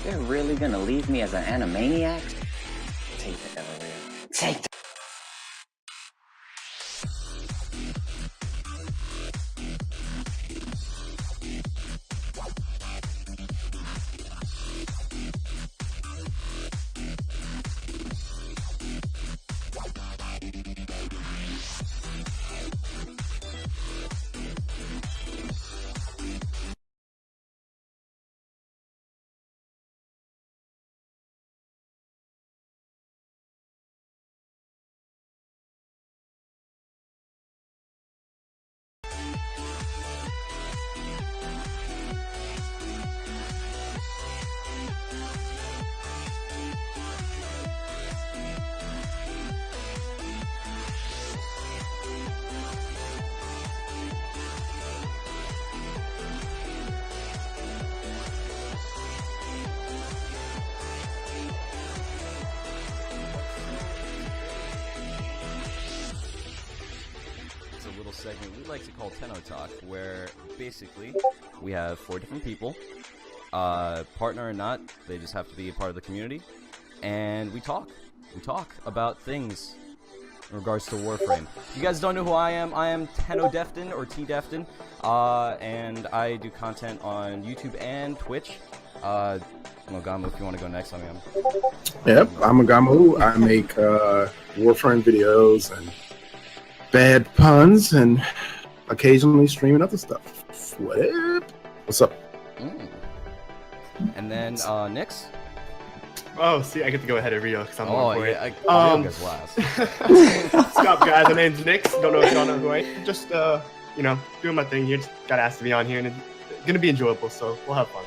You're really gonna leave me as an animaniac? Take the elevator. Take the a little segment we like to call Tennotalk, where basically we have 4 different people, partner or not, they just have to be a part of the community, and we talk about things in regards to Warframe. If you guys don't know who I am Tennotalk or T-Defton, and I do content on YouTube and Twitch. Mogamu, if you want to go next, I mean, Yep, I'm Mogamu. I make Warframe videos and bad puns and occasionally streaming other stuff. What's up? And then Nix. Oh, see, I get to go ahead of Rio because I'm more for it. Rio goes last. What's up, guys? My name's Nix. Don't know if y'all know who I am. Just, you know, doing my thing here. Just got asked to be on here, and it's gonna be enjoyable. So we'll have fun.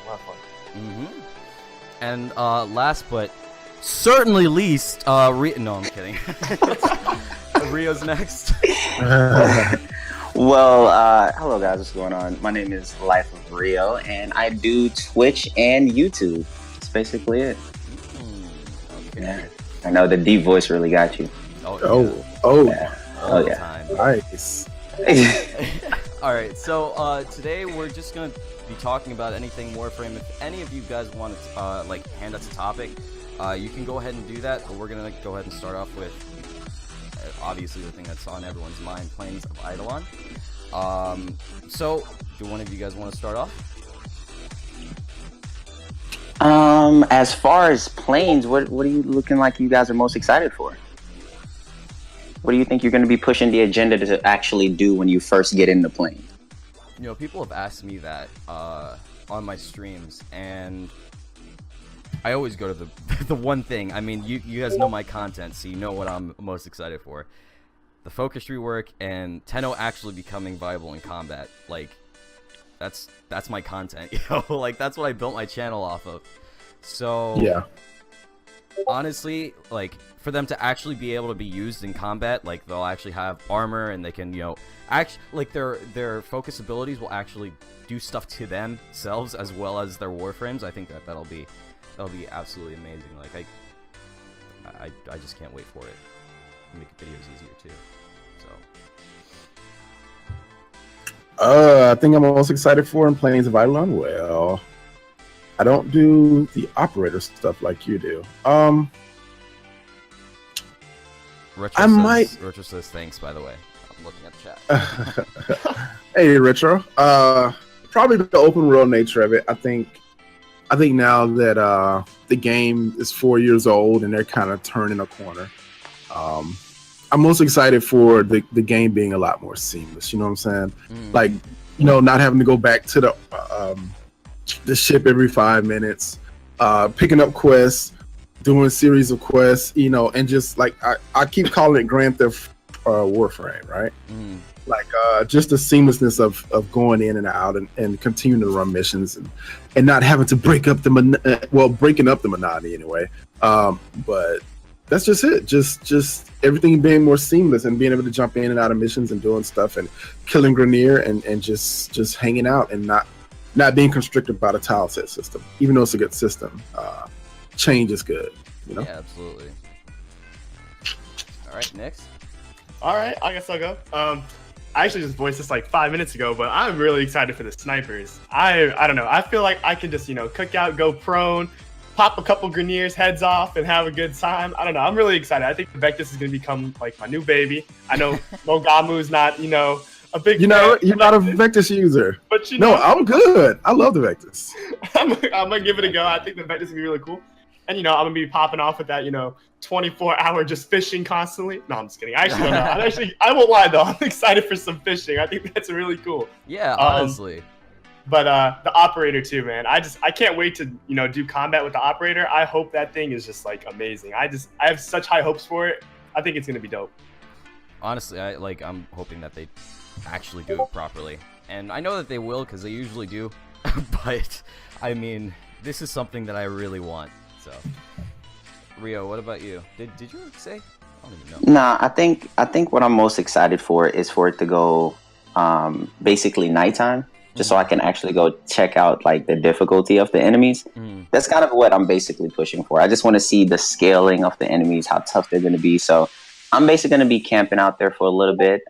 And last but certainly least, no, I'm kidding. Rio's next. Well, hello guys, what's going on? My name is Life of Rio, and I do Twitch and YouTube. That's basically it. Okay. Yeah. I know the deep voice really got you. Yeah. All the time. Nice. Alright, so today we're just gonna be talking about anything Warframe. If any of you guys want to like hand us a topic, you can go ahead and do that, but we're gonna go ahead and start off with obviously the thing that's on everyone's mind, Plains of Eidolon. So do one of you guys want to start off? As far as Plains, what are you looking like you guys are most excited for? What do you think you're going to be pushing the agenda to actually do when you first get into Plains? You know, people have asked me that on my streams, and I always go to the one thing. I mean, you guys know my content, so you know what I'm most excited for. The focus rework and Tenno actually becoming viable in combat. Like, that's my content, you know? Like, that's what I built my channel off of. So, yeah. Honestly, like, for them to actually be able to be used in combat, like, they'll actually have armor, and they can, you know, like, their focus abilities will actually do stuff to themselves as well as their warframes. I think that'll be absolutely amazing. Like, I just can't wait for it. Make videos easier too. I think I'm most excited for in Plains of Eidolon. Well, I don't do the operator stuff like you do. Retro says thanks, by the way. I'm looking at the chat. Hey, Retro. Probably the open world nature of it. I think now that the game is 4 years old and they're kind of turning a corner, I'm most excited for the game being a lot more seamless. You know what I'm saying? Like, you know, not having to go back to the ship every 5 minutes, picking up quests, doing a series of quests, you know, and just like I keep calling it Grand Theft Warframe, right? Like just the seamlessness of going in and out and continuing to run missions and not having to breaking up the monotony anyway. But that's just it. Just everything being more seamless and being able to jump in and out of missions and doing stuff and killing Grenier and just hanging out and not being constricted by the tile set system. Even though it's a good system, change is good. You know? Yeah, absolutely. All right, next. All right, I guess I'll go. I actually just voiced this like 5 minutes ago, but I'm really excited for the snipers. I don't know. I feel like I can just, you know, cook out, go prone, pop a couple Grineer's heads off and have a good time. I don't know. I'm really excited. I think the Vectis is going to become like my new baby. I know Mogamu's not, a big. You're not a Vectis user. But no, I'm good. I love the Vectis. I'm gonna give it a go. I think the Vectis is gonna be really cool. And I'm gonna be popping off with that, 24-hour just fishing constantly. No, I'm just kidding. I actually don't know. I won't lie though. I'm excited for some fishing. I think that's really cool. Yeah, honestly. But the operator too, man. I can't wait to do combat with the operator. I hope that thing is just like amazing. I have such high hopes for it. I think it's gonna be dope. Honestly, I'm hoping that they actually do it properly, and I know that they will because they usually do. But I mean, this is something that I really want. So, Rio, what about you? Did you say? I don't even know. Nah, I think what I'm most excited for is for it to go basically nighttime, just so I can actually go check out like the difficulty of the enemies. That's kind of what I'm basically pushing for. I just want to see the scaling of the enemies, how tough they're going to be. So I'm basically going to be camping out there for a little bit,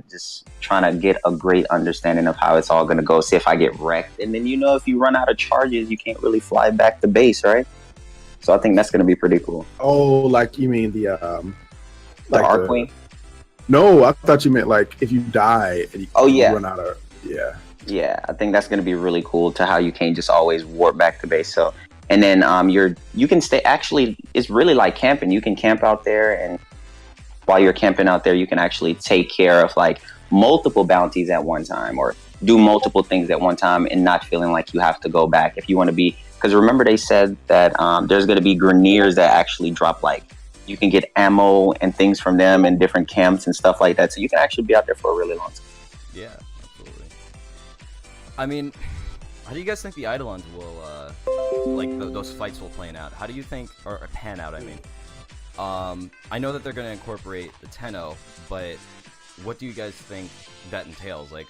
just trying to get a great understanding of how it's all going to go. See if I get wrecked, and then if you run out of charges, you can't really fly back to base, right? So I think that's going to be pretty cool. Oh, like you mean the Arc Queen? No, I thought you meant like if you die and you run out of Yeah, I think that's going to be really cool to how you can't just always warp back to base. So, and then you can stay. Actually, it's really like camping. You can camp out there, and while you're camping out there, you can actually take care of like multiple bounties at one time, or do multiple things at one time, and not feeling like you have to go back if you want to be. Because remember, they said that there's going to be Grineers that actually drop like you can get ammo and things from them in different camps and stuff like that. So you can actually be out there for a really long time. Yeah, absolutely. I mean, how do you guys think the Eidolons will, those fights will plan out? How do you think, or pan out, I mean? I know that they're going to incorporate the Tenno, but what do you guys think that entails? Like,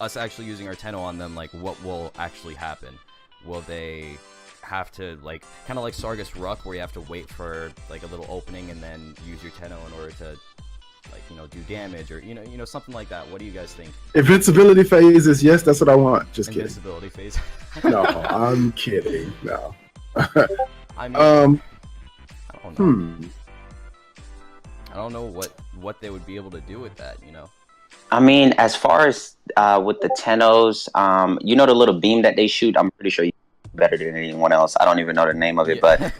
us actually using our Tenno on them, like, what will actually happen? Will they have to, like, kind of like Sargus Ruck, where you have to wait for, like, a little opening and then use your Tenno in order to, like, do damage, or, something like that? What do you guys think? Invincibility phases, yes, that's what I want. Just kidding. Invincibility phase? No, I'm kidding. No. I mean, I don't know. I don't know what they would be able to do with that, I mean, as far as with the Tennos, the little beam that they shoot, I'm pretty sure you better than anyone else. I don't even know the name of it, but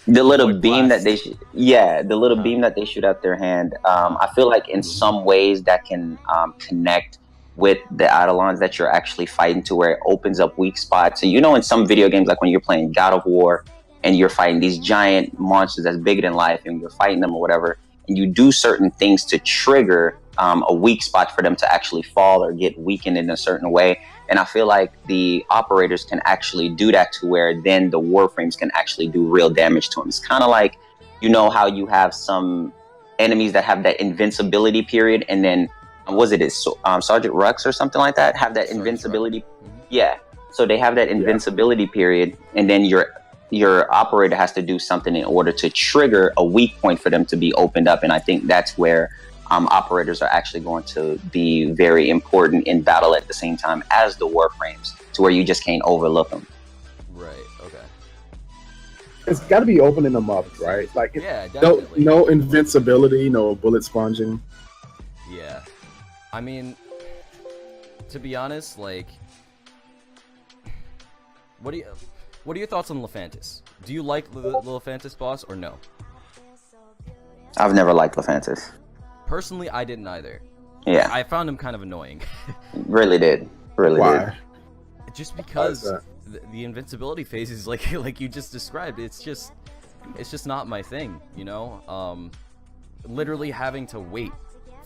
the little beam that they shoot, beam that they shoot out their hand, I feel like in some ways that can connect with the Eidolons that you're actually fighting, to where it opens up weak spots. So in some video games, like when you're playing God of War and you're fighting these giant monsters that's bigger than life, and you're fighting them or whatever, and you do certain things to trigger a weak spot for them to actually fall or get weakened in a certain way. And I feel like the operators can actually do that, to where then the Warframes can actually do real damage to them. It's kind of like, how you have some enemies that have that invincibility period, and then Sergeant Rux or something like that have that invincibility. Yeah. So they have that invincibility period, and then your operator has to do something in order to trigger a weak point for them to be opened up. And I think that's where operators are actually going to be very important in battle at the same time as the Warframes, to where you just can't overlook them. Right, okay. It's got to be opening them up, right? Like, definitely. No invincibility, no bullet sponging. Yeah. I mean, to be honest, like, what are your thoughts on Lephantis? Do you like the Lephantis boss or no? I've never liked Lephantis. Personally, I didn't either. Yeah. I found him kind of annoying. Really did. Why? Just because the invincibility phase is like you just described. It's just not my thing, Literally having to wait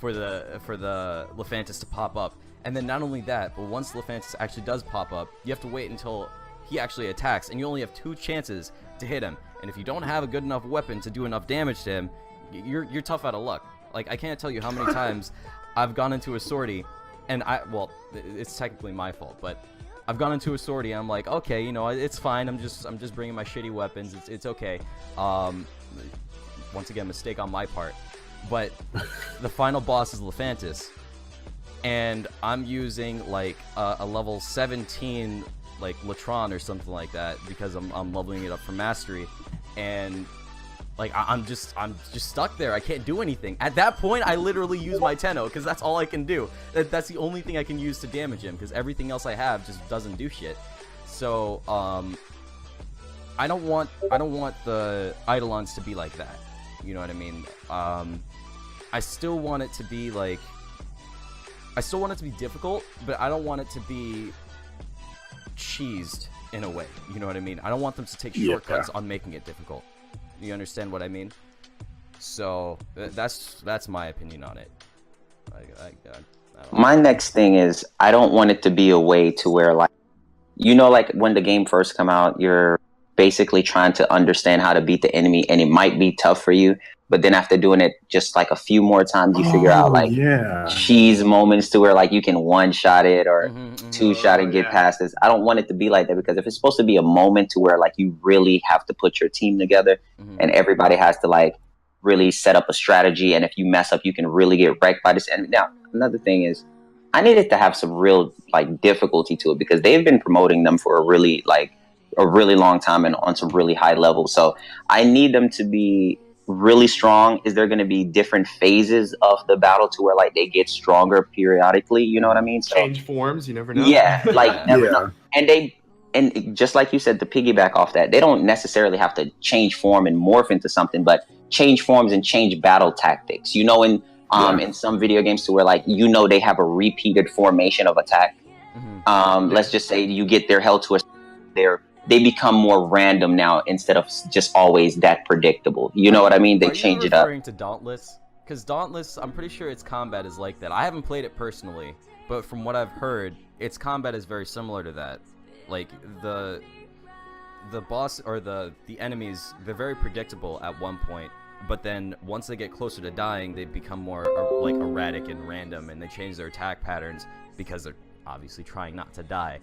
for the Lephantis to pop up, and then not only that, but once Lephantis actually does pop up, you have to wait until he actually attacks, and you only have 2 chances to hit him. And if you don't have a good enough weapon to do enough damage to him, you're tough out of luck. Like, I can't tell you how many times I've gone into a sortie, and it's technically my fault, but I've gone into a sortie and I'm like, okay, it's fine. I'm just bringing my shitty weapons. It's okay. Once again, mistake on my part. But the final boss is Lephantis, and I'm using like a level 17 like Latron or something like that because I'm leveling it up for mastery, and like I'm just stuck there. I can't do anything. At that point, I literally use my Tenno because that's all I can do. That's the only thing I can use to damage him because everything else I have just doesn't do shit. So I don't want the Eidolons to be like that. You know what I mean? I still want it to be like, I still want it to be difficult, but I don't want it to be cheesed in a way. You know what I mean? I don't want them to take shortcuts on making it difficult. You understand what I mean? So that's my opinion on it. I don't My next thing is I don't want it to be a way to where, like, you know, like when the game first come out, you're basically trying to understand how to beat the enemy, and it might be tough for you. But then after doing it just like a few more times, you figure out like cheese moments to where like you can one-shot it or two-shot and get past this. I don't want it to be like that because if it's supposed to be a moment to where like you really have to put your team together and everybody has to like really set up a strategy, and if you mess up, you can really get wrecked by this enemy. Now, another thing is I needed to have some real like difficulty to it because they've been promoting them for a really long time and on some really high levels. So I need them to be really strong. Is there going to be different phases of the battle to where like they get stronger periodically? You know what I mean? So, change forms. You never know. Yeah, like never know. And just like you said, to piggyback off that, they don't necessarily have to change form and morph into something, but change forms and change battle tactics. You know, in some video games to where like you know they have a repeated formation of attack. Let's just say you get their held to a they become more random now instead of just always that predictable. You know what I mean? They change it up. Are you referring to Dauntless? Because Dauntless, I'm pretty sure its combat is like that. I haven't played it personally, but from what I've heard, its combat is very similar to that. Like the boss or the enemies, they're very predictable at one point, but then once they get closer to dying, they become more like erratic and random, and they change their attack patterns because they're obviously trying not to die.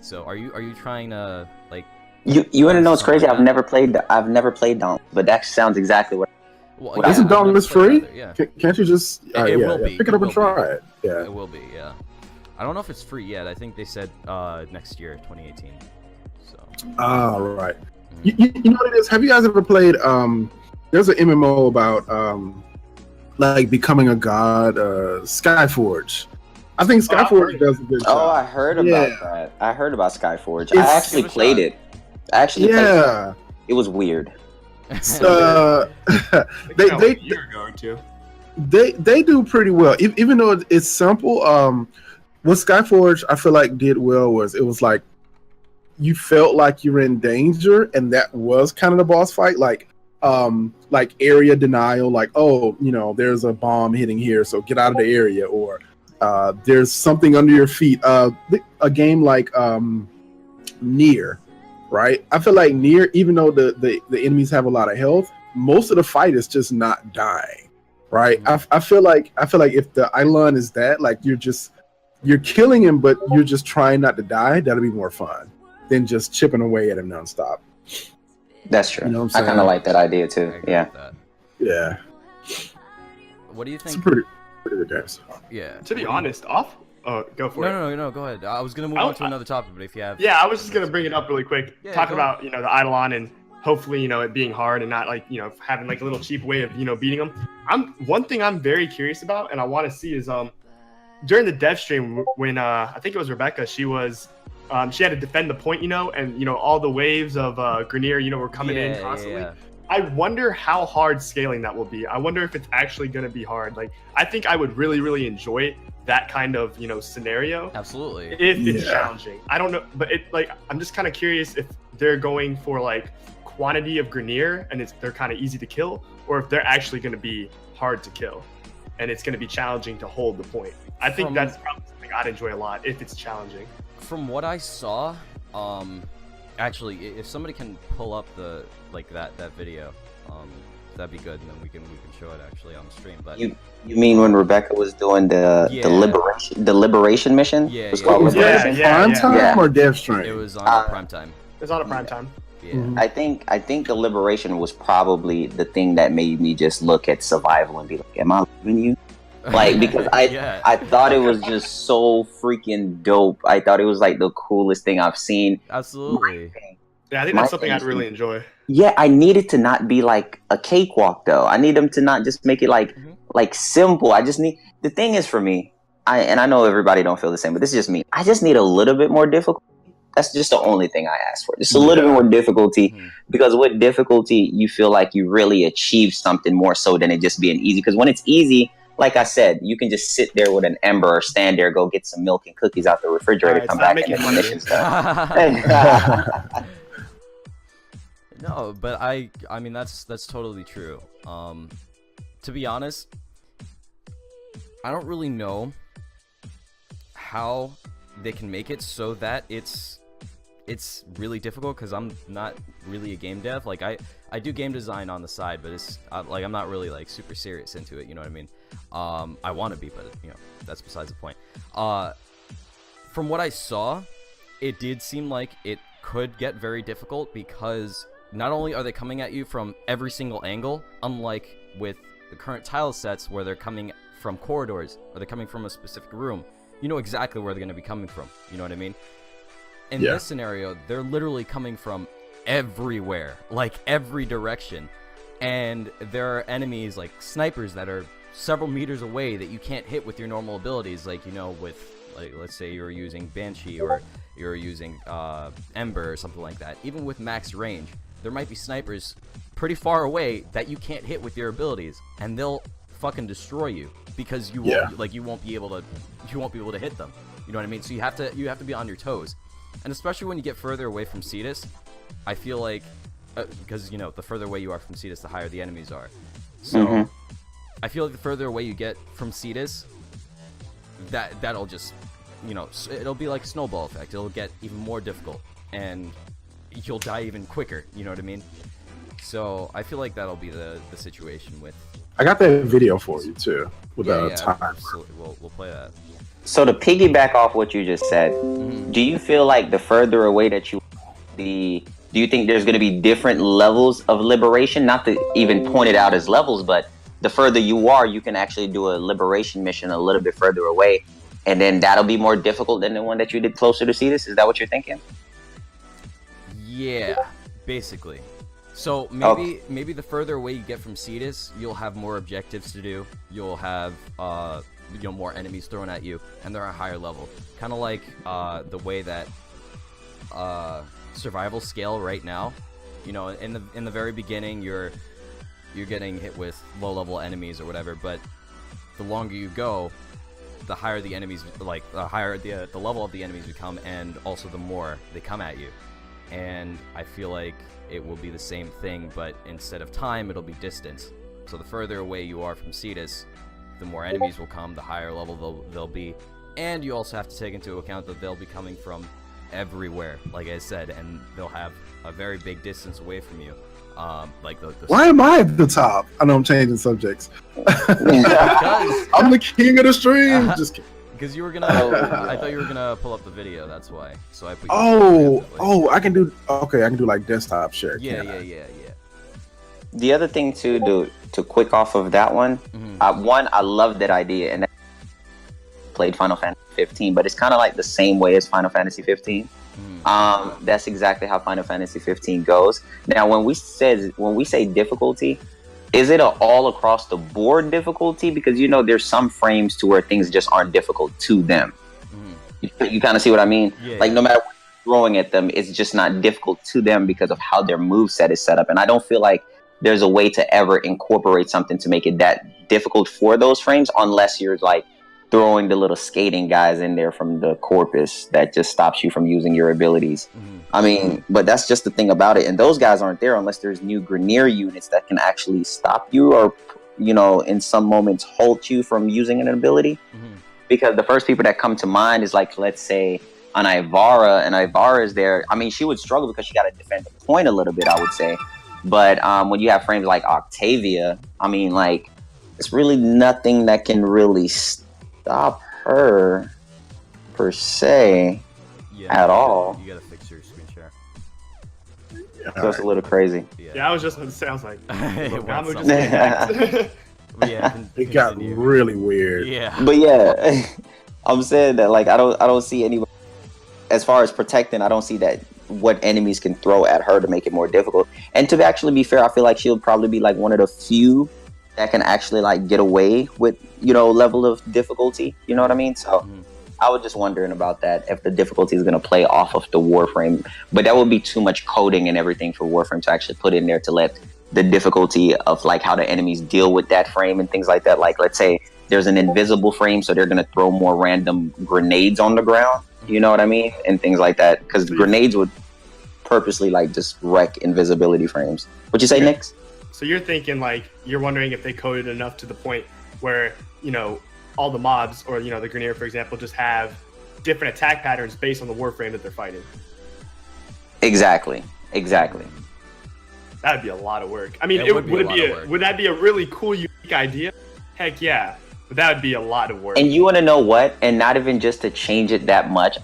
So are you trying to like? You want to know what's crazy? I've never played Dauntless, but that sounds exactly what. Well, isn't Dauntless free? Yeah. Can't you just it will be. Pick it up and try it? Yeah, it will be. Yeah, I don't know if it's free yet. I think they said next year, 2018. So. Right. You know what it is? Have you guys ever played? There's an MMO about like becoming a god, Skyforge. I think Skyforge does a good job. Oh, I heard about that. I heard about Skyforge. I actually played it. Played it. It was weird. They do pretty well, even though it's simple. What Skyforge I feel like did well was it was like you felt like you're in danger, and that was kind of the boss fight, like area denial, like, oh, you know, there's a bomb hitting here, so get out of the area, or there's something under your feet. A game like Nier, right? I feel like Nier, even though the enemies have a lot of health, most of the fight is just not dying, right? I feel like if the Eidolon is that, like you're killing him, but you're just trying not to die, that'll be more fun than just chipping away at him nonstop. That's true. You know what I'm I kind of like that idea too. Yeah. Yeah. What do you think? It's pretty good games. Yeah. To be honest, go for it. No, go ahead. I was gonna move on to another topic, but if you have. Yeah, I was just gonna bring it up really quick. Talk about, you know, the Eidolon and hopefully, you know, it being hard and not like, you know, having like a little cheap way of, you know, beating them. One thing I'm very curious about and I want to see is during the dev stream when I think it was Rebecca, she was she had to defend the point, you know, and you know all the waves of Grenier, you know, were coming in constantly. Yeah. I wonder how hard scaling that will be. I wonder if it's actually going to be hard. Like, I think I would really enjoy that kind of, you know, scenario. Absolutely. If it's challenging. I don't know, but I'm just kind of curious if they're going for like quantity of Grenier and they're kind of easy to kill, or if they're actually going to be hard to kill and it's going to be challenging to hold the point. I think that's probably something I'd enjoy a lot if it's challenging. From what I saw, actually, if somebody can pull up the that video, that'd be good, and then we can show it actually on the stream. But you mean when Rebecca was doing the liberation mission? Yeah, Was it prime time or dev stream? It was on prime time. It was on a prime time. Yeah. Mm-hmm. I think the liberation was probably the thing that made me just look at survival and be like, am I leaving you? Like, because Yeah. I thought it was just so freaking dope. I thought it was like the coolest thing I've seen. Absolutely. Yeah, I think My that's something thing I'd is- really enjoy. Yeah, I need it to not be like a cakewalk though. I need them to not just make it like Mhm. like simple. I just need the thing is for me, I know everybody don't feel the same, but this is just me. I just need a little bit more difficult. That's just the only thing I ask for. Just a little bit more difficulty, Mhm. because with difficulty, you feel like you really achieve something more so than it just being easy. Because when it's easy, like I said, you can just sit there with an ember or stand there, go get some milk and cookies out the refrigerator, Alright, come stop back and making then fun of mission me. stuff. No, but I mean that's totally true. To be honest, I don't really know how they can make it so that it's really difficult, because I'm not really a game dev. Like I do game design on the side, but it's like I'm not really like super serious into it, you know what I mean? I want to be, but you know, that's besides the point. From what I saw, it did seem like it could get very difficult, because not only are they coming at you from every single angle, unlike with the current tile sets where they're coming from corridors or they're coming from a specific room, you know exactly where they're going to be coming from, you know what I mean? In this scenario, they're literally coming from everywhere, like every direction, and there are enemies like snipers that are several meters away that you can't hit with your normal abilities, like, you know, with, like, let's say you're using Banshee or you're using Ember or something like that. Even with max range, there might be snipers pretty far away that you can't hit with your abilities, and they'll fucking destroy you because you won't, like, you won't be able to hit them. You know what I mean? So you have to be on your toes. And especially when you get further away from Cetus, I feel like, because, you know, the further away you are from Cetus, the higher the enemies are. So, I feel like the further away you get from Cetus, that'll just, you know, it'll be like a snowball effect. It'll get even more difficult, and you'll die even quicker, you know what I mean? So, I feel like that'll be the situation with... I got that video for you, too, with time. Absolutely. We'll play that. So to piggyback off what you just said, do you feel like the further away that you do you think there's going to be different levels of liberation? Not to even point it out as levels, but the further you are, you can actually do a liberation mission a little bit further away, and then that'll be more difficult than the one that you did closer to Cetus? Is that what you're thinking? Yeah, basically. So maybe the further away you get from Cetus, you'll have more objectives to do. You'll have you know, more enemies thrown at you, and they're a higher level. Kind of like the way that survival scale right now. You know, in the very beginning, you're getting hit with low level enemies or whatever, but the longer you go, the higher the enemies, like the higher the level of the enemies become, and also the more they come at you. And I feel like it will be the same thing, but instead of time, it'll be distance. So the further away you are from Cetus, the more enemies will come, the higher level they'll be. And you also have to take into account that they'll be coming from everywhere, like I said, and they'll have a very big distance away from you. Like Why am I at the top? I know I'm changing subjects. Because I'm the king of the stream. Just kidding. Because you were gonna, I thought you were gonna pull up the video. That's why. So I put. I can do. Okay, I can do like desktop share. Yeah. The other thing too, dude, to quick off of that one, I love that idea, and played Final Fantasy 15, but it's kind of like the same way as Final Fantasy 15. That's exactly how Final Fantasy 15 goes. Now, when we say difficulty, is it an all across the board difficulty? Because, you know, there's some frames to where things just aren't difficult to them. You kind of see what I mean? Like, no matter what you're throwing at them, it's just not difficult to them because of how their moveset is set up. And I don't feel like there's a way to ever incorporate something to make it that difficult for those frames, unless you're like throwing the little skating guys in there from the corpus that just stops you from using your abilities. I mean, but that's just the thing about it. And those guys aren't there unless there's new Grineer units that can actually stop you or, you know, in some moments halt you from using an ability. Because the first people that come to mind is like, let's say, an Ivara, and Ivara is there. I mean, she would struggle because she got to defend the point a little bit, I would say. But when you have frames like Octavia, I mean, like, it's really nothing that can really stop her, per se, at all. You gotta fix your screen share. So it's a little crazy. Yeah, I was just going to say, I was like, It went Gamu just somewhere. came back. But yeah, It got continue. really weird. Yeah. But yeah, I'm saying that like I don't see any, as far as protecting, I don't see that what enemies can throw at her to make it more difficult. And to actually be fair, I feel like she'll probably be like one of the few that can actually like get away with, you know, level of difficulty. You know what I mean? So I was just wondering about that, if the difficulty is going to play off of the Warframe. But that would be too much coding and everything for Warframe to actually put in there to let the difficulty of like how the enemies deal with that frame and things like that. Like, let's say there's an invisible frame, so they're going to throw more random grenades on the ground. You know what I mean? And things like that. Because grenades would purposely like just wreck invisibility frames. What'd you say, Nix? So you're thinking like, you're wondering if they coded enough to the point where, you know, all the mobs or, you know, the Grineer, for example, just have different attack patterns based on the Warframe that they're fighting. Exactly. That'd be a lot of work. I mean, would would that be a really cool, unique idea? Heck yeah. But that would be a lot of work. And you want to know what? And not even just to change it that much,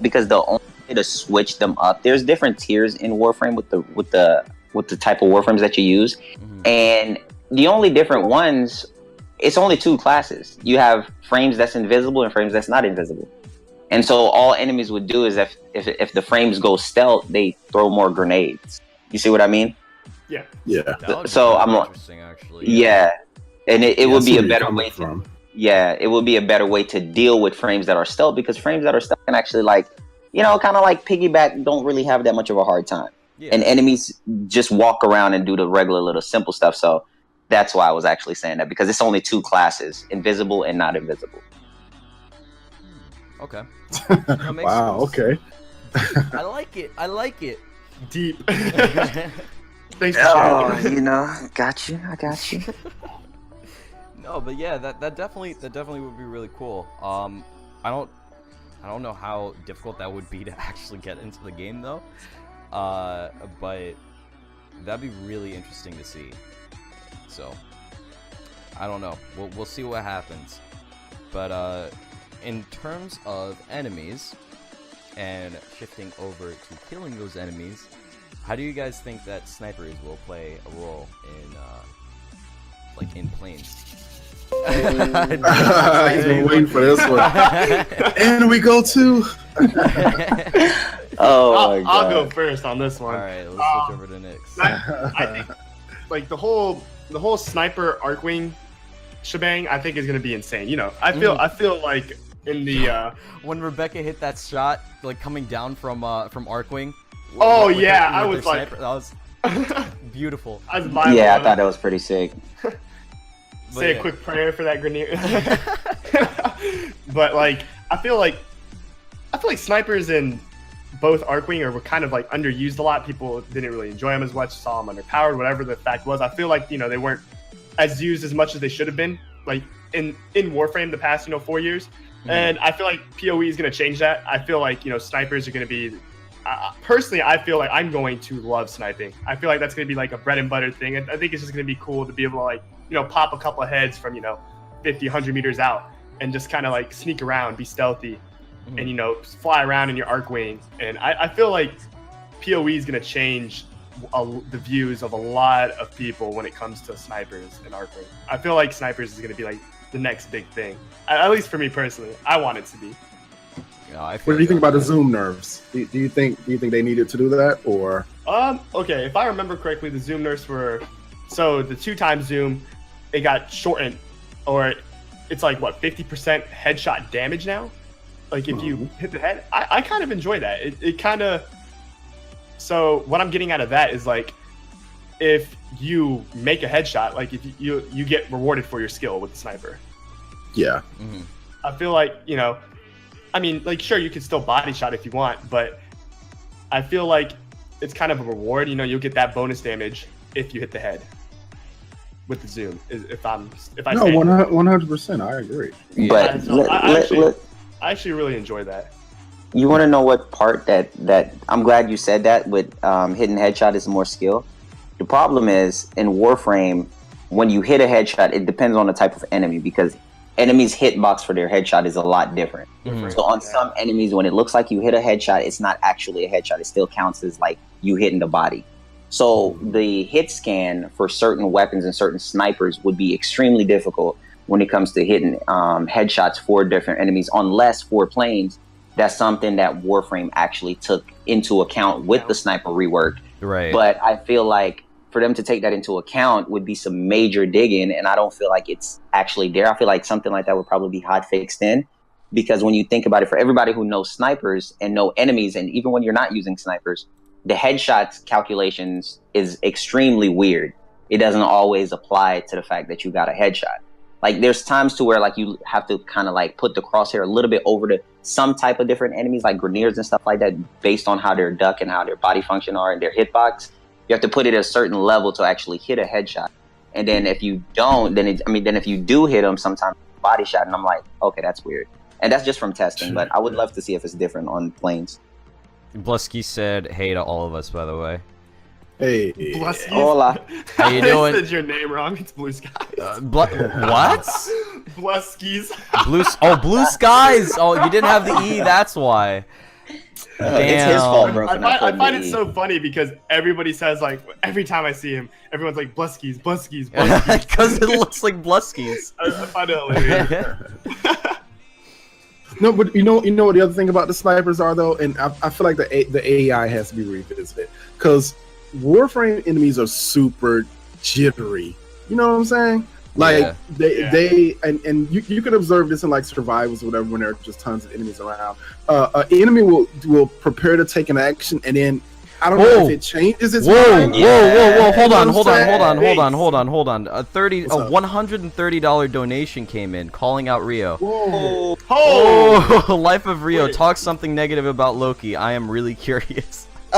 because the only way to switch them up, there's different tiers in Warframe with the type of Warframes that you use, and the only different ones, it's only two classes. You have frames that's invisible and frames that's not invisible. And so all enemies would do is if the frames go stealth, they throw more grenades. You see what I mean? Yeah. So I'm like, interesting, actually. Yeah, and it would be a better way from. Yeah, it would be a better way to deal with frames that are stealth, because frames that are stealth can actually, like, you know, kind of like piggyback, don't really have that much of a hard time. Yeah. And enemies just walk around and do the regular little simple stuff. So that's why I was actually saying that, because it's only two classes, invisible and not invisible. Okay. Wow, sense. okay. I like it. Deep. Thanks for sharing. You know, I got you. No, but yeah, that definitely would be really cool. I don't know how difficult that would be to actually get into the game though. But that'd be really interesting to see. So I don't know. We'll see what happens. But in terms of enemies and shifting over to killing those enemies, how do you guys think that snipers will play a role in like in planes? He's been waiting for this one. And we go to. I'll go first on this one. All right, let's switch over to Nix. I think like the whole sniper Arcwing shebang, I think is gonna be insane. You know, I feel like in the when Rebecca hit that shot, like coming down from Arcwing. Oh yeah, I was like, sniper, that was beautiful. I thought that was pretty sick. Say a quick prayer for that Grineer. But like, I feel like snipers in both Arcwing were kind of like underused a lot. People didn't really enjoy them as much, saw them underpowered, whatever the fact was. I feel like, you know, they weren't as used as much as they should have been, like in Warframe the past, you know, 4 years. And I feel like PoE is going to change that. I feel like, you know, snipers are going to be, personally, I feel like I'm going to love sniping. I feel like that's going to be like a bread and butter thing. I think it's just going to be cool to be able to, like, you know, pop a couple of heads from, you know, 50, 100 meters out and just kind of like sneak around, be stealthy, and, you know, fly around in your Arcwing. And I feel like PoE is going to change the views of a lot of people when it comes to snipers and Arcwing. I feel like snipers is going to be like the next big thing, at least for me personally. I want it to be. What do you think about the zoom nerfs? Do you think they needed to do that, or? Okay, if I remember correctly, the zoom nerfs were, so the 2x zoom, it got shortened, or it's like what, 50% headshot damage now? Like if you hit the head, I kind of enjoy that. It kind of, so what I'm getting out of that is like, if you make a headshot, like if you get rewarded for your skill with the sniper. Yeah. I feel like, you know, I mean, like, sure, you can still body shot if you want, but I feel like it's kind of a reward. You know, you'll get that bonus damage if you hit the head with the zoom. If I no, 100%, I agree. But so I actually really enjoy that. You want to know what part that I'm glad you said that with hitting headshot is more skill. The problem is in Warframe, when you hit a headshot, it depends on the type of enemy, because enemies' hitbox for their headshot is a lot different. So on some enemies, when it looks like you hit a headshot, it's not actually a headshot. It still counts as like you hitting the body. So the hit scan for certain weapons and certain snipers would be extremely difficult when it comes to hitting headshots for different enemies, unless for planes. That's something that Warframe actually took into account with the sniper rework. Right. But I feel like for them to take that into account would be some major digging, and I don't feel like it's actually there. I feel like something like that would probably be hot fixed in, because when you think about it, for everybody who knows snipers and know enemies, and even when you're not using snipers, the headshots calculations is extremely weird. It doesn't always apply to the fact that you got a headshot. Like there's times to where like you have to kind of like put the crosshair a little bit over to some type of different enemies, like grenadiers and stuff like that, based on how their duck and how their body function are and their hitbox. You have to put it at a certain level to actually hit a headshot. And then if you don't, then if you do hit them, sometimes body shot, and I'm like, okay, that's weird. And that's just from testing, but I would love to see if it's different on planes. Blusky said hey to all of us, by the way. Hey. Blusky. Hola. How you doing? I said your name wrong. It's Blue Skies. What? Bluskies. Blue skies. Oh, you didn't have the E. That's why. Damn. It's his fault, bro. I find it so funny because everybody says, like, every time I see him, everyone's like, Bluskies, Bluskies, Bluskies. Because it looks like Bluskies. I find it hilarious. No, but you know what the other thing about the snipers are though, and I feel like the AI has to be revisited, because Warframe enemies are super jittery. You know what I'm saying? Like they you can observe this in like survivals or whatever, when there are just tons of enemies around. An enemy will prepare to take an action, and then I don't know if it changes its mind. Whoa! Hold on. A $130 donation came in, calling out Rio. Whoa! Oh, Life of Rio. Talk something negative about Loki. I am really curious. Let's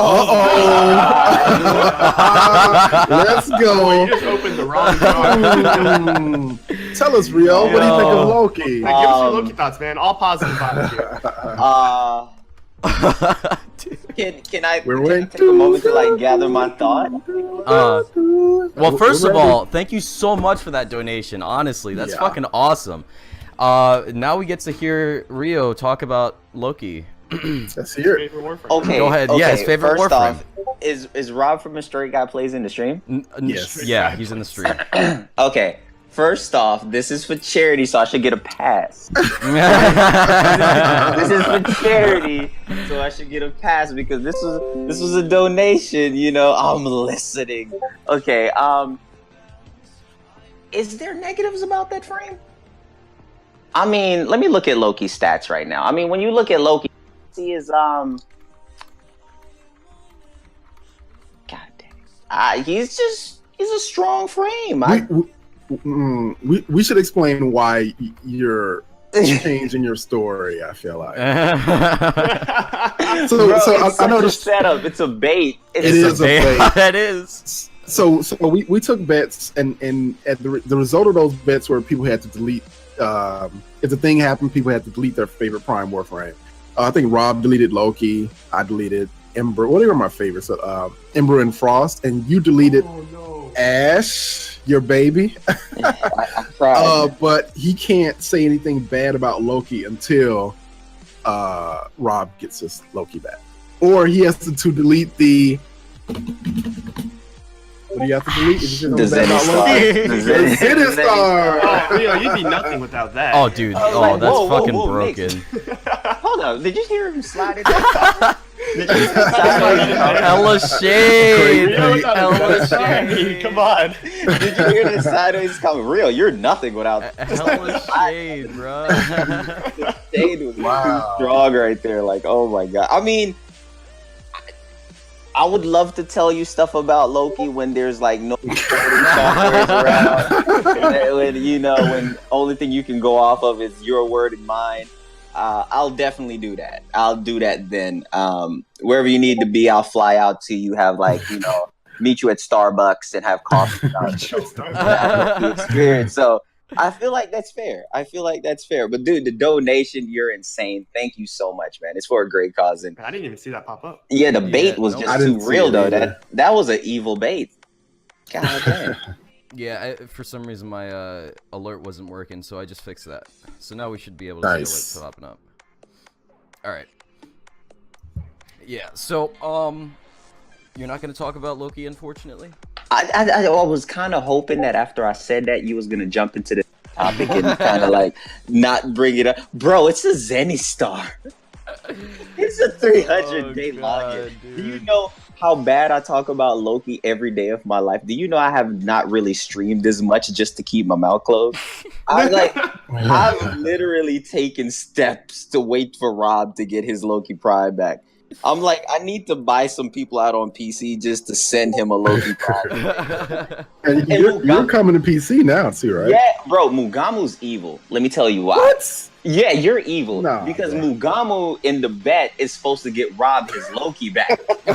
go. You just opened the wrong door. Tell us, Rio. What do you think of Loki? Give us your Loki thoughts, man. All positive vibes here. Can I take a moment to like gather my thought? Well, first of all, thank you so much for that donation. Honestly, that's fucking awesome. Now we get to hear Rio talk about Loki. Let's hear it. Okay, go ahead. Okay, Yeah, his favorite first Warframe. off, is Rob from A Straight Guy Plays in the stream? Yes. Yeah, he's in the stream. Okay. First off, this is for charity, so I should get a pass. This is for charity, so I should get a pass because this was a donation. You know, I'm listening. Okay. Is there negatives about that frame? I mean, let me look at Loki's stats right now. I mean, when you look at Loki, he is God dang. He's a strong frame. We should explain why you're changing your story. I feel like. I know the setup. It's a bait. It is a bait. That is. So we took bets, and the result of those bets were people had to delete. If the thing happened, people had to delete their favorite Prime Warframe. I think Rob deleted Loki. I deleted Ember. What are my favorites? Ember and Frost, and you deleted Ash, your baby. I tried. But he can't say anything bad about Loki until Rob gets his Loki back, or he has to delete the. What do you have to delete? The Zenith Star. Oh, Rio, you'd be nothing without that. Oh, dude. Like, Oh, that's whoa, fucking Nick. broken. Hold on. Did you hear him slide it? Hella shade. Hella shade. Come on. Did you hear the sideways comment? Real, you're nothing without. Hella shade, bro. The shade was strong right there. Like, oh my god. I mean, I would love to tell you stuff about Loki when there's like no softwares around. When only thing you can go off of is your word and mine. I'll definitely do that. I'll do that then. Wherever you need to be, I'll fly out to you. Have meet you at Starbucks and have coffee. The experience. So I feel like that's fair. But dude, the donation, you're insane. Thank you so much, man. It's for a great cause. And I didn't even see that pop up. yeah, the bait was just too real though. That was an evil bait. God damn. Yeah, for some reason my alert wasn't working, so I just fixed that. So now we should be able to see alerts popping up. All right. Yeah. So You're not gonna talk about Loki, unfortunately. I was kind of hoping that after I said that, you was gonna jump into the topic and kind of like not bring it up, bro. It's a Zenny Star. It's a 300-day login. Dude. Do you know how bad I talk about Loki every day of my life? Do you know I have not really streamed as much just to keep my mouth closed? I've literally taken steps to wait for Rob to get his Loki Prime back. I'm like, I need to buy some people out on PC just to send him a Loki Prime. And you're coming to PC now too, right? Yeah, bro, Mugamu's evil. Let me tell you why. What? Yeah, you're evil because bro. Mugamu in the bet is supposed to get Rob his Loki back.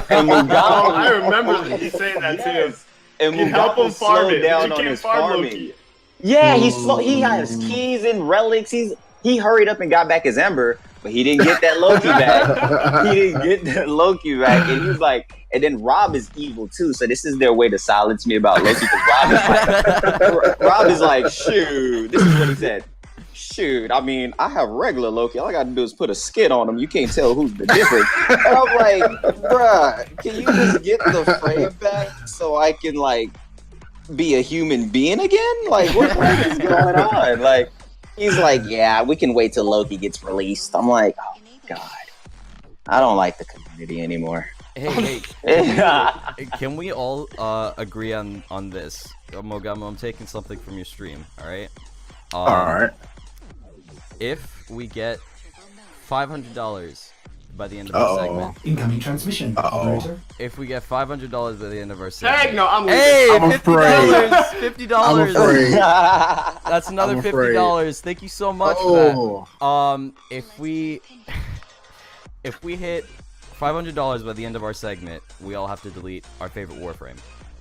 And Mugamu, I remember you saying that too. And You help him Mugamu farm slowed it. down You on can't his farm farming. Loki. Yeah, he has keys and relics. He hurried up and got back his Ember, but he didn't get that Loki back. He didn't get that Loki back, and he's like, and then Rob is evil too. So this is their way to silence me about Loki. Because Rob is like, shoot. This is what he said. Shoot, I mean, I have regular Loki. All I gotta do is put a skin on him. You can't tell who's the difference. And I'm like, bruh, can you just get the frame back so I can like be a human being again? Like, what is going on? Like, he's like, yeah, we can wait till Loki gets released. I'm like, oh god, I don't like the community anymore. Hey, can we all agree on this? Mogamu, I'm taking something from your stream. All right. All right. If we get $500 by the end of the segment, incoming transmission. Operator. if we get $500 by the end of our segment, Heck no, I'm leaving. hey, I'm afraid. $50, I'm afraid. That's another I'm afraid. $50. Thank you so much Oh. for that. If we hit $500 by the end of our segment, we all have to delete our favorite Warframe.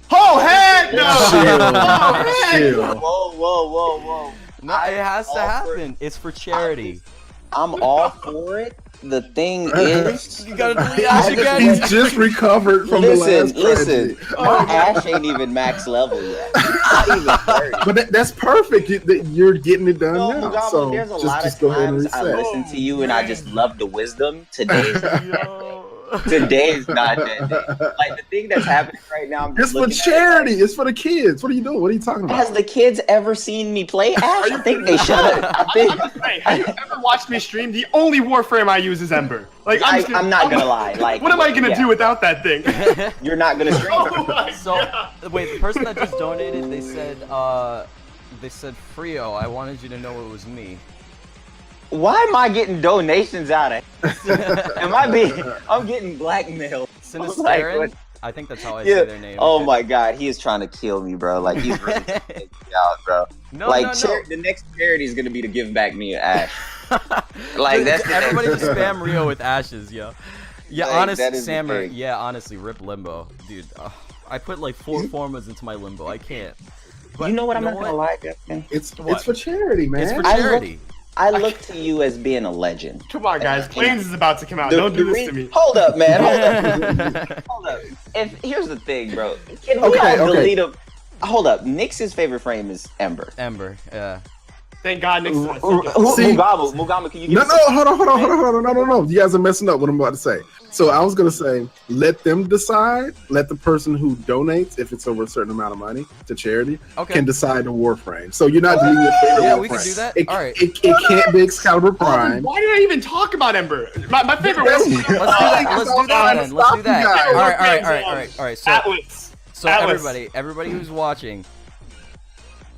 Oh heck no! Chill. Oh heck Chill. no! Whoa. No, it has to happen. It's for charity. I'm all for it. The thing is, You gotta delete Ash again. He's just recovered from the last listen. tragedy. My Ash ain't even max level yet. Not even 30. But that's perfect. You're getting it done No, now. Mugamu, So there's a just lot of go ahead and times I reset. listen to you and I just love the wisdom. Today Yo. is not that day. Like the thing that's happening right now, I'm just It's for looking at it charity. It's for the kids. What are you doing? What are you talking like, about? has the kids ever seen me play Ash? I think they should. I think Hey, have you ever watched me stream? The only Warframe I use is Ember. Like I'm not gonna lie. Like, what am I gonna yeah, do without that thing? You're not gonna stream. Oh my So, God. wait, the person that just donated, they said Frio, I wanted you to know it was me. Why am I getting donations out of? I'm getting blackmailed. Sinisterin? Like, I think that's how I yeah. say their name. Oh my god, he is trying to kill me, bro. Like he's really trying to take me out, bro. No, like no. the next charity is gonna be to give back me Ash. Like that's the Everybody next- just spam Rio with ashes, yo. Yeah, Like, honestly, that is the Sammer. thing. Yeah, honestly, rip Limbo, dude. I put like 4 formas into my Limbo. I can't. But You know what? I'm you not gonna lie, Justin. It's What? for charity, man. It's for I charity. I look to you as being a legend. Come on, guys. Planes is about to come out. Don't do this to me. Hold up, man. Hold up. Here's the thing, bro. Can we Okay, all okay. delete him? Hold up. Nix's favorite frame is Ember. Ember, yeah. Thank God Nick's Who- See- Mugamu, can you No, give no, hold on. No. You guys are messing up what I'm about to say. So I was gonna say, let them decide. Let the person who donates, if it's over a certain amount of money to charity, Okay. can decide the Warframe. So you're not deleting your favorite Yeah, Warframe. we can do that. It, All right. it can't be Excalibur Prime. Why did I even talk about Ember? My favorite Let's was do Let's do that. Let's do that then. Let's do that. Stop you guys. All right. So, Atlas. so Atlas. everybody who's watching,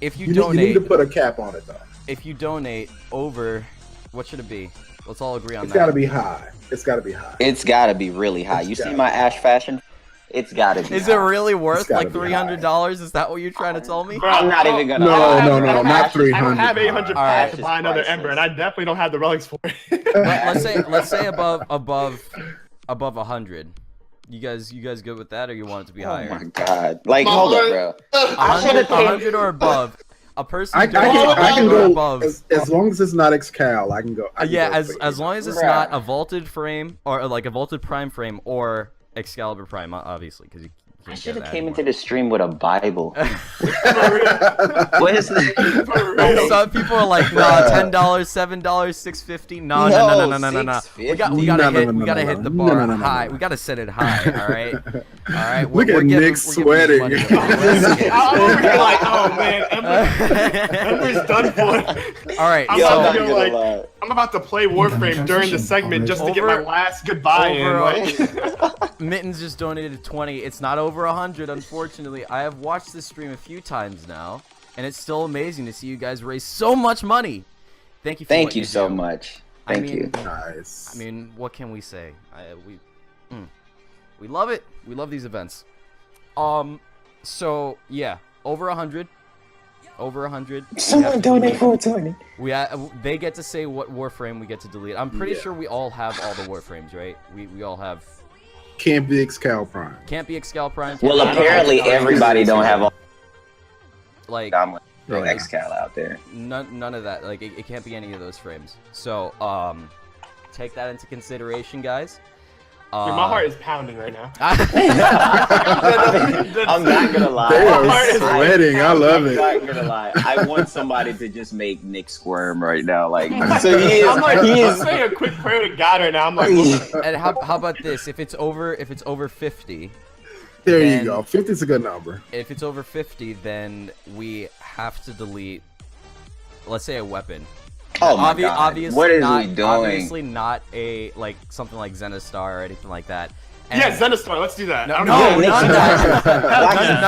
if you You need donate, to put a cap on it though. if you donate over, what should it be? Let's all agree on It's that. got to be high. It's got to be high. It's gotta be really high. It's You see gotta my Ash fashion? It's gotta be. Is it high. really worth gotta like be $300? Is that what you're trying to tell me? Bro, I'm not even gonna. No, I no, don't no, have not Ash. 300. I don't have 800 All right. to buy another Ember, and I definitely don't have the relics for it. Let's say above 100. You guys good with that, or you want it to be Oh higher? my god! Like, hold up, bro. I should have 100 or above. A person I donating can 100 or go above. as long as it's not Excal. I can go. I can Yeah, go as long as it's Bruh. not a vaulted frame or like a vaulted prime frame or Excalibur Prime, obviously, because I should have came into the stream with a Bible. For real. What is this? For real. Some people are like, nah, $10, $7, $6.50. No. We gotta hit the bar high. We gotta set it high. All right. Look at Nick sweating. I'm over here like, oh man, Ember's done for. All right. I'm about to play Warframe during the segment just to get my last goodbye in. Like. Mittens just donated 20. It's not over 100, unfortunately. I have watched this stream a few times now, and it's still amazing to see you guys raise so much money. Thank you. Thank you so much. Thank you. Nice. I mean, what can we say? We love it. We love these events. So yeah, over 100. Over 100. Someone donate 420. They get to say what Warframe we get to delete. I'm pretty sure we all have all the Warframes, right? We all have. Can't be Excal Prime. Can't be Excal Prime. Well, apparently everybody don't have all. Like Excal out there. None of that. Like it can't be any of those frames. So take that into consideration, guys. Dude, my heart is pounding right now. I'm not gonna lie. They are sweating. I love it. I'm not gonna lie. I want somebody to just make Nick squirm right now. Like, so he is. I'm saying a quick prayer to God right now. I'm like, and how about this? If it's over 50. There you go. 50 is a good number. If it's over 50, then we have to delete, let's say, a weapon. Oh my God! Obviously what is not, we doing? Obviously not a something like Zenostar or anything like that. And yeah, Zenostar. Let's do that. None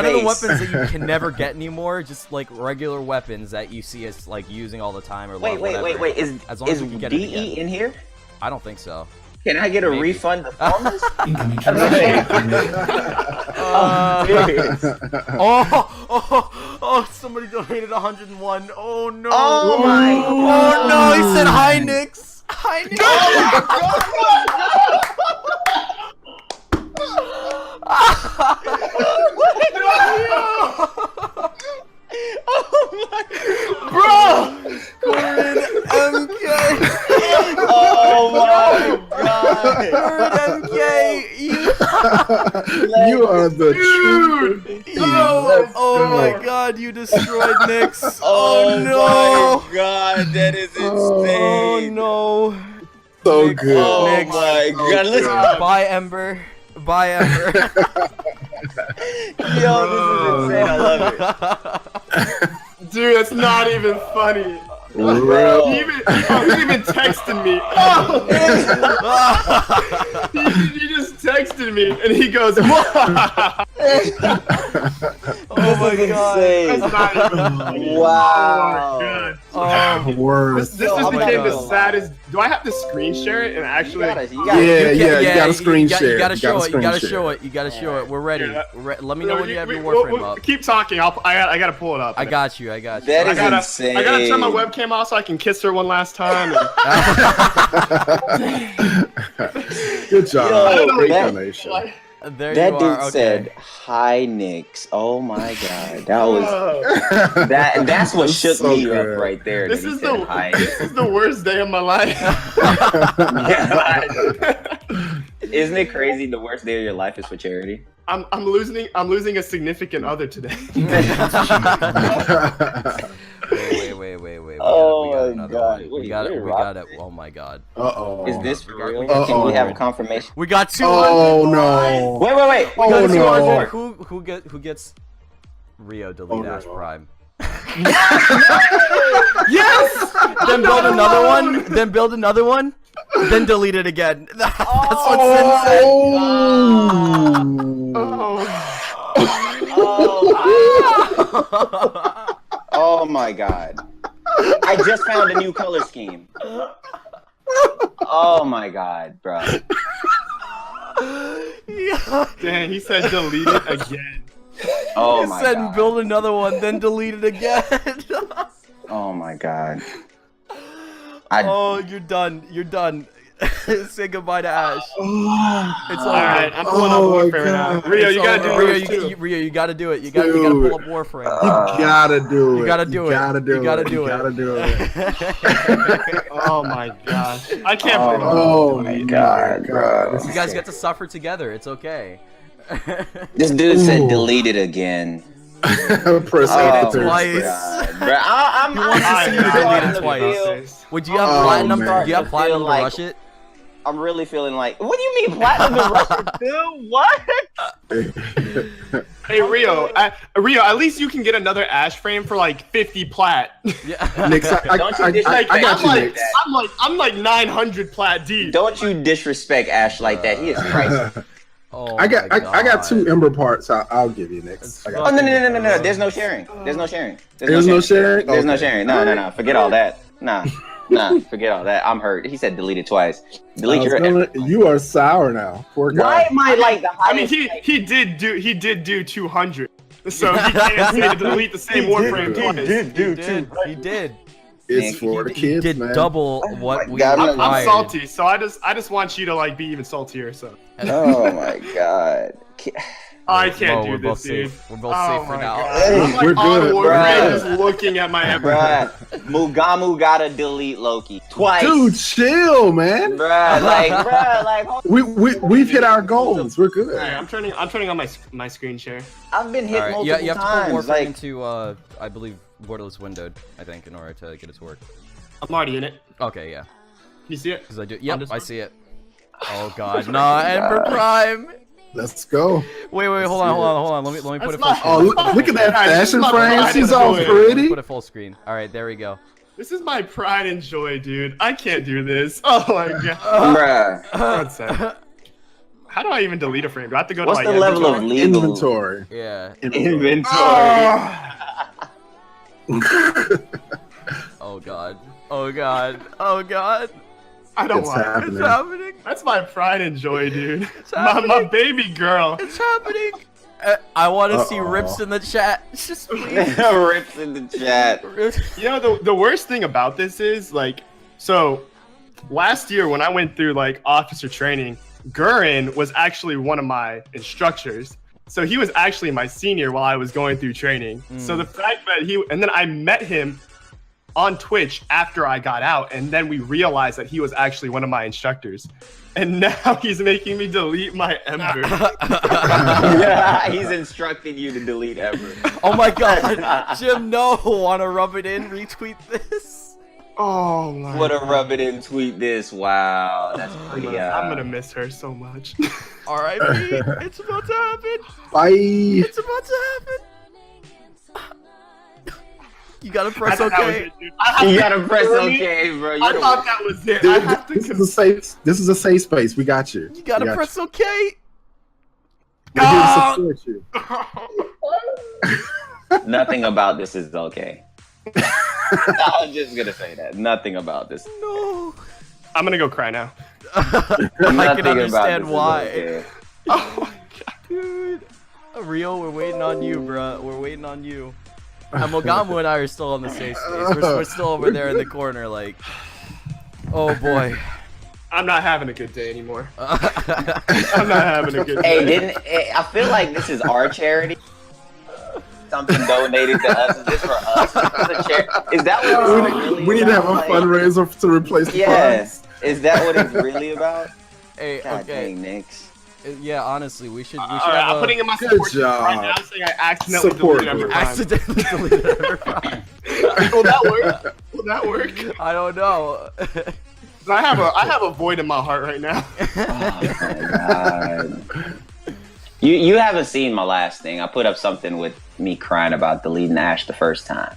of the weapons that you can never get anymore. Just like regular weapons that you see as like using all the time or whatever. Wait. As long as we can get it again. in here? I don't think so. Can I get a refund from this? Somebody donated 101. Oh no. Oh my God. Oh no, he said hi, Nix. Hi, Nix. Corin MK. Oh my God. Corin MK. You are the truth. Oh my God, you destroyed Nix. Oh no. my God, that is insane. Oh no. So Nick, good. Oh Nick. my God, listen. Bye, Ember. Bye, Ember. Yo, this is insane. I love it. Dude, that's not even funny. Bro. He even texted me. He just texted me and he goes, Oh my God. that's not even funny. Wow. Oh my God. Words. This just became the saddest. Do I have to screen share it and actually? You gotta, You gotta screen share. You gotta show it. You screen gotta share. show it. You gotta show it. We're ready. Yeah. Let me know when you have your Warframe up. Keep talking. I gotta pull it up. I got you. That is insane. I gotta turn my webcam off so I can kiss her one last time. Good job. Yo, Great that- donation. There That you dude are. Okay. said, "Hi, Nix." Oh my God, that was that's what shook So me good. up right there. This that he is said, the "Hi." this is the worst day of my life. Isn't it crazy? The worst day of your life is for charity. I'm losing a significant other today. Wait. Oh my God. We got it. Oh my God. Uh-oh. Is this for real? Uh-oh. Can we have a confirmation? We got 200. Oh no. Wait. Oh, We got no. 200. Who gets Rio delete Ash Prime? Yes. Then build another one. Then build another one. Then delete it again. That's what Sin said. Oh my God. I just found a new color scheme. Oh my God, bro. Dang, he said delete it again. Oh He my said God. build another one, then delete it again. Oh my God. Oh, you're done. You're done. Say goodbye to Ash. It's All right, I'm pulling up Warframe now. Rio, you gotta do Rio. yours too. Rio, you gotta do it. You gotta pull up Warframe. You gotta do it. You gotta do it. You gotta do You gotta it. do You it. gotta do it. Oh my gosh, I can't believe it. Oh my God, bro. You guys get to suffer together. It's okay. This dude said Ooh. delete it again. Press Oh, enter. twice. God, bro. I'm He wants to see you I'm delete it starting to twice. feel this. Would you have Oh, platinum? man. Do you have platinum to Feel like- rush it? I'm really feeling like, what do you mean platinum and Russian, dude? What? Hey Rio, Rio, at least you can get another Ash frame for like 50 plat. Yeah. Nix, I Don't you got disrespect you, like Nix. that. I'm like 900 plat deep. Don't you disrespect Ash like that. He is priceless. Oh I got my 2 Ember parts. I'll give you Nix. I Oh, got no. There's no sharing. There's no sharing. There's no sharing? There's no Okay. sharing. No. Forget all that. Nah. Forget all that. I'm hurt. He said delete it twice. Delete your. You are sour now. Poor guy. Why am I like the I mean, highest? he did do 200, so he can't say to delete the same Warframe twice. He did. It's for the He kids, did man. double what my we God, required. I'm salty, so I just want you to like be even saltier. So Oh my god. I can't Whoa, do this, dude. We're both Oh safe for my now. God. I'm like We're on good, Warframe, bruh. just looking at my Ember. Bruh, Mugamu gotta delete Loki twice. Dude, chill, man. Bruh, like, hold- We've hit our goals. We're good. Alright, I'm turning on my screen share. I've been hit All right, multiple you have to times. put Warframe Like, into, I believe, borderless windowed, I think, in order to get it to work. I'm already in it. Okay, yeah. Can you see it? Because I do. On Yep, this I one? see it. Oh god, no, Ember Prime. Let's go. Wait, hold on. Let me put That's it full my- screen. Oh, look at that Guys, this is fashion my frame. pride She's and all joy. Let me pretty. put it full screen. All right, there we go. This is my pride and joy, dude. I can't do this. Oh my god. bruh. One sec. How do I even delete a frame? Do I have to go What's to the like level of inventory? legal Inventory. Yeah. inventory? Oh god. Oh god. Oh god. I don't It's want it. happening. It's happening. That's my pride and joy, dude. It's My happening. baby girl. It's happening. I want to see Uh-oh. rips in the chat. Just please. Rips in the chat. You know, the worst thing about this is, like, so last year when I went through, like, officer training, Gurin was actually one of my instructors. So he was actually my senior while I was going through training. So the fact that and then I met him on Twitch after I got out, and then we realized that he was actually one of my instructors. And now he's making me delete my Ember. Yeah, he's instructing you to delete ever. Oh my god. Jim, no. Want to rub it in? Retweet this. Oh my What a God. rub it in, tweet this. Wow, that's pretty. I'm gonna miss her so much. R.I.P. It's about to happen. Bye. It's about to happen. You gotta press I thought that was OK. it, dude. I have You to gotta press confirm it. OK, bro. I You're the thought that was it. I Dude, have to this is a safe space. We got you. You gotta We got press OK. We're here to support you. Nothing about this is okay. I'm just gonna say that. Nothing about this. No. I'm gonna go cry now. I Nothing can understand about this is why. okay. Oh my God. Dude. Rio, we're waiting on you, bruh. We're waiting on you. Mogamu and I are still on the safe space. We're still over there in the corner, like. Oh boy. I'm not having a good day anymore. I'm not having a good Hey, day. I feel like this is our charity. Something donated to us. Is this for us? Is that what it's really We need to have a about? Like, fundraiser to replace the Yeah. funds. Is that what it's really about? Hey, God okay. dang, Nix. Yeah, honestly, we should Alright, have I'm a putting in my Good support job. right now saying I accidentally Support deleted every group. time. accidentally deleted every Will that work? Will that work? I don't know. I have a void in my heart right now. Oh my god. You haven't seen my last thing. I put up something with me crying about deleting Ash the first time.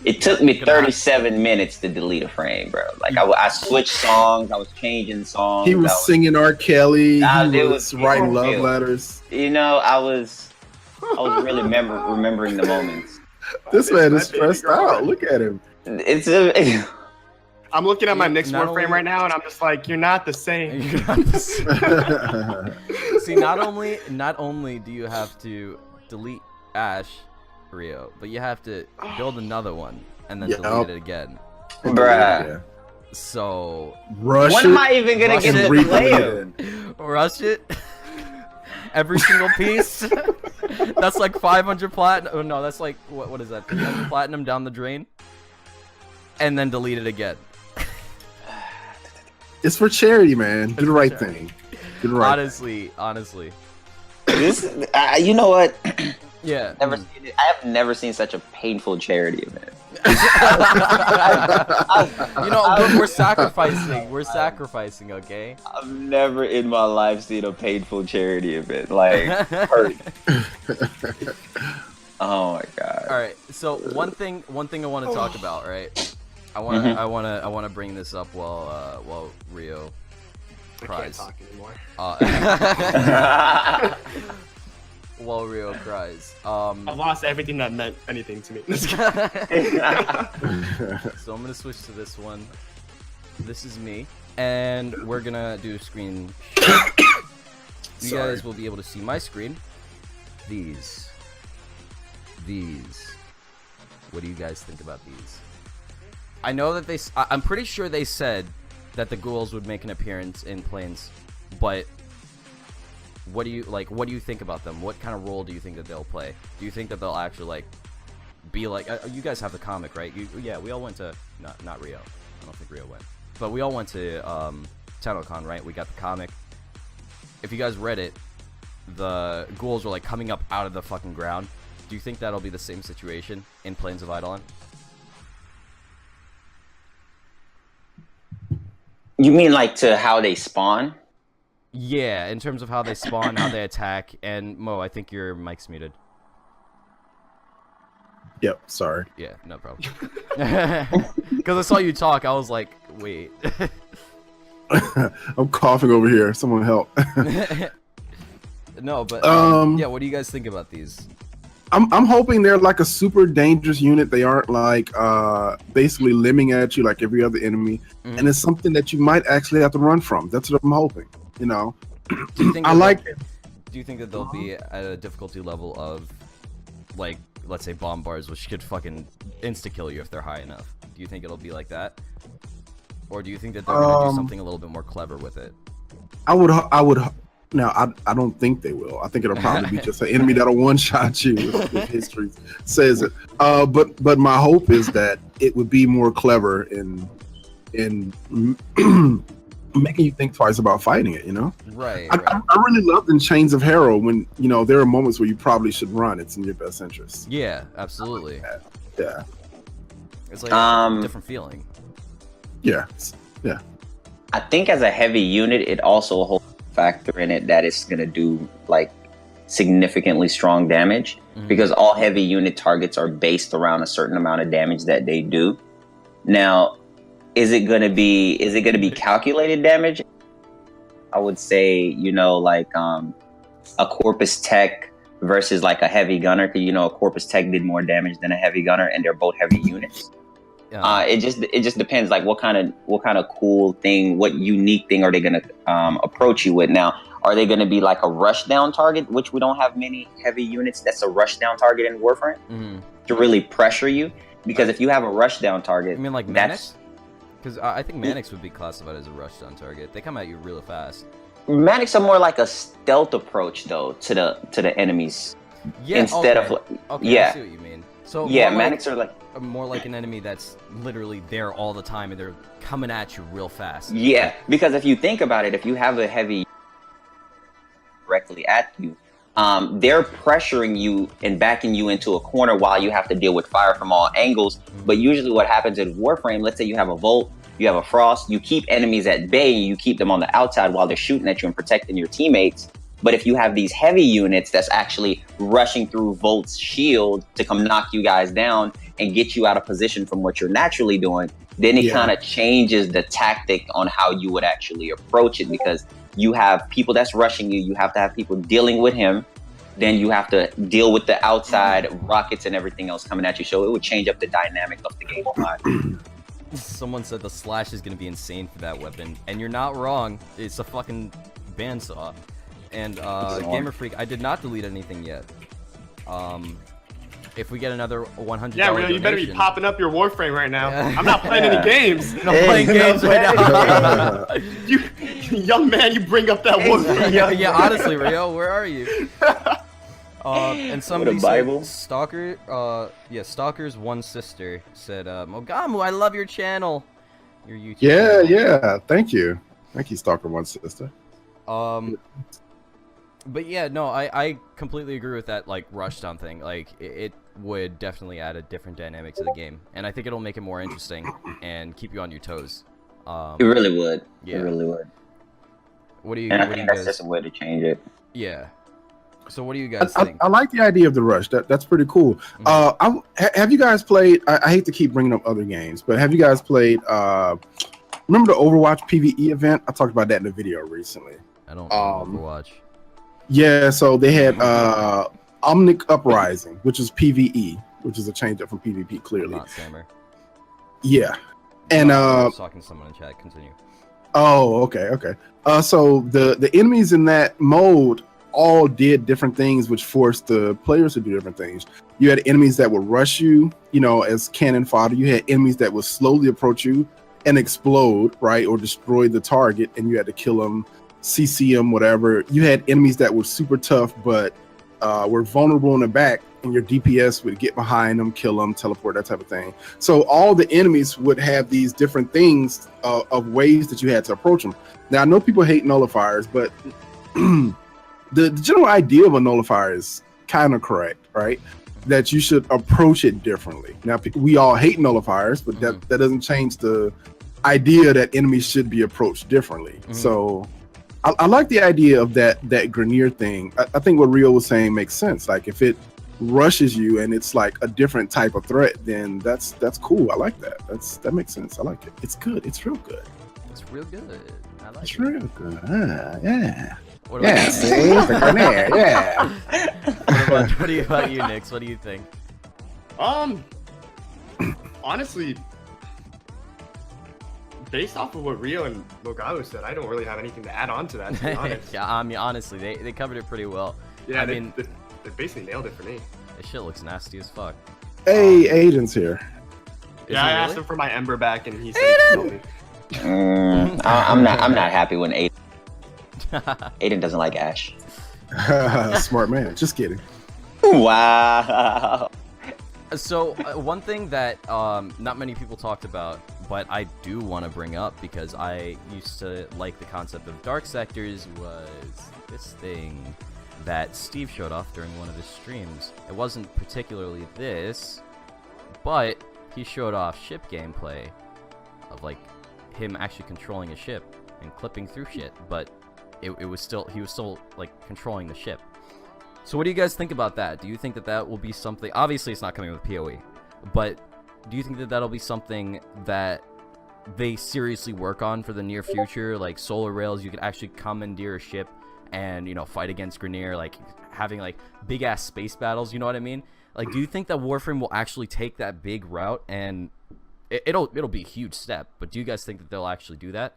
It took me 37 minutes to delete a frame, bro. Like I switched songs, I was changing songs. He was singing R. Kelly. Nah, He it was was writing love real. letters. You know, I was really remembering the moments. This man is My baby stressed girl. out. Look at him. It's I'm looking at my Knicks Not Warframe only- right now, and I'm just like, you're not the same. See, not only do you have to delete Ash, Rio, but you have to build another one and then Yup. delete it again. bruh. So Rush When it. am I even gonna Rush get it. to play him? rush it. Every single piece. That's like 500 platinum. Oh no, that's like what is that? 300 platinum down the drain, and then delete it again. It's for charity, man. Do the right thing. Do the right Honestly. You know what? Yeah. Never seen it. I have never seen such a painful charity event. You know, we're sacrificing. We're sacrificing, okay? I've never in my life seen a painful charity event. Like, hurt. Oh my god. All right. So one thing I want to talk about, right? I want to bring this up while Rio cries. I can't talk anymore. While Rio cries. I've lost everything that meant anything to me. So I'm gonna switch to this one. This is me, and we're gonna do a screen. You guys will be able to see my screen. These. What do you guys think about these? I know that I'm pretty sure they said that the ghouls would make an appearance in Plains, but what do you think about them? What kind of role do you think that they'll play? Do you think that they'll actually like be like you guys have the comic, right? Yeah, we all went to not Rio. I don't think Rio went. But we all went to Tennotalk, right? We got the comic. If you guys read it, the ghouls were like coming up out of the fucking ground. Do you think that'll be the same situation in Plains of Eidolon? You mean like to how they spawn? Yeah, in terms of how they spawn, how they attack, and Mo, I think your mic's muted. Yep, sorry. Yeah, no problem. Because I saw you talk, I was like, wait. I'm coughing over here. Someone help. No, but yeah, what do you guys think about these? I'm hoping they're like a super dangerous unit. They aren't like basically limbing at you like every other enemy, and it's something that you might actually have to run from. That's what I'm hoping. You know, do you think do you think that they'll be at a difficulty level of, like, let's say bombars, which could fucking insta kill you if they're high enough? Do you think it'll be like that, or do you think that they're gonna do something a little bit more clever with it? I would. Now, I don't think they will. I think it'll probably be just an enemy that'll one-shot you, if history says it. But my hope is that it would be more clever in making you think twice about fighting it. You know, right. I really loved in Chains of Harrow when there are moments where you probably should run. It's in your best interest. Yeah, absolutely. Yeah, it's like a different feeling. Yeah. I think as a heavy unit, it also holds factor in it that it's going to do like significantly strong damage, because all heavy unit targets are based around a certain amount of damage that they do. Now, is it going to be calculated damage? I would say, like a Corpus Tech versus like a heavy gunner, because a Corpus Tech did more damage than a heavy gunner, and they're both heavy units. It just depends, like what kind of cool thing, what unique thing are they gonna approach you with? Now, are they gonna be like a rush down target, which we don't have many heavy units that's a rush down target in Warframe to really pressure you? Because if you have a rush down target, you mean like Manix? Because I think Manix would be classified as a rush down target. They come at you really fast. Manix are more like a stealth approach though to the enemies. Yeah. Instead of I see what you mean. So yeah, Manix are like more like an enemy that's literally there all the time and they're coming at you real fast. Yeah, because if you think about it, if you have a heavy directly at you, they're pressuring you and backing you into a corner while you have to deal with fire from all angles. But usually what happens in Warframe, let's say you have a Volt, you have a Frost, you keep enemies at bay and you keep them on the outside while they're shooting at you and protecting your teammates. But if you have these heavy units that's actually rushing through Volt's shield to come knock you guys down and get you out of position from what you're naturally doing, then it kind of changes the tactic on how you would actually approach it, because you have people that's rushing you, you have to have people dealing with him, then you have to deal with the outside rockets and everything else coming at you. So it would change up the dynamic of the game a lot. Someone said the slash is going to be insane for that weapon, and you're not wrong. It's a fucking bandsaw. And Gamer Freak, I did not delete anything yet. If we get another $100, yeah, Rio, you better be popping up your Warframe right now. I'm not playing any games. I'm playing games right now. You young man, you bring up that Warframe. Yeah, honestly, Rio, where are you? And somebody said, Stalker's one sister said, Mogamu, I love your channel. Your YouTube channel. Yeah. Thank you, Stalker one sister. But yeah, no, I completely agree with that, like, rushdown thing. Like, it would definitely add a different dynamic to the game, and I think it'll make it more interesting and keep you on your toes. It really would. Yeah. It really would. What do you? And I What do think you that's guys? just a way to change it. Yeah. So what do you guys think? I like the idea of the rush. That's pretty cool. Have you guys played? I hate to keep bringing up other games, but have you guys played? Remember the Overwatch PvE event? I talked about that in a video recently. I don't Overwatch. Yeah, so they had Omnic Uprising, which is PvE, which is a change up from PvP. Clearly, Not Sammer. yeah. And I was talking to someone in chat. Continue. Oh, okay. So the enemies in that mode all did different things, which forced the players to do different things. You had enemies that would rush you, as cannon fodder. You had enemies that would slowly approach you and explode, right, or destroy the target, and you had to kill them, CC them, whatever. You had enemies that were super tough, but were vulnerable in the back, and your DPS would get behind them, kill them, teleport, that type of thing. So all the enemies would have these different things of ways that you had to approach them. Now, I know people hate nullifiers, but the general idea of a nullifier is kind of correct, right? That you should approach it differently. Now, we all hate nullifiers, but that doesn't change the idea that enemies should be approached differently. So I like the idea of that Grenier thing. I think what Rio was saying makes sense. Like, if it rushes you and it's like a different type of threat, then that's cool. I like that. That makes sense. I like it. It's good. It's real good. It's real good. I like It's it. real good. Yeah. What about Yeah, see? The Grenier, yeah. what about you, Nix? What do you think? Honestly, based off of what Rio and Mogalo said, I don't really have anything to add on to that, to be honest. Yeah, I mean, honestly, they covered it pretty well. Yeah, I mean, they basically nailed it for me. this shit looks nasty as fuck. Hey, Aiden's here. Is Yeah, I it asked really? him for my Ember back, and he said he killed me. I'm not happy when Aiden doesn't like Ash. Smart man. Just kidding. Wow. So one thing that not many people talked about, but I do want to bring up because I used to like the concept of dark sectors, was this thing that Steve showed off during one of his streams. It wasn't particularly this, but he showed off ship gameplay of like him actually controlling a ship and clipping through shit, but he was still like controlling the ship. So what do you guys think about that? Do you think that will be something? Obviously, it's not coming with PoE, but do you think that that'll be something that they seriously work on for the near future? Like solar rails, you could actually commandeer a ship and fight against Grenier, like having like big ass space battles. You know what I mean? Like, do you think that Warframe will actually take that big route? And it'll be a huge step. But do you guys think that they'll actually do that?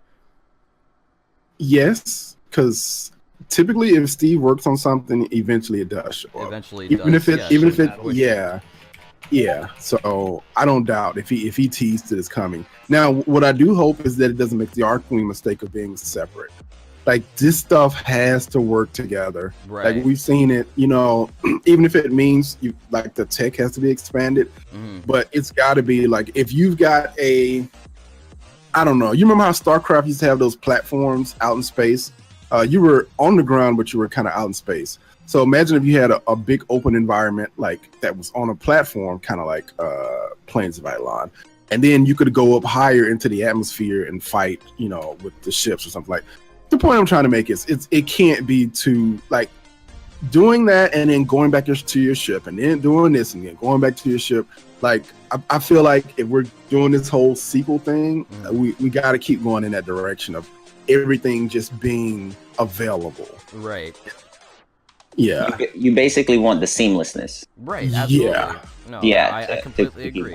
Yes, because typically if Steve works on something, eventually it does show up. Eventually, it even does, if it yeah. yeah. So I don't doubt if he teased that it's coming. Now, what I do hope is that it doesn't make the Arcwing mistake of being separate. Like, this stuff has to work together. Right. Like, we've seen it, even if it means the tech has to be expanded, but it's got to be like, if you've got I don't know, you remember how StarCraft used to have those platforms out in space? You were on the ground, but you were kind of out in space. So imagine if you had a big open environment like that was on a platform, kind of like Plains of Ilon, and then you could go up higher into the atmosphere and fight, with the ships or something like. The point I'm trying to make is it can't be too like doing that and then going back to your ship and then doing this and then going back to your ship. Like, I feel like if we're doing this whole sequel thing, we got to keep going in that direction of everything just being available. Right. Yeah. You basically want the seamlessness. Right. Absolutely. Yeah. No, Yeah. I completely agree.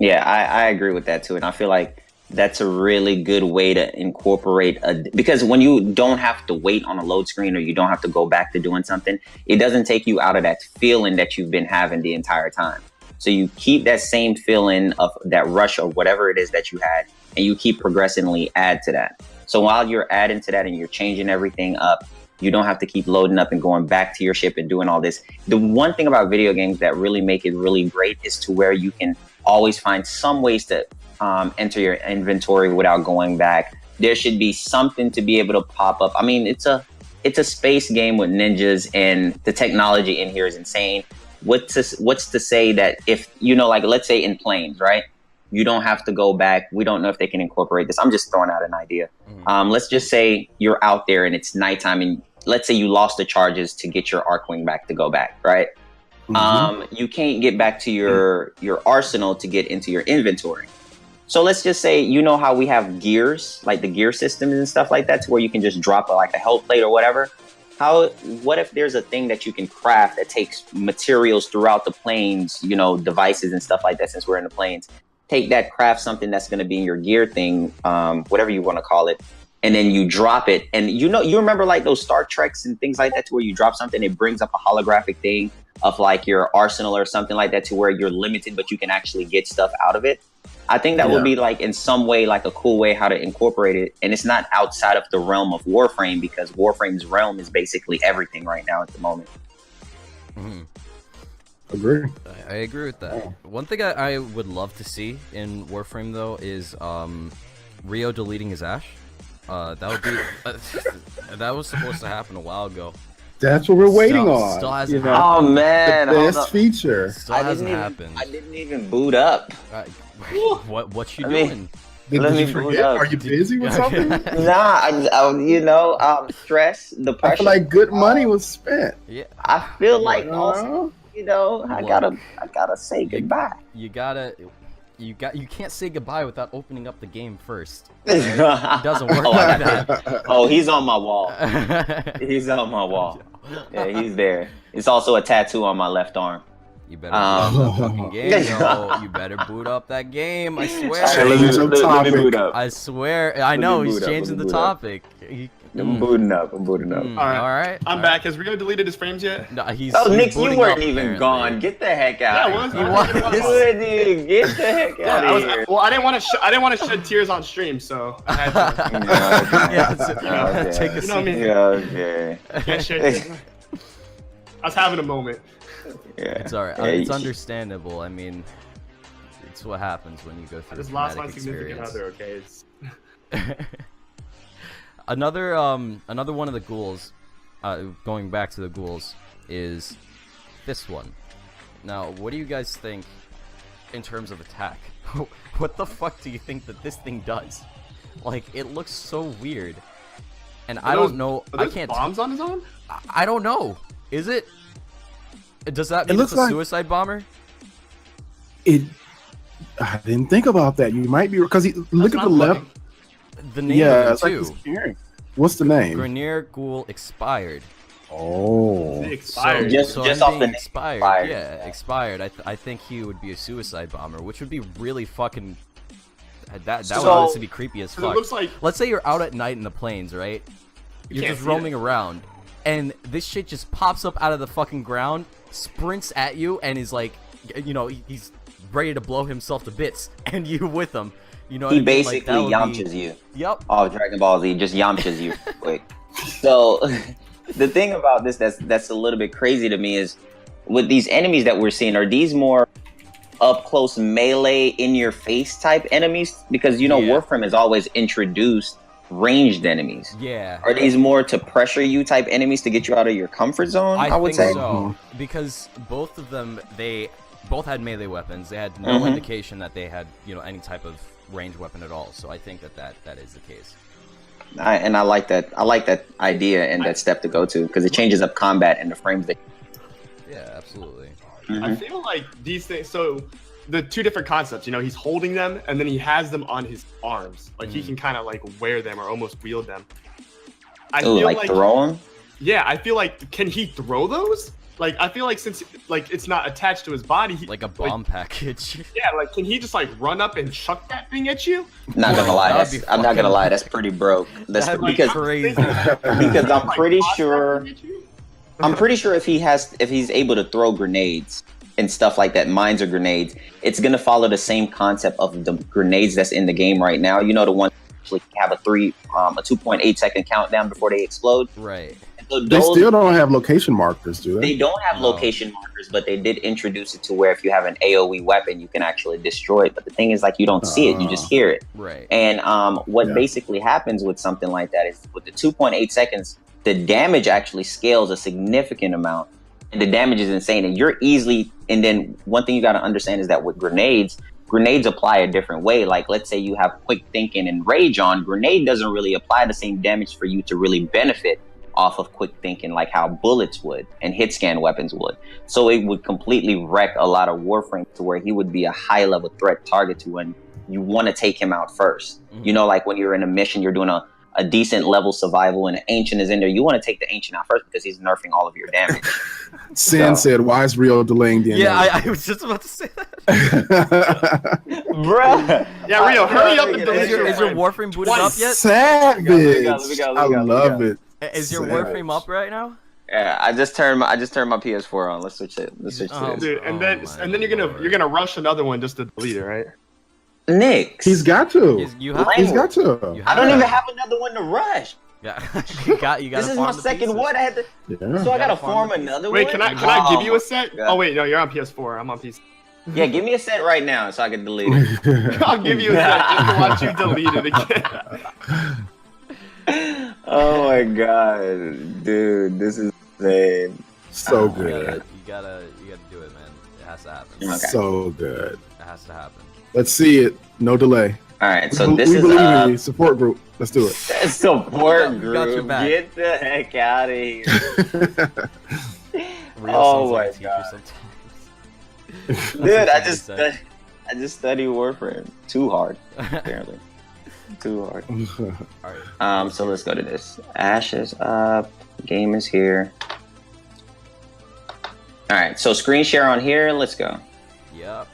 Yeah, I agree with that too, and I feel like that's a really good way to incorporate because when you don't have to wait on a load screen or you don't have to go back to doing something, it doesn't take you out of that feeling that you've been having the entire time. So you keep that same feeling of that rush or whatever it is that you had, and you keep progressively add to that. So while you're adding to that and you're changing everything up, you don't have to keep loading up and going back to your ship and doing all this. The one thing about video games that really make it really great is to where you can always find some ways to enter your inventory without going back. There should be something to be able to pop up. I mean, it's a it's a space game with ninjas, and the technology in here is insane. What's to say that if, you know, like let's say in planes, right? You don't have to go back. We don't know if they can incorporate this. I'm just throwing out an idea. Let's just say you're out there and it's nighttime, and let's say you lost the charges to get your Arcwing back to go back, right? You can't get back to your arsenal to get into your inventory. So let's just say, you know how we have gears, like the gear systems and stuff like that, to where you can just drop like a health plate or whatever. What if there's a thing that you can craft that takes materials throughout the planes, you know, devices and stuff like that, since we're in the planes? Take that, craft something that's going to be in your gear thing, whatever you want to call it, and then you drop it. And you know, you remember like those Star Treks and things like that, to where you drop something, it brings up a holographic thing of like your arsenal or something like that, to where you're limited, but you can actually get stuff out of it. I think that would be like in some way like a cool way how to incorporate it. And it's not outside of the realm of Warframe, because Warframe's realm is basically everything right now at the moment. Agree. I agree with that. One thing I would love to see in Warframe though is Rio deleting his Ash. That would be that was supposed to happen a while ago. That's what we're waiting on. Still hasn't know? happened. Oh man, The best feature. Still hasn't happened. I didn't even boot up. What you doing? Let me you boot forget? up. Are you busy with something? Nah, you know, stress, the I pressure. feel like good money was spent. Yeah. I feel like also, you know, I gotta say goodbye. You can't say goodbye without opening up the game first. It doesn't work like that. Oh, he's on my wall. He's on my wall. Yeah, he's there. It's also a tattoo on my left arm. You better boot up that fucking game, yo. You better boot up that game. I swear. Let me boot up. I swear. I know he's changing the topic. I'm booting up. All right. I'm back. Has Rio deleted his frames yet? No, he's Nick, you booting weren't up, even apparently. gone. Get the heck out. Yeah, of I here. was. Get the heck out of here. Well, I didn't want to shed tears on stream, so I had to. Take a You know what I mean? Okay. Can't shed tears. I was having a moment. Yeah. It's alright. Yeah, It's understandable. I mean, it's what happens when you go I through a just lost my traumatic significant experience. other. Okay. Another one of the ghouls, going back to the ghouls, is this one. Now, what do you guys think in terms of attack? What the fuck do you think that this thing does? Like, it looks so weird, and I don't know. I can't. Bombs on his arm? I don't know. Is it? Does that mean looks it's a like- suicide bomber? I didn't think about that. You might be because look at the left. The name Yeah, of it's it like too. he's carrying. What's the name? Grenier Ghoul expired. Oh, He expired. Just So off him the being name, expired. Yeah, expired. I think he would be a suicide bomber, which would be really fucking. That would honestly be creepy as So fuck. it looks like Let's say you're out at night in the plains, right? You're can't just see roaming around, and this shit just pops up out of the fucking ground, sprints at you, and is like, you know, he's ready to blow himself to bits, and you with him. You know, what he I mean? Like, basically that would yamchas be... you. Yep. Oh, Dragon Ball Z just yamchas you quick. So the thing about this that's a little bit crazy to me is with these enemies that we're seeing, are these more up close melee in your face type enemies? Because you know Warframe has always introduced ranged enemies. Yeah. Are these more to pressure you type enemies to get you out of your comfort zone? I would think say so, because both of them, they both had melee weapons. They had no indication that they had, you know, any type of ranged weapon at all. So I think that is the case. I like that. I like that idea and that step to go to, because it changes up combat and the frames that. Yeah, absolutely. I feel like these things. So the two different concepts. You know, he's holding them and then he has them on his arms. Like he can kind of like wear them or almost wield them. I Ooh, feel like throw them? Yeah, I feel like can he throw those? Like I feel like since like it's not attached to his body, Like a bomb package. Yeah, like can he just like run up and chuck that thing at you? Not gonna lie, That'd be I'm not gonna lie, that's pretty broke. That's That'd be because crazy. because I'm Like, pretty toss that sure thing at you? I'm pretty sure if he's able to throw grenades and stuff like that, mines or grenades, it's gonna follow the same concept of the grenades that's in the game right now. You know, the ones that actually have a 2.8 second countdown before they explode. Right. So they still don't have location markers, do They they? don't have location markers, but they did introduce it to where if you have an AoE weapon, you can actually destroy it. But the thing is, like, you don't see it, you just hear it. Right. And what basically happens with something like that is with the 2.8 seconds, the damage actually scales a significant amount, and the damage is insane. And you're easily. And then one thing you got to understand is that with grenades apply a different way. Like, let's say you have quick thinking and rage on, grenade doesn't really apply the same damage for you to really benefit off of quick thinking like how bullets would and hit scan weapons would. So it would completely wreck a lot of Warframe to where he would be a high level threat target to when you want to take him out first. You know, like when you're in a mission, you're doing a decent level survival and an ancient is in there, you want to take the ancient out first because he's nerfing all of your damage. Sin said, why is Rio delaying the Yeah, I was just about to say that. Bruh. Yeah, Rio, hurry up and delete Is your Warframe booted up yet? Savage. I love it. Is your Warframe up right now? Yeah, I just turned my PS4 on. Let's switch it. Let's switch to this. Dude, and then you're gonna rush another one just to delete it, right? Nick. He's got to. You have He's got to. I don't even have another one to rush. Yeah, you got. This is my second one. I had to. Yeah. So I gotta farm another one. Wait, can I give you a set? God. Oh wait, no, you're on PS4. I'm on PC. Yeah, give me a set right now so I can delete it. I'll give you a set just to watch you delete it again. Oh my god, dude, this is insane. So good. You gotta do it, man. It has to happen. Okay. So good. It has to happen. Let's see it. No delay. All right, so we this is believe in you. Support group. Let's do it. support We got your group. back. Get the heck out of here. Real Oh sounds like my a teacher God. sometimes. Dude, I That's what just study Warframe too hard, apparently. Too hard. Alright. So let's go to this. Ash is up. Game is here. All right, so screen share on here. Let's go. Yep.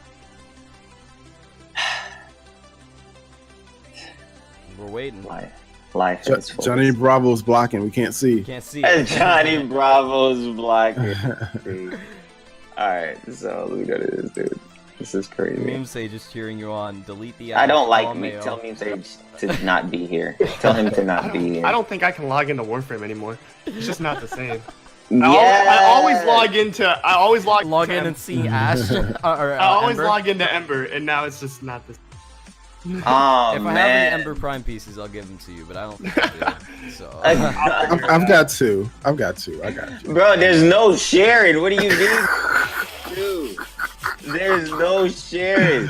We're waiting. Life is full. Johnny Bravo's blocking. We can't see. Can't see. Johnny Bravo's blocking. All right, so let me go to this, dude. This is crazy. Meme Sage is cheering you on. Delete the. I don't like me. mail. Tell Meme Sage to not be here. Tell him to not be here. I don't think I can log into Warframe anymore. It's just not the same. Yeah. I always log Log in and see Ash. I always Ember. log into Ember, and now it's just not the same. Oh If I have man. any Ember Prime pieces, I'll give them to you, but I don't think I do. So. I've got two. I got you. Bro, there's no sharing. What are you doing? Dude, there's no sharing.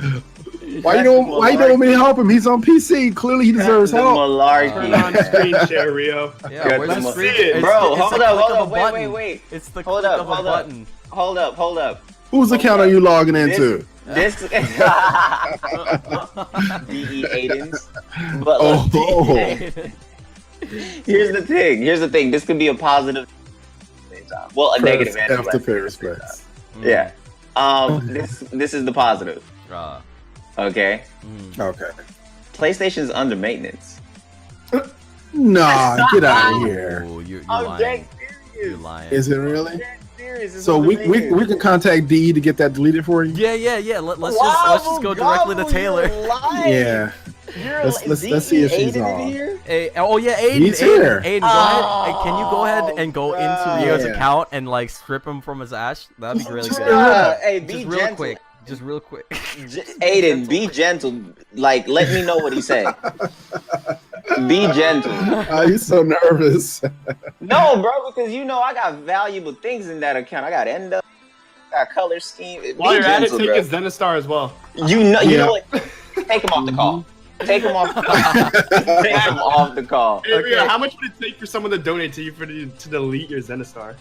Why you don't want me to help him? He's on PC. Clearly, he deserves The help. Turn on malarkey. screen share, Rio. Yeah, Got where's the the mo- screen? It's- Bro, it's hold the up, click hold of up, a wait, button. wait. It's the Hold click up, of a hold up. button. Hold up. Whose account are you logging into? This DE Aiden's. But Oh. here's the thing. This could be a positive. Well, a negative and a F to blessing. pay respects. Yeah. This is the positive. Okay. Okay. PlayStation's under maintenance. Nah, get out of here. Oh, you're I'm lying. dead You're serious. lying. Is it really? I'm dead serious. It's So under we maintenance. can contact DE to get that deleted for you. Yeah. Let's just go directly to Taylor. Yeah. Let's see if she's on. Hey, oh yeah, Aiden. He's here. Aiden, go ahead. Hey, can you go ahead and go into God. Rio's Yeah. account and like strip him from his Ash? That'd be really good. Hey, be Just real gentle. quick. Just real quick. Aiden, be gentle. Like, let me know what he said. Be gentle. He's so nervous. No, bro, because you know I got valuable things in that account. I got endo, got color scheme. Be While you're at it, gentle, take bro. his Zenistar as well. You know what? Take him off the call. Take him off. Take him off the call. Hey, Rio, how much would it take for someone to donate to you to delete your Zenistar?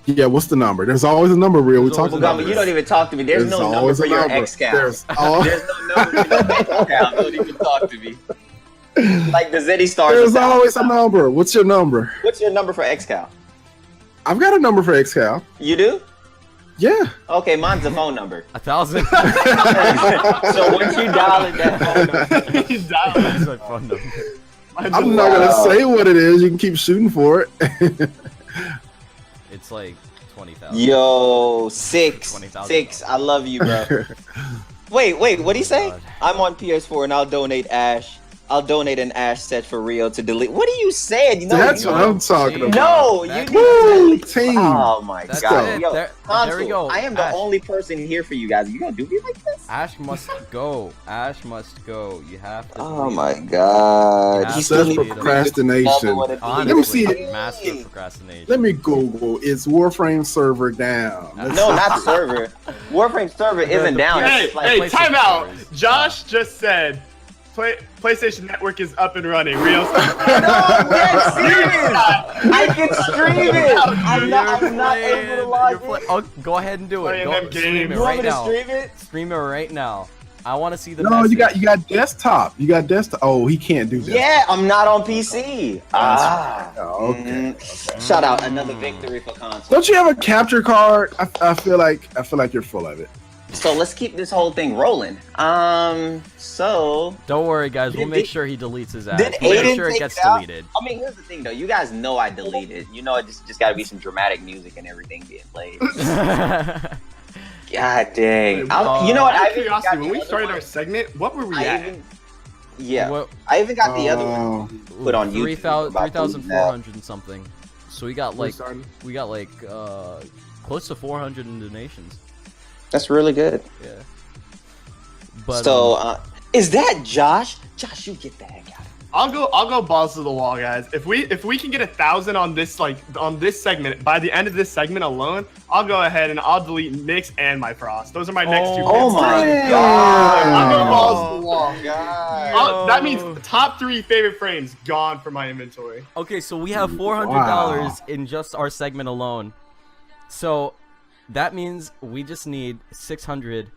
Yeah, what's the number? There's always a number, real. We There's talked always a about Gummy, this. you don't even talk to me. There's no number always for a your number. X count. There's There's no number for your X count. Don't even talk to me. Like the Zeddy stars. There's always a number. What's your number? What's your number for X count? I've got a number for XCal. You do? Yeah. Okay, mine's a phone number. 1,000. So once you dial in that phone number, He's down. That's my phone number. I'm not gonna say what it is. You can keep shooting for it. It's like 20,000. yo, six. 20,000. I love you, bro. Wait, what'd he say? God. I'm on PS4 and I'll donate Ash I'll donate an Ash set for Rio to delete. What are you saying? You know, That's what I'm talking about. No, you That- need Woo, to team. Oh my That's god. it. Yo, There Console, we go. I am the Ash. only person here for you guys. You gonna do me like this? Ash must go. Ash must go. You have to. Oh delete my him. god. Yeah, He Such still needs procrastination. Honestly, Let me see it. massive procrastination. Let me Google. Is Warframe server down? Let's No, see. not server. Warframe server isn't the down. Hey, It's like- hey, PlayStation time out. servers. Josh just said PlayStation Network is up and running. Real. No, I'm serious. I can stream it. I'm not able to log in. Oh, go ahead and do it. Playing Go them stream games. it You want right me to now. stream it? Stream it right now. I want to see the. No, message. you got desktop. You got desktop. Oh, he can't do that. Yeah, I'm not on PC. Oh, okay. Shout out another victory for console. Don't you have a capture card? I feel like you're full of it. So let's keep this whole thing rolling. So Don't worry, guys. We'll Did- make did- sure he deletes his ass. did We'll make Aiden sure it take gets it out? deleted. I mean, here's the thing, though. You guys know I deleted. You know, it just got to be some dramatic music and everything being played. God dang. You know what? Out I of even got curiosity, the when we other started one. our segment, what were we I at? even, yeah, What- I even got the other one Oh. put on YouTube. 3,400 and something. So we got like starting. close to 400 in donations. That's really good. Yeah. But So, is that Josh? Josh, you get the heck out of here. I'll go balls to the wall, guys. If we can get 1,000 on this segment by the end of this segment alone, I'll go ahead and I'll delete Nyx and my Frost. Those are my next two. Oh picks. my Damn. god. I'll go balls to the wall. God. That means top 3 favorite frames gone from my inventory. okay, so we have $400 in just our segment alone. So that means we just need 600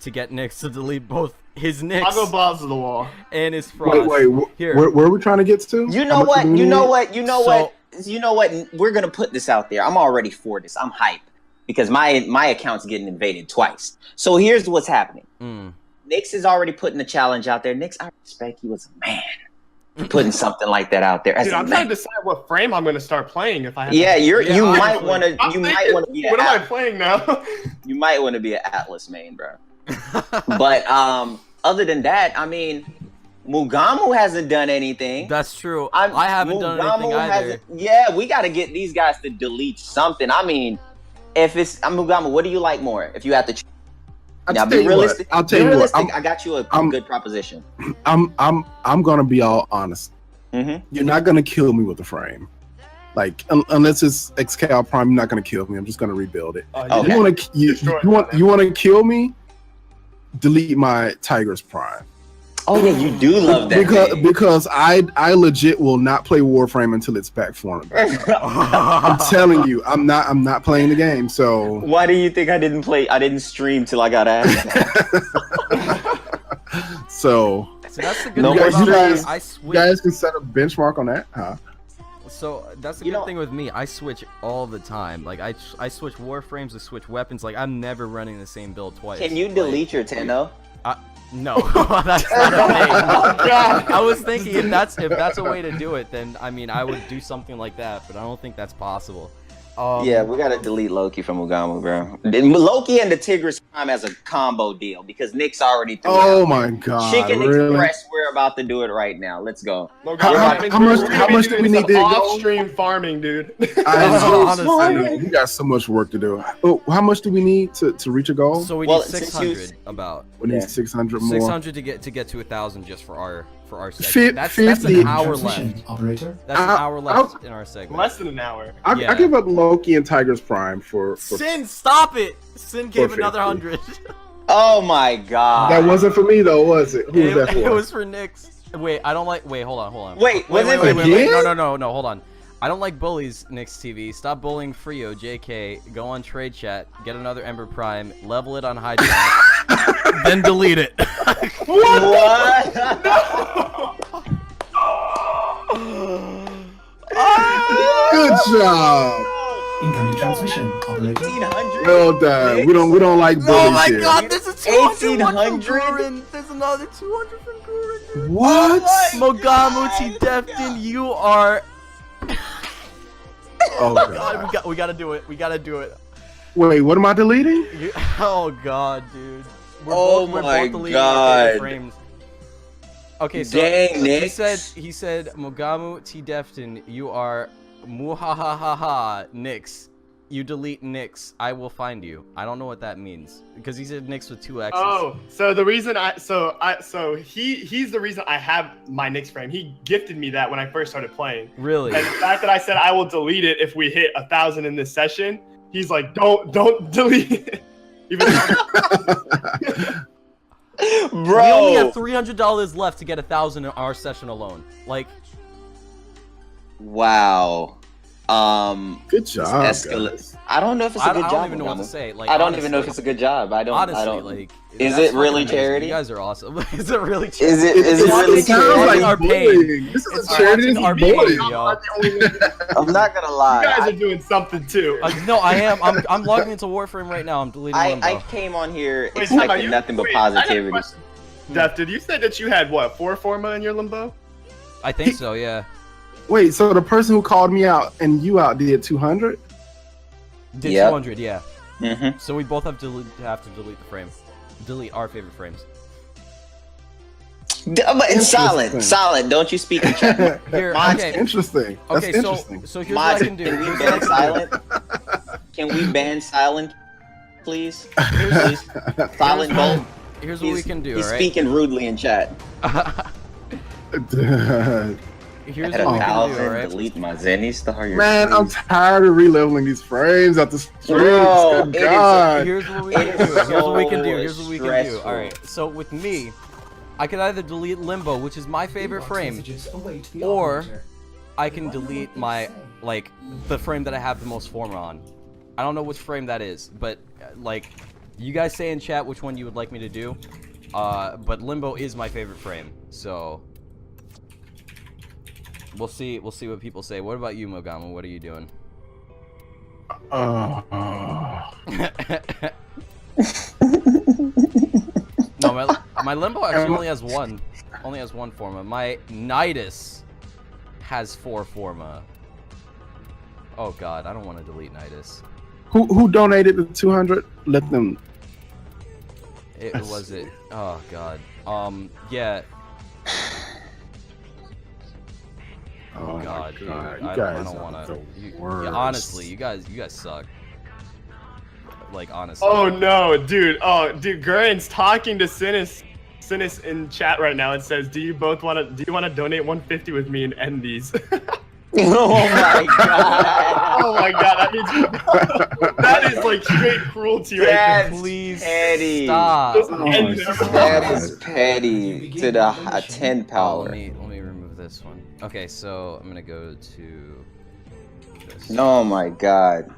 to get Nyx to delete both his Nyx I'll go balls to the wall. and his Frost. Wait, Here. where are we trying to get to? You How know much what? do we You know need? what? You know So- what? You know what? We're gonna put this out there. I'm already for this. I'm hyped because my account's getting invaded twice. So here's what's happening. Nyx is already putting the challenge out there. Nyx, I respect you as a man for putting something like that out there. As Dude, a I'm trying man. to decide what frame I'm going to start playing if I have Yeah, to. you honestly. might want to. I'm You might thinking, want to be what am I an playing now? you might want to be an Atlas main, bro. But other than that, I mean, Mugamu hasn't done anything. That's true. I haven't done anything either. Yeah, we got to get these guys to delete something. I mean, if it's Mugamu, what do you like more? If you have to choose. Now, be realistic. I'll tell be you what. realistic. I got you a good proposition. I'm gonna be all honest. Mm-hmm. You're not gonna kill me with the frame. Like unless it's XKL Prime, you're not gonna kill me. I'm just gonna rebuild it. Okay. You want to kill me? Delete my Tiger's Prime. Oh yeah, you do love that. Because I legit will not play Warframe until it's back for me. I'm telling you, I'm not playing the game. So Why do you think I didn't play? I didn't stream till I got asked. so So that's the good No thing more about me. streams. I you switch. guys can set a benchmark on that, huh? So that's the You good know- thing with me. I switch all the time. Like I switch warframes, I switch weapons. Like I'm never running the same build twice. Can you Like, delete your Tenno? No, that's not a thing. God. I was thinking if that's a way to do it, then I mean I would do something like that, but I don't think that's possible. Yeah, we gotta delete Loki from Mugamu, bro. Loki and the Tigris Prime as a combo deal because Nick's already threw it Oh out. my god! Chicken really? Express, we're about to do it right now. Let's go. Look, How much do we need to go? Off-stream farming, dude. Honestly. We got so much work to do. Oh, how much do we need to reach a goal? So we Well, need since 600 about we need 600 more. 600 to get to 1,000 just for our segment. Fif- That's 50 an hour Transmission left. operator. That's an hour left in our segment. Less than an hour. Yeah. I give up Loki and Tiger's Prime for Sin, stop it! Sin gave 50. another 100. Oh my god. that wasn't for me though, was it? Who was that for? It was for Nyx. Wait, I don't like. Wait, hold on. Wait, was it wait, for wait, again? No, hold on. I don't like bullies, Nyx TV. Stop bullying Frio, JK. Go on trade chat, get another Ember Prime, level it on Hydra, then delete it. What? Good job. Incoming transmission operator. 1800? Well done. We don't like bullies Oh my here. god, this is 200 from 1800? Gurren. There's another 200 from Gurren. What? Mogamu T. Defton, you are. Oh God, god. we gotta do it. We gotta do it. Wait, what am I deleting? Oh god, dude. Oh we're my both deleting our favorite God. frames. Okay, so Dang, Nick. he said Mogamu T Defton, you are muhahahaha Nix. You delete Nix, I will find you. I don't know what that means because he said Nix with 2 X's. Oh, so the reason he's the reason I have my Knicks frame. He gifted me that when I first started playing. Really? And the fact that I said I will delete it if we hit 1,000 in this session, he's like, don't delete it. Even We Bro, only have $300 left to get 1,000 in our session alone. Like, wow. Good job, guys. I don't know if it's a good job. I don't even know what to Mogamu. say. Like, I don't even know if it's a good job. I don't. Like, Is that's it really fucking amazing. charity? You guys are awesome. Is it really charity? Is it really sounds charity? like our bullying. pain. This is It's a charity. watching our This is bullying. pain, yo. I'm not the only one. I'm not gonna lie. You guys are doing something too. No, I am. I'm logging into Warframe right now. I'm deleting Limbo. I came on here Wait, time out, expecting nothing but wait, I got a positivity. question. Def, did you say that you had what 4 Forma in your limbo? I think so, yeah. Wait, so the person who called me out and you out did 200? Did Yep. 200, yeah. Mm-hmm. So we both have to delete the frame. Delete our favorite frames. But it's solid. Interesting. Solid. Don't you speak in chat. Here, Mine's okay. Interesting. That's Okay, interesting. so here's what I can do. Can we Here's what I ban can do. silent? Can we ban silent, please? Please. Silent Bolt. Here's what we can do, He's alright? speaking rudely in chat. Here's At what we can do, 1,000, alright? delete my Zenny star. Man, I'm tired of releveling these frames at the streams. Bro, Good it is- God. Here's what we It can is do. Here's what we can do. so Here's what we can do. stressful. Alright, so with me, I can either delete Limbo, which is my favorite Inbox frame, messages await the or operator. I can delete my, like, the frame that I have the most form on. I don't know which frame that is, but, like, you guys say in chat which one you would like me to do. But Limbo is my favorite frame, so we'll see what people say. What about you, Mogamu? What are you doing? No, my Limbo actually only has one forma. My Nidus has 4 forma. Oh god, I don't want to delete Nidus. Who donated the 200? Let them. It was it. Oh god. Yeah. Oh God, dude. You I guys don't are want the to. worst. Yeah, honestly, you guys suck. Like honestly. Oh no, dude. Oh, dude. Gurin's talking to Sinis in chat right now and says, "Do you want to donate 150 with me and end these?" Oh my god. Oh my god, that means that is like straight cruelty right there. That's Please petty. stop. Just Oh end my them. God. That is petty to the 10 Oh, power. let me remove this one. Okay, so I'm gonna go to this. Oh my god.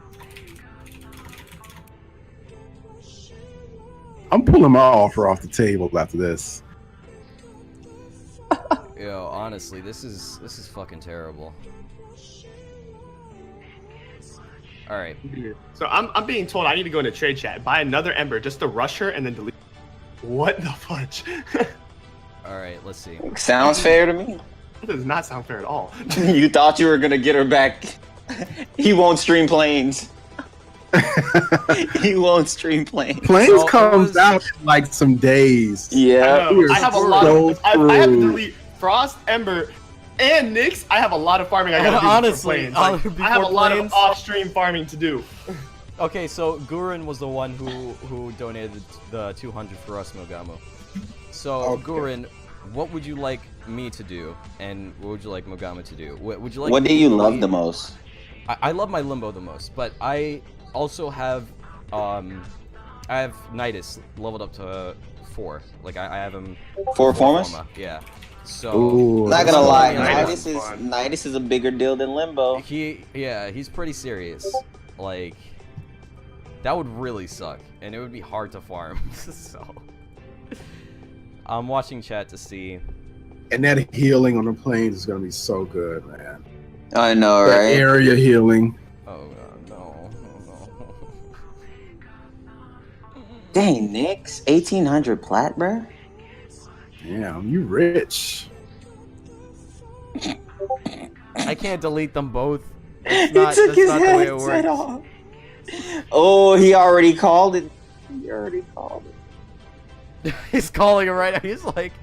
I'm pulling my offer off the table after this. Yo, honestly, this is fucking terrible. All right. So I'm being told I need to go into trade chat, buy another Ember just to rush her and then delete. What the fudge? All right. Let's see. Sounds fair to me. That does not sound fair at all. You thought you were gonna get her back. He won't stream planes. He won't stream planes. Planes So it comes was- out in like some days. Yeah. We're I have a so lot of. I have to screwed. delete Frost, Ember, and Nyx. I have a lot of farming I gotta do. Honestly, before planes. Like, before I have a lot of planes? off-stream farming to do. Okay, so Gurren was the one who donated the 200 for us, Mogamu. So Okay. Gurren, what would you like me to do, and what would you like Mogamu to do? Would you like? What me do to you love delete- the most? I love my Limbo the most, but I also have I have Nidus leveled up to 4. Like I have him 4 formas? forma, yeah. So Ooh, Not that's gonna lie, Nidus Nidus is fun. Nidus is a bigger deal than Limbo. he's pretty serious. Like that would really suck, and it would be hard to farm. So I'm watching chat to see. And that healing on the planes is gonna be so good, man. I know, That right? area healing. Oh god, no, no. Dang, Nix, 1800 plat, bruh. Damn, you rich. I can't delete them both. He That's took his not the way it headset works. off. Oh, he already called it. He already called it. He's calling him right now. He's like,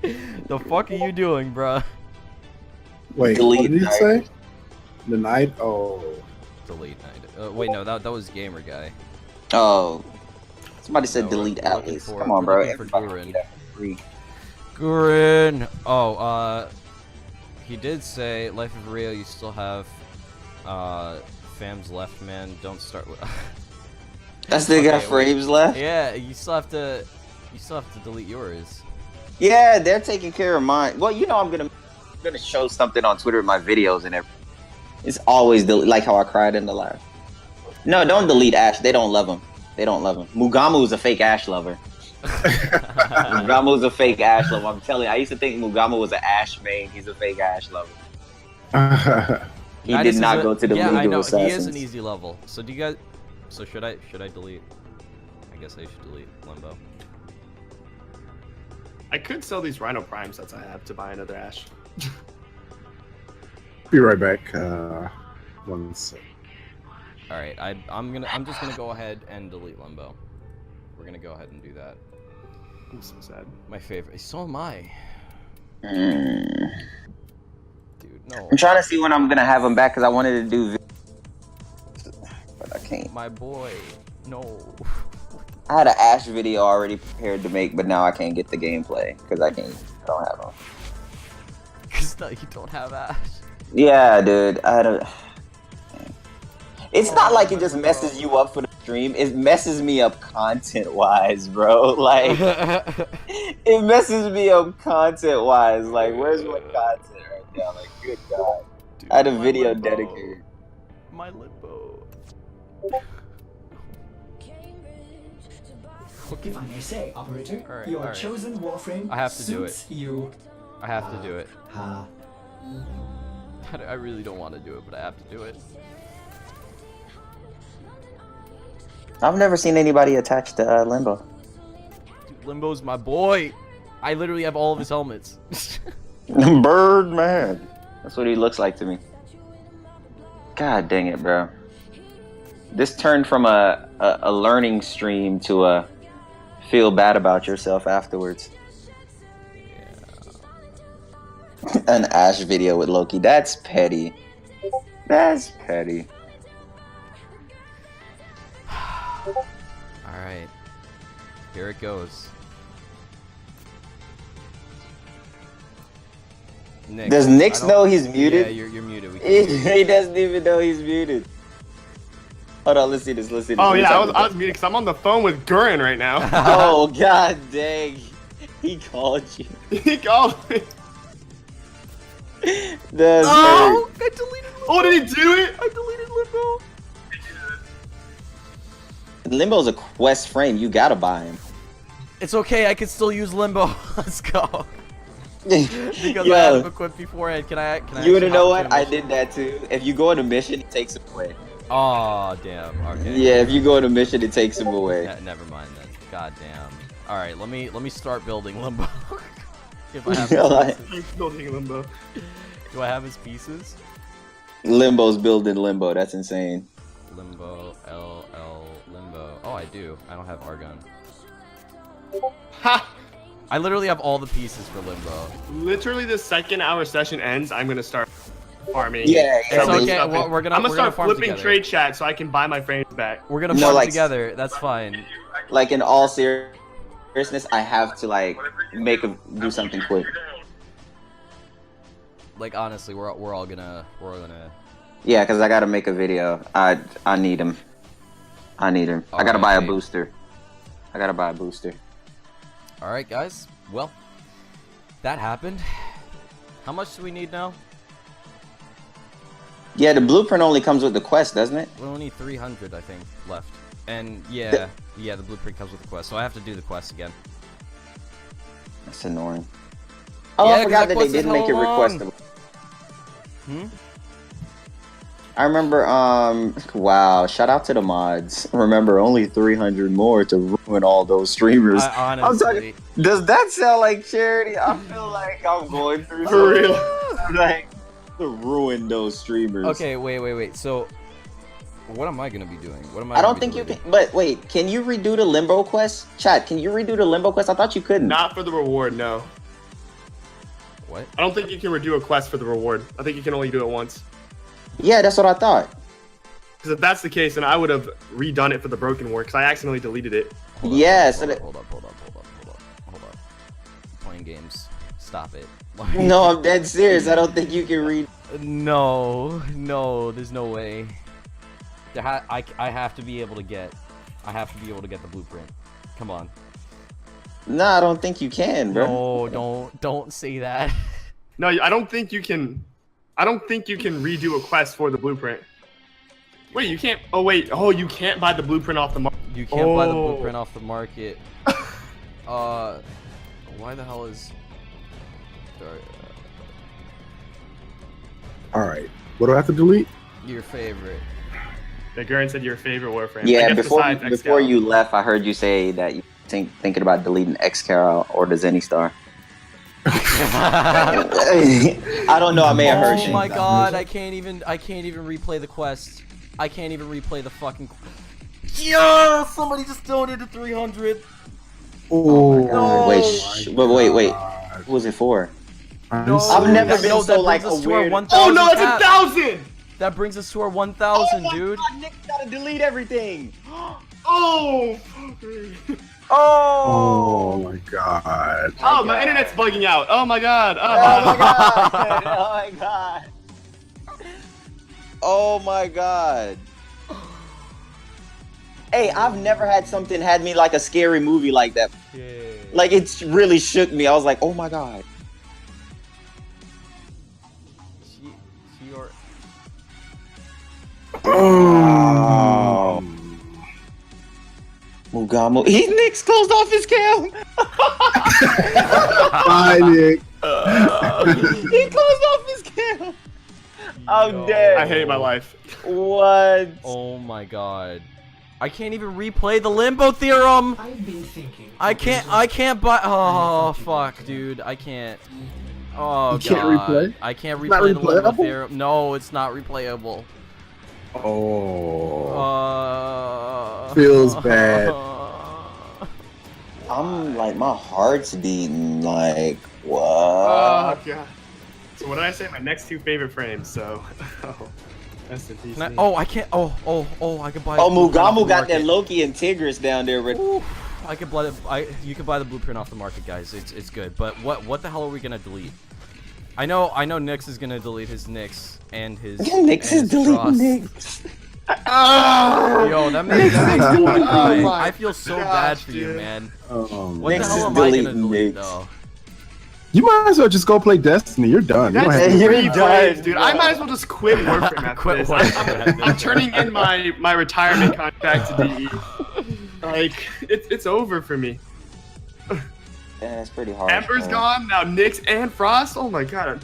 "The fuck are you doing, bruh?" Wait, Delete what did he night. say? The night? Oh. Delete night. Wait, no, that was gamer guy. Oh, somebody said No, delete we're looking Atlas. for- Come on, we're bro. looking for Everybody Durin. do that for free. Gurin. Oh, he did say, "Life of Rio, you still have, fams left, man. Don't start with." That still got Okay, wait. frames left. Yeah, you still have to delete yours. Yeah, they're taking care of mine. Well, you know, I'm gonna show something on Twitter in my videos and everything. It's always like how I cried in the live. No, don't delete Ash. They don't love him. They don't love him. Mugamu's a fake Ash lover. Mugamu's a fake Ash lover. I'm telling you, I used to think Mugamu was an Ash main. He's a fake Ash lover. He Nidus did not is go to the yeah, League I know. of Assassins. He is an easy level. So do you guys? So should I delete? I guess I should delete Limbo. I could sell these Rhino Prime sets I have to buy another Ash. Be right back. One sec. All right, I'm just gonna go ahead and delete Limbo. We're gonna go ahead and do that. I'm so sad. My favorite. So am I, Mm. dude. No, I'm trying to see when I'm gonna have him back because I wanted to do, but I can't. my boy. No. I had an Ash video already prepared to make, but now I can't get the gameplay because I don't have them. Cause no, you don't have Ash. Yeah, dude. I had a. It's not like it just messes you up for the stream. It messes me up content-wise, bro. Like, it messes me up content-wise. Like, where's my content right now? Like, good God. Dude, I had a my video Limbo. dedicated. My Limbo. If I may say, operator, Alright, your alright. chosen Warframe I have to do suits you. I have to do it. Ha. I really don't want to do it, but I have to do it. I've never seen anybody attached to Limbo. Dude, Limbo's my boy. I literally have all of his helmets. Birdman. That's what he looks like to me. God dang it, bro. This turned from a learning stream to a feel bad about yourself afterwards. An Ash video with Loki. That's petty. That's petty. Alright. Here it goes. Nick, Does Nix I don't- know he's muted? Yeah, you're muted. We can't hear you. He doesn't even know he's muted. Hold on, let's see this. Let's see this. Oh What are you yeah, I talking was about? muted because I'm on the phone with Gurin right now. Oh god dang. He called you. He called me. That's Oh, hurt. I deleted Limbo. Oh, did he do it? I deleted Limbo. Limbo's a quest frame. You gotta buy him. It's okay. I can still use Limbo. Let's go. Because I had Yo, him equipped beforehand. Can I? you wanna actually know hop what? into I a mission? did that too. If you go on a mission, it takes him away. Oh damn. Okay. Yeah, if you go on a mission, it takes him away. Never mind then. God damn. All right. Let me start building Limbo. If I have You're his like- pieces. He's building Limbo. Do I have his pieces? Limbo's building Limbo. That's insane. Limbo, Limbo. Oh, I do. I don't have Argon. Ha! I literally have all the pieces for Limbo. Literally, the second our session ends, I'm gonna start farming. Yeah, It's yeah, okay. Stuff Well, in. we're gonna I'm gonna start farm flipping together. trade chat so I can buy my frames back. We're gonna No, farm like- together. That's fine. Like in all seriousness, I have to like do something quick. Like honestly, we're all gonna. Yeah, because I gotta make a video. I need him. I need him. I gotta buy a Okay. booster. I gotta buy a booster. All right, guys. Well, that happened. How much do we need now? Yeah, the blueprint only comes with the quest, doesn't it? We only need 300, I think, left. And yeah, the blueprint comes with the quest, so I have to do the quest again. That's annoying. Oh, Yeah, I 'cause forgot that that they quest is didn't make it hella long. requestable. Hmm. I remember, wow, shout out to the mods. Remember, only 300 more to ruin all those streamers. I, I'm talking, does that sound like charity? I feel like I'm going through For something, real. like, to ruin those streamers. Okay, wait. So, What am I gonna be doing? What am I don't think you can. But wait, can you redo the limbo quest? Chat, can you redo the limbo quest? I thought you couldn't. Not for the reward, no. What? I don't think you can redo a quest for the reward. I think you can only do it once. Yeah, that's what I thought. Because if that's the case, then I would have redone it for the broken war, because I accidentally deleted it. Yes. Hold up. Playing games. Stop it. No, I'm dead serious. I don't think you can read. No, there's no way. I have to be able to get. I have to be able to get the blueprint. Come on. No, I don't think you can, bro. No, don't say that. No, I don't think you can. I don't think you can redo a quest for the blueprint. Wait, you can't. Oh wait. Oh, you can't buy the blueprint off the market. You can't buy the blueprint off the market. Why the hell is? All right. What do I have to delete? Your favorite. The Gurren said your favorite Warframe. Yeah, I guess before besides you left, I heard you say that you thinking about deleting Xcarol or the Zenny-Star. I don't know. I may have heard you. Oh my god! I can't even replay the quest. I can't even replay the fucking. Yeah! Somebody just donated 300. Oh, no. Wait. What was it for? No, I've never been no, so that like brings us a to our weird. 1,000 Oh no, it's cap. 1,000! That brings us to our 1,000, dude. God, Nick gotta delete everything. Oh! Oh my god. Oh, my internet's bugging out. Oh my god. Oh my god. Oh my god. Oh my god. Hey, I've never had something had me like a scary movie like that. Yeah. Like it really shook me. I was like, oh my god. Oh. Mugamu. Nick's closed off his cam. Bye, Nick. He closed off his cam. I'm dead. I hate my life. What? Oh my god. I can't even replay the limbo theorem. I've been thinking. I can't buy. Oh fuck, dude. I can't. Oh You god. can't replay? I can't Not replay the limbo replayable? theorem. No, it's not replayable. Oh. Feels bad. I'm like, my heart's beating. Like, what? Oh god. So what did I say? My next two favorite frames. So, rest in peace. I can't. I can buy. Oh, the blueprint off Mugamu the got that market. Loki and Tigris down there. Ooh, I can buy the. You can buy the blueprint off the market, guys. It's good. But what the hell are we gonna delete? I know Nyx is gonna delete his Nyx and his. Nyx is deleting Nyx. Yo, that makes me want to cry. my I feel so bad for you, dude. man. What Nyx the hell is am I gonna deleting delete Nyx. though? You might as well just go play Destiny. You're done. You don't have to- You're Three done, frames, dude. I might as well just quit Warframe after Quit this. Warframe. I'm turning in my retirement contract to DE. Like, it's over for me. Yeah, that's pretty hard. Ember's gone, now Nyx and Frost. Oh my god.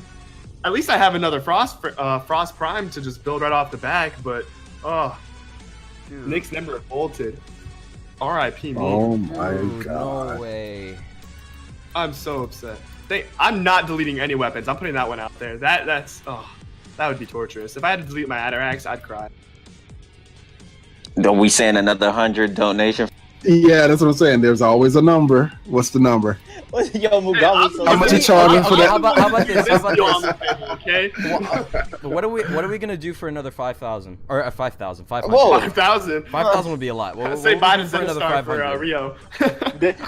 At least I have another Frost Prime to just build right off the back, but Dude. Nyx never bolted. R.I.P. me. Oh my Dude, god. no way. I'm so upset. I'm not deleting any weapons. I'm putting that one out there. That would be torturous. If I had to delete my Atarax, I'd cry. Don't we send another 100 donation? Yeah, that's what I'm saying. There's always a number. What's the number? Yo, Mugamu. How much you charging for that? How about this? How about Deal on this? the table, okay? What are we gonna do for another 5,000 or 5,000? 500. Whoa. 5,000. 5,000 would be a lot. Say bye to do for another Zenostar for 500? Rio.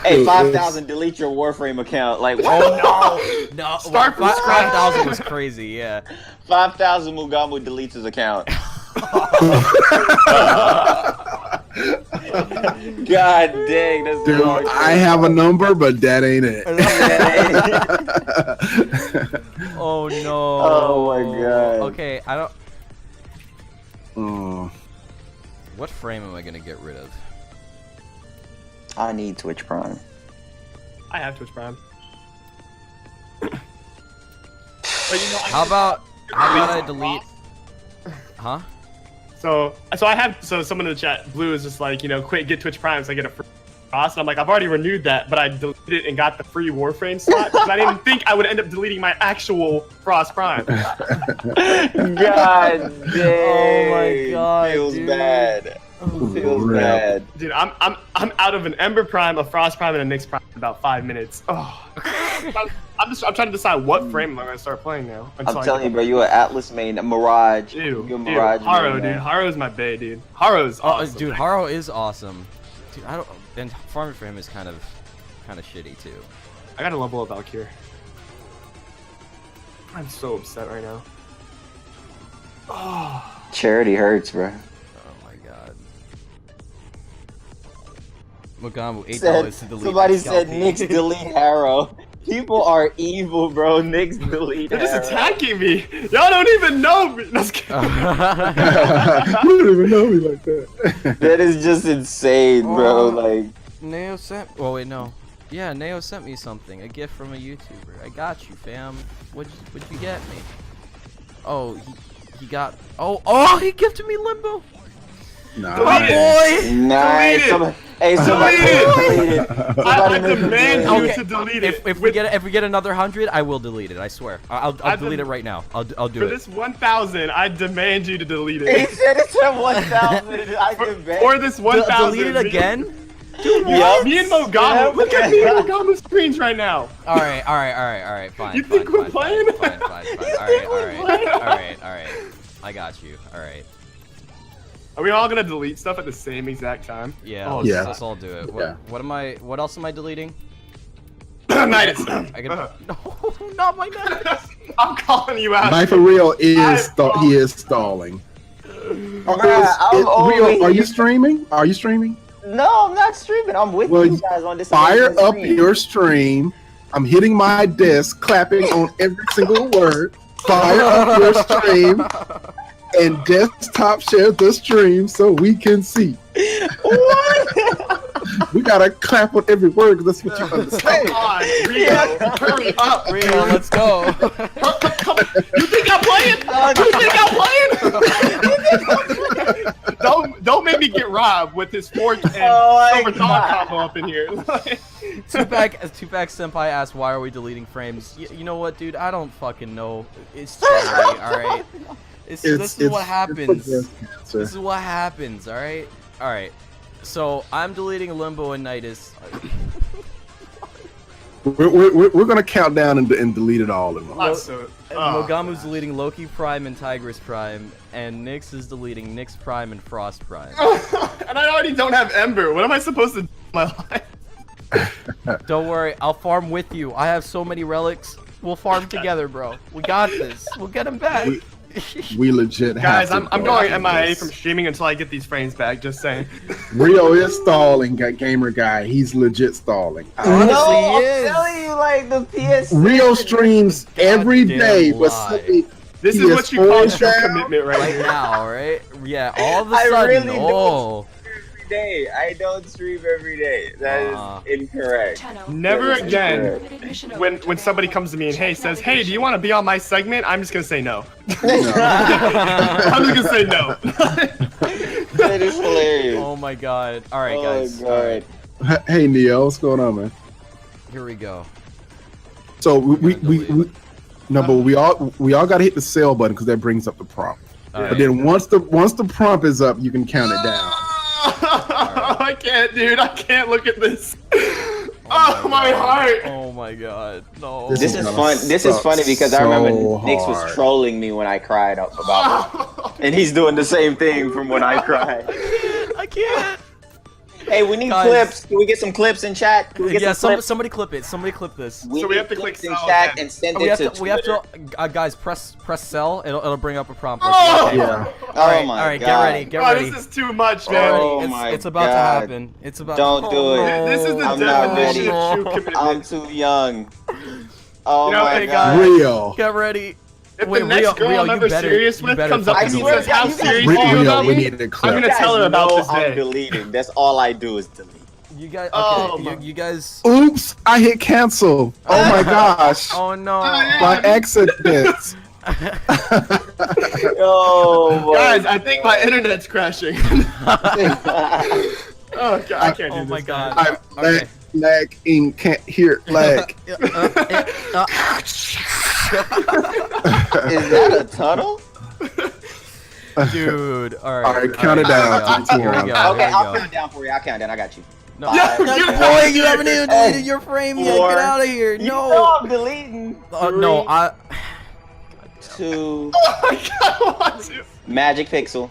Hey, 5,000. Delete your Warframe account. Like, what? Oh no! Start from scratch. 5,000 was crazy. Yeah. 5,000. Mugamu deletes his account. God dang, that's Dude, hard. I have a number, but that ain't it. Oh no! Oh my god. Okay, I don't. Oh. What frame am I gonna get rid of? I need Twitch Prime. I have Twitch Prime. But you know, How about I delete? Huh? So I have someone in the chat, Blue is just like, quit, get Twitch Prime so I get a free Frost. And I'm like, I've already renewed that, but I deleted it and got the free Warframe slot because I didn't think I would end up deleting my actual Frost Prime. God damn. Oh my god, Feels dude. bad. Feels bad. Dude, I'm out of an Ember Prime, a Frost Prime, and a Nyx Prime in about 5 minutes. Oh. I'm trying to decide what frame I'm gonna start playing now. I'm telling you, bro, you an Atlas main, a Mirage. Ew, You're a Mirage Haro, main, dude. man. Haro's my bae, dude. Haro's awesome. Dude, Haro is awesome. Dude, I don't. And farming for him is kind of shitty too. I gotta level up Valkyrie. I'm so upset right now. Oh. Charity hurts, bro. Oh my god. Mogamu, $8 to delete. Somebody that said Scalpy. Nyx delete Harrow. People are evil, bro. Nyx delete They're just Harrow. attacking me. Y'all don't even know me. No, just kidding. You don't even know me like that. That is just insane, bro. Oh. Like, Neo sent. Oh wait, no. Yeah, Neo sent me something. A gift from a YouTuber. I got you, fam. What'd you get me? Oh, he got. Oh, he gifted me Limbo. Nah. My boy. nice. Delete it. Hey, somebody delete it. I make it demand delete you it. to delete it. If we get another 100, I will delete it. I swear. I'll delete it right now. I'll do For it. this 1,000, I demand you to delete He it. said it's at 1,000. I can bet. For this 1,000. Delete it again? Yup. Me and Mogamu. Yeah. Look at me and Mogamu's screens right now. All right. Fine. You fine, think we're fine, playing? Fine. All right. I got you. All right. Are we all gonna delete stuff at the same exact time? Yeah. Oh, Let's all do it. Yeah. What else am I deleting? Nidus. I can. No, not my Nidus. I'm calling you out. Knife for real is I- he is stalling. I'm over Real, are you here. streaming? Are you streaming? No, I'm not streaming. I'm with Well, you guys on this. Fire amazing up stream. your stream. I'm hitting my desk, clapping on every single word. Fire up your stream and desktop share the stream so we can see. What? We gotta clap on every word because that's what you understand. Come on, Rio. Hurry up. Rio, let's go. You think I'm playing? You think I'm playing? Don't make me get robbed with his fork and Oh my silver thong God. combo up in here. Tupac Senpai asked, "Why are we deleting frames?" You know what, dude? I don't fucking know. It's charity, all right. This is what happens. This is what happens, all right. All right. So I'm deleting Limbo and Nidus. We're gonna count down and delete it all in one. Awesome. Mogamu's deleting Loki Prime and Tigress Prime, and Nyx is deleting Nyx Prime and Frost Prime. And I already don't have Ember. What am I supposed to do with my life? Don't worry, I'll farm with you. I have so many relics. We'll farm together, bro. We got this. We'll get them back. We legit Guys, have I'm to going do MIA this. from streaming until I get these frames back. Just saying. Rio is stalling, gamer guy. He's legit stalling. Honestly, No, he I'm is. telling you, like the PS. Rio streams every Goddamn day, but lie. suddenly This he is what you call forced true down. commitment right Right here. now, right? Yeah, all of a I sudden. really oh. Every day. I don't stream every day. That is incorrect. Never That is again. incorrect. When somebody comes to me and says, "Hey, do you want to be on my segment?" I'm just gonna say no. I'm just gonna say no. That is hilarious. Oh my god. Alright, Oh, guys. God. Alright, Hey Neo, what's going on, man? here we go. So we no, but we all got to hit the sell button because that brings up the prompt. Alright. But then once the prompt is up, you can count it down. I can't, dude. I can't look at this. Oh my heart. Oh my god. No. This is gonna fun. This is suck funny because I remember so Nyx was hard. trolling me when I cried about it, and he's doing the same thing from when I cried. I can't. Hey, we need Guys. clips. Can we get some clips in chat? Can we get Yeah, some clips? somebody clip it. Somebody clip this. So we need have to click clips in sell, chat okay. and send We it have to to. We have Twitter. to. Guys, press sell. It'll bring up a prompt. Oh! Okay. Yeah. Oh my Alright, God. get ready. Get Oh, ready. this is too much, man. Oh my It's about to God. happen. It's about. Don't do it. This is the I'm not definition ready. of true commitment. I'm too young. Oh You know, my hey, God. Rio, Get ready. If Wait, the next Rio, girl Rio, I'm you ever better- serious you with better comes up fucking and do it. says, "How You guys- serious Rio, are you about we me?" need a I'm clip. gonna You tell her guys about know this I'm day. deleting. That's all I do is delete. You guys. Oh Okay. my- You guys. Oops, I hit cancel. Oh my gosh. Oh no. By accident. Oh, Guys, I think my internet's crashing. Oh god, I can't do Oh this. my god. I'm Okay. lagging, can't hear, lag. Is that a tunnel? Dude, alright. All right, count it down. Here we go. Okay, I'll Here we count down for you. I'll count down. I got you. go. No. Boy, you haven't even deleted your frame yet. Four. Get out of here. You No. know I'm deleting. No, I. 2. Oh my god, I want to. Magic Pixel.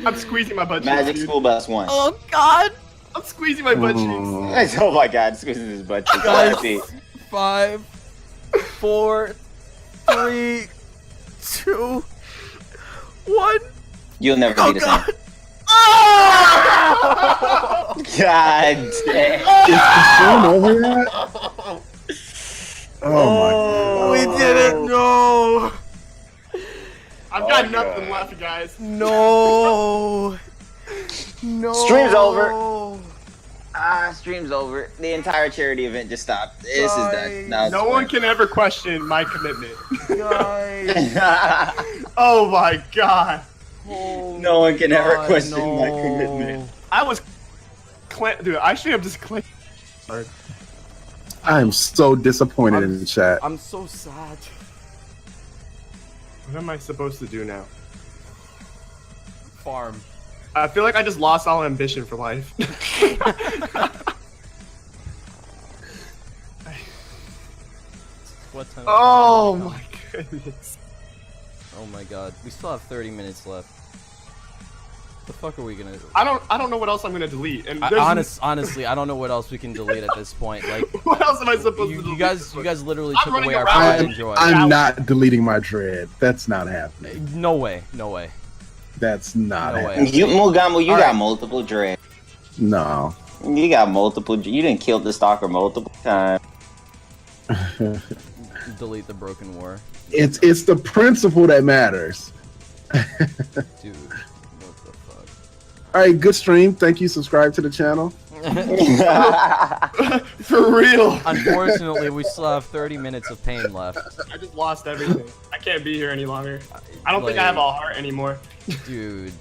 I'm squeezing my butt cheeks. Magic dude. School Bus 1. Oh god. I'm squeezing my butt cheeks. Guys, oh my god, squeezing his butt cheeks. Guys. Happy. 5, 4, 3, 2, 1. You'll never be Oh the god. same. God damn. Is the stream over yet? Oh We did it. No. I've got nothing left, guys. No. No. Stream's over. Stream's over. The entire charity event just stopped. This is done. No one can ever question my commitment. Guys. Oh my god. No one can ever question my commitment. I was dude, I should have just clicked. my! I'm so disappointed in the chat. I'm so sad. What am I supposed to do now? Farm. I feel like I just lost all ambition for life. What time? Oh my goodness. Oh my god. We still have 30 minutes left. The fuck are we gonna? I don't know what else I'm gonna delete. And there's Honestly, I don't know what else we can delete at this point. Like, what else am I supposed to you delete? guys literally I'm took running away our around. pride and joy. I'm not deleting my dread. That's not happening. No way. No way. That's not No way. happening. You, Mugamu, you All got right. multiple dread. No. You got multiple. You didn't kill the stalker multiple times. Delete the broken war, It's the principle that matters. dude. What the fuck? All right, good stream. Thank you. Subscribe to the channel. For real. Unfortunately, we still have 30 minutes of pain left, I just lost everything. I can't be here any longer. I don't think I have a heart anymore. dude.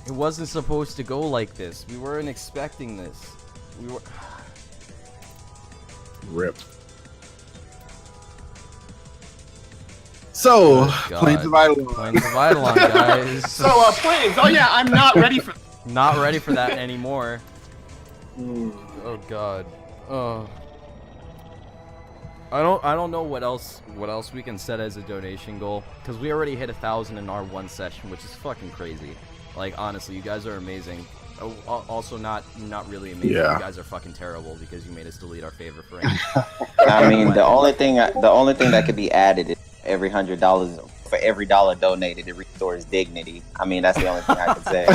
It wasn't supposed to go like this. We weren't expecting this. We were. Rip. So, Oh, God. Plains of Eidolon. Plains of Eidolon, guys. So, planes. Oh yeah, I'm not ready for. Not ready for that anymore. Oh god. Oh. I don't know what else we can set as a donation goal, because we already hit 1,000 in our one session, which is fucking crazy. Like, honestly, you guys are amazing. Also not really amazing. Yeah. You guys are fucking terrible because you made us delete our favorite frame. I mean, the only thing that could be added is every $100 for every dollar donated, it restores dignity. I mean, that's the only thing I can say.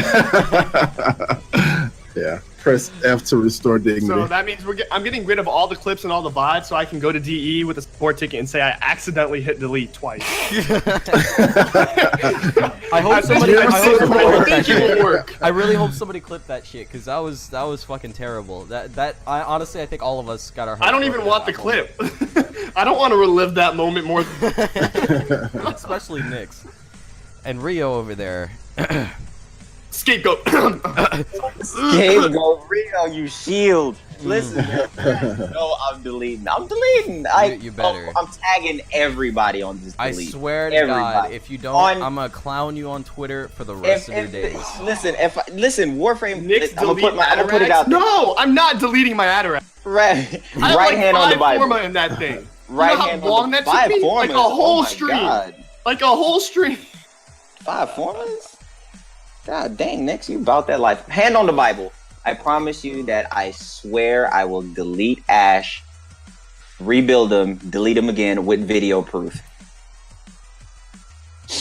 Yeah. Press F to restore dignity. So that means I'm getting rid of all the clips and all the VODs, so I can go to DE with a support ticket and say I accidentally hit delete twice. I hope somebody I clipped that think it will shit. work. I really hope somebody clipped that shit, because that was fucking terrible. I honestly, I think all of us got our hearts I don't even broken want at the that clip. I don't want to relive that moment more. moment. Especially Nyx and Rio over there. Scapegoat. Scapegoat, Rio, you shield. Listen, no, I'm deleting. You better. I'm tagging everybody on this I delete. swear to Everybody. God, if you don't, I'm gonna clown you on Twitter for the rest of your days. Listen, Warframe. Nick's I'm delete gonna put it out there. No, I'm not deleting my Atarax. Right, I have right like hand on the 5 Bible. forma in that thing. Right you know hand how long on the that took 5 me? formas. Like a whole Oh my stream. God. Like a whole stream. 5 formas? God dang, Nyx, you about that life. Hand on the Bible. I promise you that I swear I will delete Ash, rebuild him, delete him again with video proof.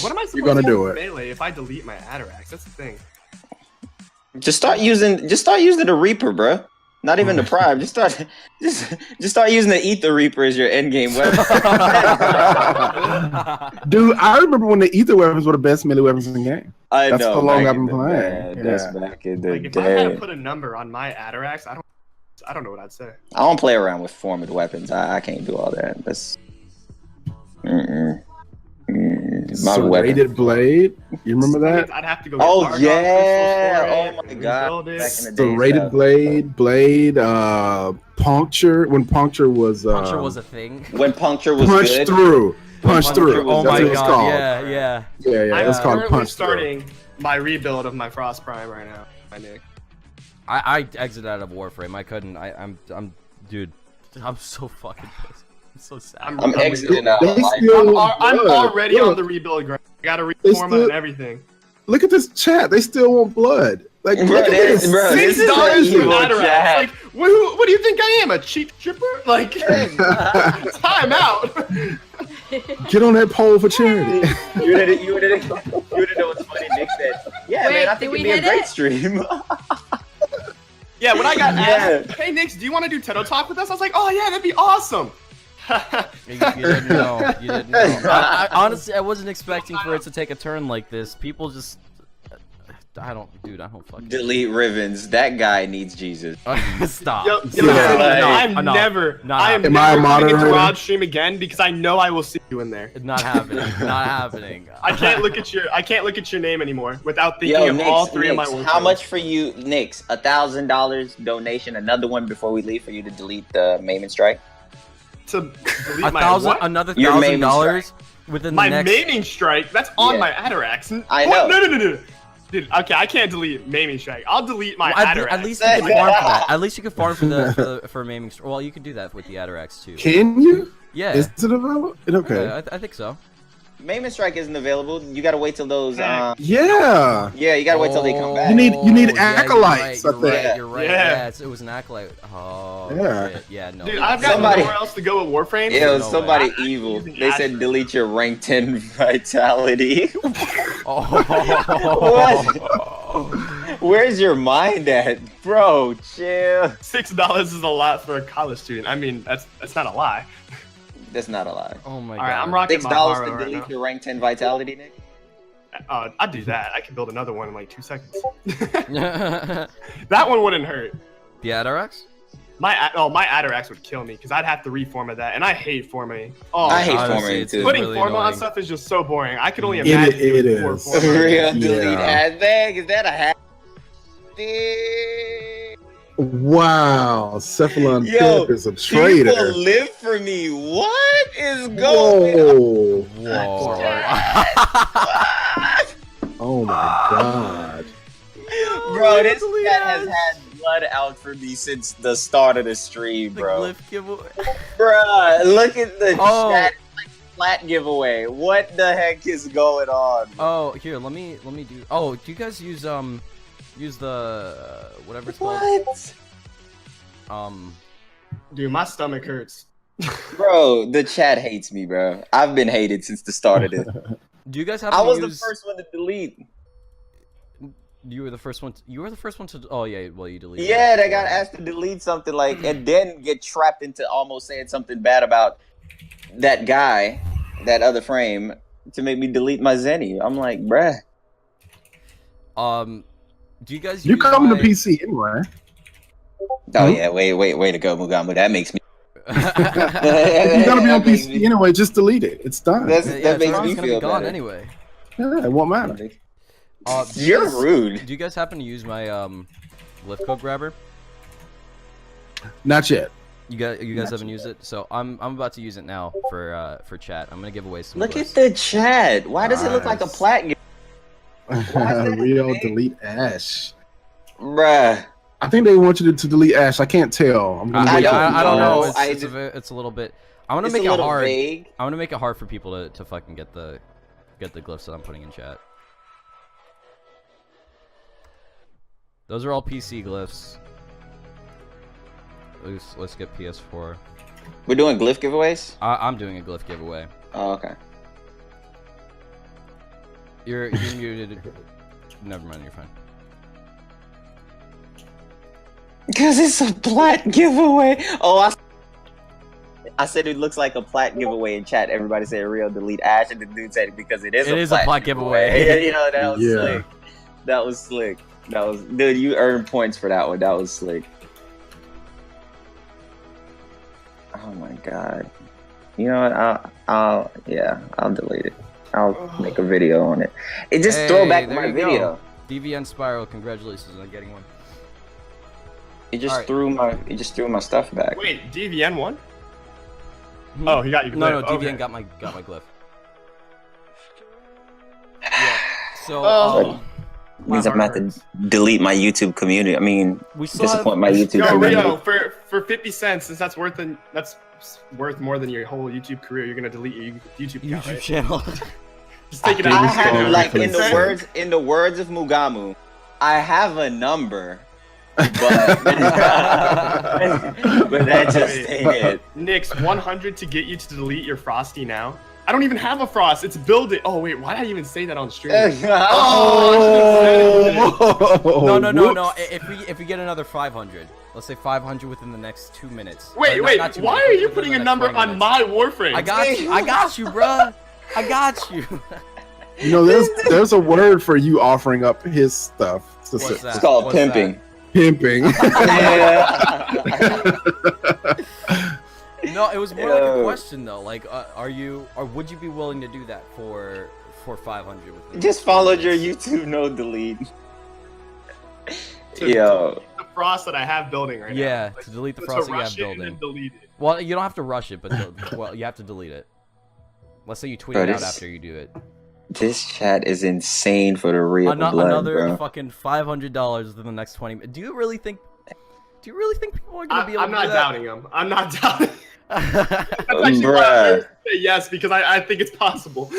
What am I supposed You're gonna to do with it. Melee if I delete my Atarax? That's the thing. Just start using the Reaper, bruh. Not even the Prime. Just start using the Ether Reaper as your endgame weapon. Dude, I remember when the ether weapons were the best melee weapons in the game. I That's know. how long back I've in been the playing. day. That's Yeah. back in the Like if I had to day. put a number on my Atarax, I don't know what I'd say. I don't play around with formed weapons. I can't do all that. That's. Mm-mm. Mm-mm. My weapon. Serrated blade. You remember that? I'd have to go. Get Oh Argon yeah! crystals for Oh it, my god! rebuild it. Back in the day, Serrated stuff. blade. Puncture. When puncture was Puncture was a thing. When puncture was punch good. through. Punch Puncture through. was Oh That's my what it was god! called. Yeah. Yeah. I'm It's called currently punch through. starting my rebuild of my Frost Prime right now. My Nick. I exited out of Warframe. I couldn't. I'm dude. I'm so fucking pissed. I'm so sad. I'm exiting out. They Like, still I'm want already blood. on the rebuild grind. I got a They reform still- and everything. Look at this chat. They still want blood. Like, Bro, look at this- this. bro, this is $6 for evil Atarax. chat. Like, what do you think I am? A cheap stripper? Like, time out. Get on that pole for charity. you didn't know what's funny. Nick said, "Yeah, Wait, man, I did think we it'd be a hit great it? stream." Yeah, when I got Yeah. asked, hey, Nix, do you want to do Tennotalk with us? I was like, oh, yeah, that'd be awesome. You didn't know. You didn't know. Honestly, I wasn't expecting for it to take a turn like this. People just. I don't fucking. Delete Rivens. That guy needs Jesus. Stop. Yo, Stop. like- I'm No, never not I am Am I a never coming into moderator? Rod's stream again because I know I will see you in there. Not happening. Not happening. I can't look at your name anymore without thinking Yo, of Nix, all three of my Nix, work. how much for you, Nix? $1,000 donation. Another one before we leave for you to delete the Maiming Strike. to delete my $1,000, what? another Your $1,000 within My the next. maiming strike? That's on Yeah. my Atarax. I What? know. No. Dude, okay, I can't delete maiming strike. I'll delete my Well, Atarax. at least you can farm for that. At least you can farm for maiming. Well, you can do that with the Atarax too. Can you? Yeah. Is it available? Okay. Yeah, I think so. Maiming Strike isn't available. You gotta wait till those. Yeah. Yeah, you gotta wait till they come back. You need Oh, yeah, acolytes, I You're right. think. You're right. Yeah. Yeah, it was an acolyte. Oh. Yeah. Shit. Yeah. No. Dude, I've got Somebody- nowhere else to go with Warframe. Yo, No somebody way. evil. Using They said Asher. delete your rank 10 vitality. Oh. Where's your mind at, bro? Chill. $6 is a lot for a college student. I mean, that's not a lie. That's not a lie. Oh my All right, god. I'm rocking $6 my to Haro right delete now. your rank 10 vitality, Nick. I'd do that. I could build another one in like 2 seconds. That one wouldn't hurt. The Atarax? My Atarax would kill me because I'd have to reformat that, and I hate formatting. Oh, I hate honestly, formatting it's too. putting really format on annoying. stuff is just so boring. I could only It- imagine it doing more is. formatting. Real delete Yeah. hashtag. Is that a hashtag? Wow. Cephalon Yo, Pip is a traitor. People live for me. What is going on? Whoa. Whoa. Oh my god. Bro, this cat has had blood out for me since the start of the stream, The bro. glyph giveaway. Bruh, look at the Oh. chat flat giveaway. What the heck is going on? Oh, here, let me do. Oh, do you guys use the whatever it's What? called? Dude, my stomach hurts. Bro, the chat hates me, bro. I've been hated since the start of it. Do you guys have? I was use... the first one to delete. You were the first one. You were the first one to. Oh yeah, well you deleted. Yeah, it. they got asked to delete something like, and then get trapped into almost saying something bad about that guy, that other frame, to make me delete my Zenny. I'm like, bruh. Do you guys? You use come my... to PC anyway. Oh yeah, way to go, Mugamu. That makes me. If you're gonna be on That makes PC me- anyway, just delete it. It's done. That's- Yeah, that it's makes always me gonna feel be gone better. anyway. Yeah, it won't matter. Do you You're guys- rude. Do you guys happen to use my glyph code grabber? Not yet. You guys haven't used it, so I'm about to use it now for chat. I'm gonna give away some. Look glyphs. at the chat. Why does it look like a Nice. platinum? that Rio big? delete Ash. Bruh. I think they want you to delete Ash. I can't tell. I'm gonna I wait don't till I don't know. know. It's a little bit. I'm gonna It's make a it little hard. vague. I'm gonna make it hard for people to fucking get the glyphs that I'm putting in chat. Those are all PC glyphs. Let's get PS4. We're doing glyph giveaways? I'm doing a glyph giveaway. Oh, okay. You're muted. Never mind. You're fine. Because it's a plat giveaway. Oh, I said it looks like a plat giveaway in chat. Everybody said Rio delete Ash, and the dude said it because it is It a is a plat plat giveaway. Yeah, you know, that was Yeah. slick. That was slick. That was, dude, you earned points for that one. That was slick. Oh my god. You know what? I'll delete it. I'll make a video on it. It just throw back there my you video. go. DVN Spiral, congratulations on getting one. It just Alright. threw my stuff back. Wait, DVN won? Oh, he got you. No, glyph. DVN Okay. got my glyph. Yeah. So Oh. Means My I'm heart gonna have hurts. to delete my YouTube community. I mean, we still disappoint have my YouTube Yo, community. Rio, for 50 cents, since that's worth more than your whole YouTube career, you're gonna delete your YouTube account, YouTube right? channel. Just take it I out. I was have going like for in the the words of Mugamu, I have a number, but but that just ain't it. Nix, 100 to get you to delete your Frosty now. I don't even have a Frost. It's build it. Oh wait, why did I even say that on stream? Oh, No. If we get another 500, let's say 500 within the next 2 minutes. Wait, Or wait. not 2 Why minutes, are you within putting the a next number 20 on minutes. my Warframe? I got you, bruh. I got you. You know, there's a word for you offering up his stuff. What's that? It's called What's pimping. Pimping. No, it was more like a Yo. question though. Like, would you be willing to do that for 500? Within Just the followed your minutes? YouTube no delete. To- Yo, The Frost that I have building right now. Yeah, Like, to delete the to frost that you have rush it and building. then delete it. Well, you don't have to rush it, but well, you have to delete it. Let's say you tweet Bro, it out this- after you do it. this chat is insane for the real blood, Another bro. fucking $500 within the next 20 minutes. Do you really think people are gonna be able I'm to not do that? doubting him. I'm not doubting. That's actually why I'm Bruh. here to say yes, because I think it's possible.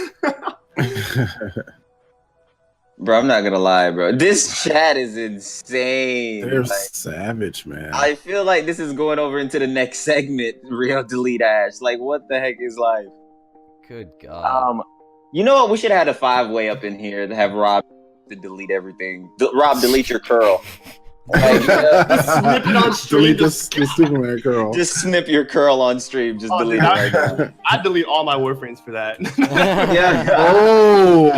Bro, I'm not gonna lie, bro. This chat is insane. They're Like, savage, man. I feel like this is going over into the next segment. Real delete Ash. Like, what the heck is life? Good God. You know what? We should have had a 5-way up in here to have Rob to delete everything. Rob, delete your curl. Like, Snip it on stream. Delete the Superman girl. just snip your curl on stream. Just Oh, delete dude, it right now. I'd delete all my Warframes for that. Yeah. Oh,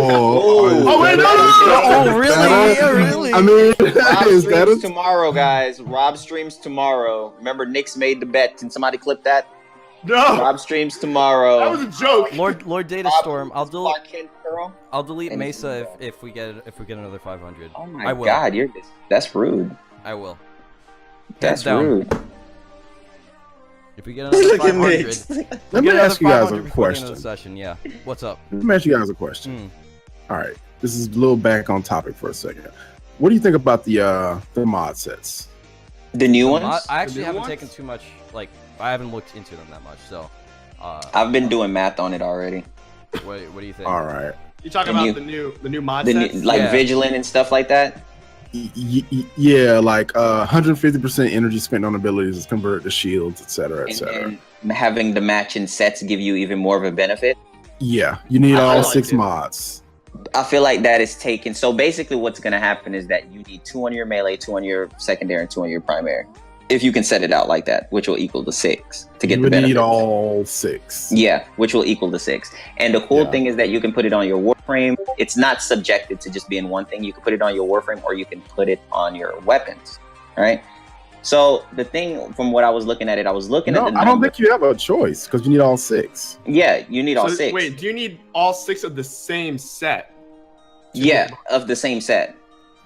Oh, wait, no, Oh, really? That Yeah, really? I mean, Rob is that streams a tomorrow, guys. Rob streams tomorrow. Remember, Nick's made the bet. Can somebody clip that? No, Rob streams tomorrow. that was a joke. Lord Data Rob, Storm. I'll delete. Clark Kent curl? I'll delete And- Mesa if we get another 500. Oh I my will. god, that's rude. I will. That's down. rude. If we get another Look at 500, Nick. Let me get ask you another guys 500 a before the end of question. the session. Yeah. What's up? Let me ask you guys a question. Mm. All right, this is a little back on topic for a second. What do you think about the mod sets? The new ones? I actually new haven't ones? taken too much. Like, I haven't looked into them that much. So, I've been doing math on it already. what do you think? All right, You talking The about the new mod The new, sets? like Yeah. Vigilant and stuff like that. yeah, like 150% energy spent on abilities is converted to shields, etc., And etc. then having the matching sets give you even more of a benefit. Yeah, you need I all like 6 it. mods. I feel like that is taken. So basically, what's going to happen is that you need 2 on your melee, 2 on your secondary, and 2 on your primary. If you can set it out like that, which will equal to 6 to get You the would benefit. need all 6. Yeah, which will equal to 6. And the cool Yeah. thing is that you can put it on your Warframe. It's not subjected to just being one thing. You can put it on your Warframe or you can put it on your weapons. All right. So the thing from what I was looking at it, I was looking No, at the I don't number. think you have a choice because you need all 6. Yeah, you need all So, 6. Wait, do you need all 6 of the same set? Yeah, of the same set.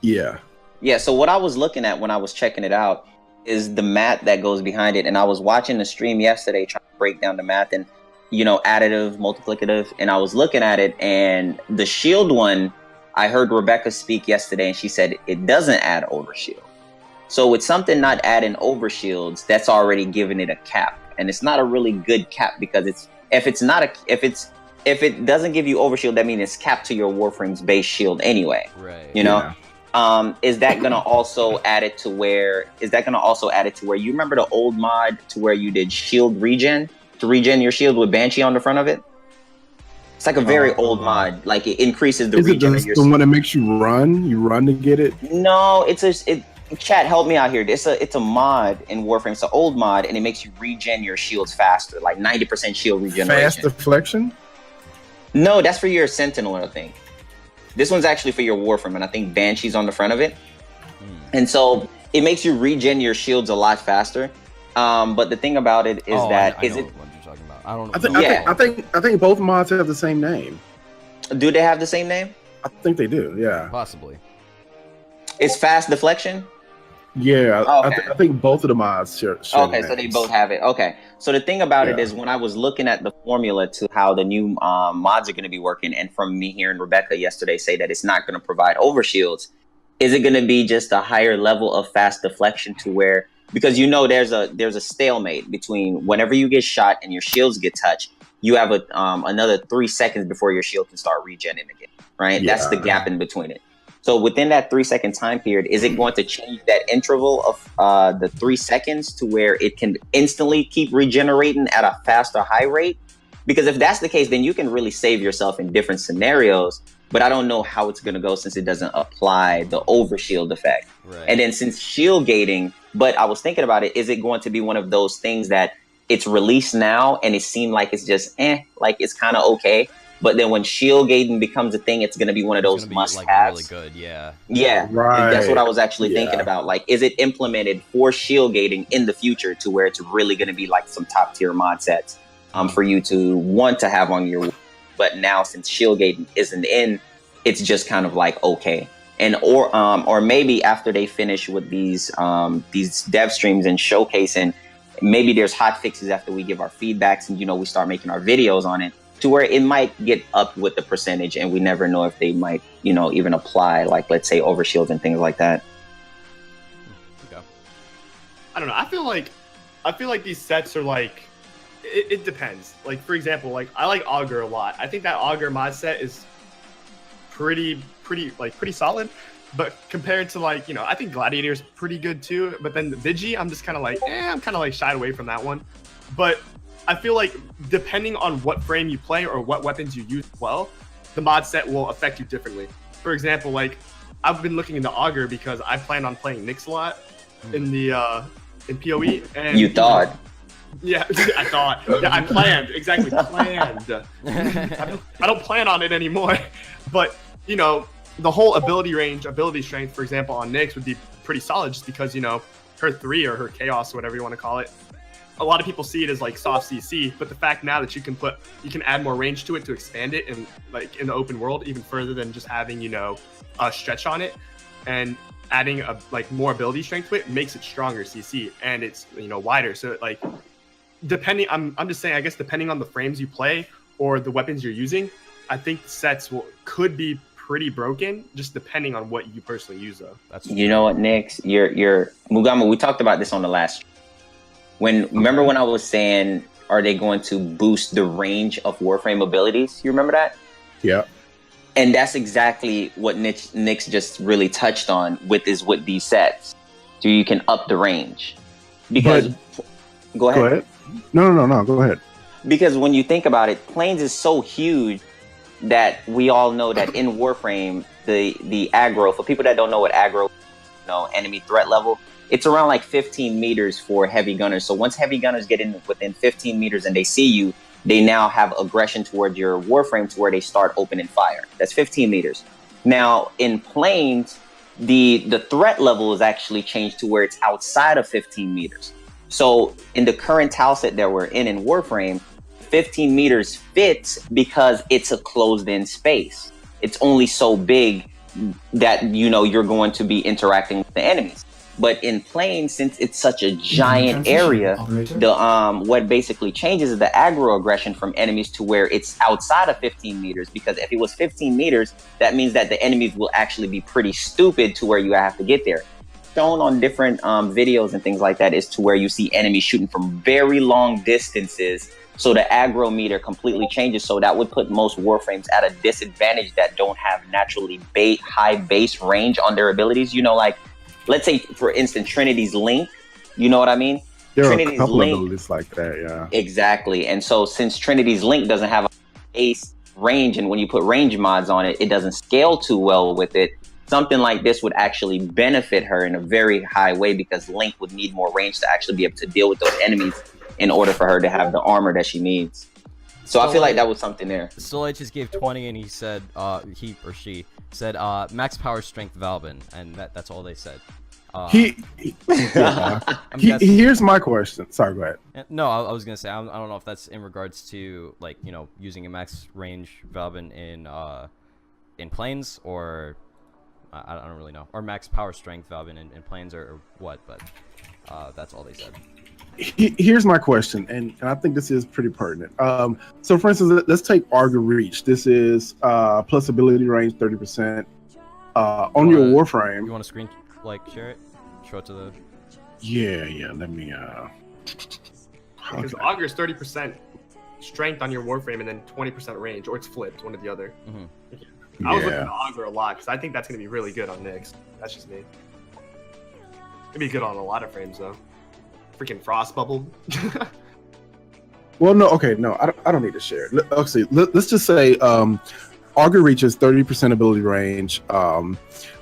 Yeah. Yeah, so what I was looking at when I was checking it out is the math that goes behind it. And I was watching the stream yesterday trying to break down the math and, additive, multiplicative. And I was looking at it, and the shield one, I heard Rebecca speak yesterday, and she said it doesn't add overshield. So with something not adding overshields, that's already giving it a cap. And it's not a really good cap because if it doesn't give you overshield, that means it's capped to your Warframe's base shield anyway. Right. You know? Yeah. Is that gonna also add it to where you remember the old mod to where you did shield regen to regen your shield with Banshee on the front of it? It's like a very old mod. Like it increases the Is it regen of just your the one that makes you run? You run to get it? No, chat, help me out here. It's a mod in Warframe. It's an old mod and it makes you regen your shields faster, like 90% shield regeneration. Fast deflection? No, that's for your Sentinel, I think. This one's actually for your Warframe, and I think Banshee's on the front of it. And so it makes you regen your shields a lot faster. But the thing about it is I know what you're talking about. I don't know. I think both mods have the same name. Do they have the same name? I think they do. Yeah. Possibly. It's fast deflection. Yeah. Okay. I think both of the mods share Okay, the so they names. both have it. Okay, so the thing about it Yeah. is when I was looking at the formula to how the new mods are going to be working, and from me hearing Rebecca yesterday say that it's not going to provide overshields, is it going to be just a higher level of fast deflection to where, because you know there's a stalemate between whenever you get shot and your shields get touched, you have another 3 seconds before your shield can start regenning again, right? That's the Yeah. gap in between it. So within that 3 second time period, is it going to change that interval of the 3 seconds to where it can instantly keep regenerating at a fast or high rate? Because if that's the case, then you can really save yourself in different scenarios. But I don't know how it's going to go since it doesn't apply the overshield effect. Right. And then since shield gating, but I was thinking about it, is it going to be one of those things that it's released now and it seemed like it's just like it's kind of okay. But then when shield gating becomes a thing, it's going to be one of those must-haves. Like, really good, yeah. Yeah, Right. that's what I was actually thinking Yeah. about. Like, is it implemented for shield gating in the future to where it's really going to be like some top-tier mod sets for you to want to have on your... But now since shield gating isn't in, it's just kind of like, okay. And or maybe after they finish with these dev streams and showcasing, maybe there's hot fixes after we give our feedbacks and, we start making our videos on it, to where it might get up with the percentage and we never know if they might, even apply, like, let's say, overshields and things like that. Okay. I don't know. I feel like these sets are like, it depends. Like, for example, like I like Augur a lot. I think that Augur mod set is pretty solid. But compared to like, I think Gladiator is pretty good too. But then the Vigi, I'm just kind of like, I'm kind of like shied away from that one. But I feel like depending on what frame you play or what weapons you use well, the mod set will affect you differently. For example, like I've been looking into Augur because I plan on playing Nyx a lot in the in PoE. And You thought. Yeah, I thought. Yeah, I planned. Exactly, planned. I don't plan on it anymore. But, the whole ability strength, for example, on Nyx would be pretty solid just because, her 3 or her Chaos, whatever you want to call it, a lot of people see it as like soft CC, but the fact now that you can add more range to it to expand it and like in the open world even further than just having, a stretch on it and adding more ability strength to it makes it stronger CC and it's, wider. So like depending, I'm just saying, I guess depending on the frames you play or the weapons you're using, I think the sets could be pretty broken just depending on what you personally use though. That's You know what, Nyx? You're Mugama, we talked about this on the last... Remember when I was saying, are they going to boost the range of Warframe abilities? You remember that? Yeah. And that's exactly what Nyx just really touched on with these sets. So you can up the range. Because go ahead. No. Go ahead. Because when you think about it, Plains is so huge that we all know that in Warframe, the aggro, for people that don't know what aggro, enemy threat level, it's around like 15 meters for heavy gunners. So once heavy gunners get in within 15 meters and they see you, they now have aggression towards your Warframe to where they start opening fire. That's 15 meters. Now in Plains, the threat level is actually changed to where it's outside of 15 meters. So in the current tile set that we're in Warframe, 15 meters fits because it's a closed in space. It's only so big that, you're going to be interacting with the enemies. But in Plains, since it's such a giant area, what basically changes is the aggro aggression from enemies to where it's outside of 15 meters. Because if it was 15 meters, that means that the enemies will actually be pretty stupid to where you have to get there. Shown on different videos and things like that is to where you see enemies shooting from very long distances. So the aggro meter completely changes. So that would put most Warframes at a disadvantage that don't have naturally high base range on their abilities. Like, let's say, for instance, Trinity's Link. You know what I mean? There Trinity's are a couple Link, of abilities like that, yeah. Exactly. And so since Trinity's Link doesn't have a base range, and when you put range mods on it, it doesn't scale too well with it, something like this would actually benefit her in a very high way because Link would need more range to actually be able to deal with those enemies in order for her to have the armor that she needs. So I feel like that was something there. Solite just gave 20 and he said, he or she said, max power strength Valvin, and that's all they said. Here's my question. Sorry, go ahead. No, I was gonna say I don't know if that's in regards to like using a max range valve in planes, or I don't really know, or max power strength valve in planes, or what, but that's all they said. Here's my question, and I think this is pretty pertinent. So for instance, let's take Augur Reach. This is plus ability range 30%. On your Warframe. You want to screen share it? Show it to the. Yeah. Let me. Because Augur is 30% strength on your Warframe and then 20% range, or it's flipped, one or the other. Mm-hmm. I was looking at Augur a lot because I think that's going to be really good on Nyx. That's just me. It'd be good on a lot of frames though. Freaking Frost Bubble. Well, no, I don't need to share it. Let's just say Augur reaches 30% ability range.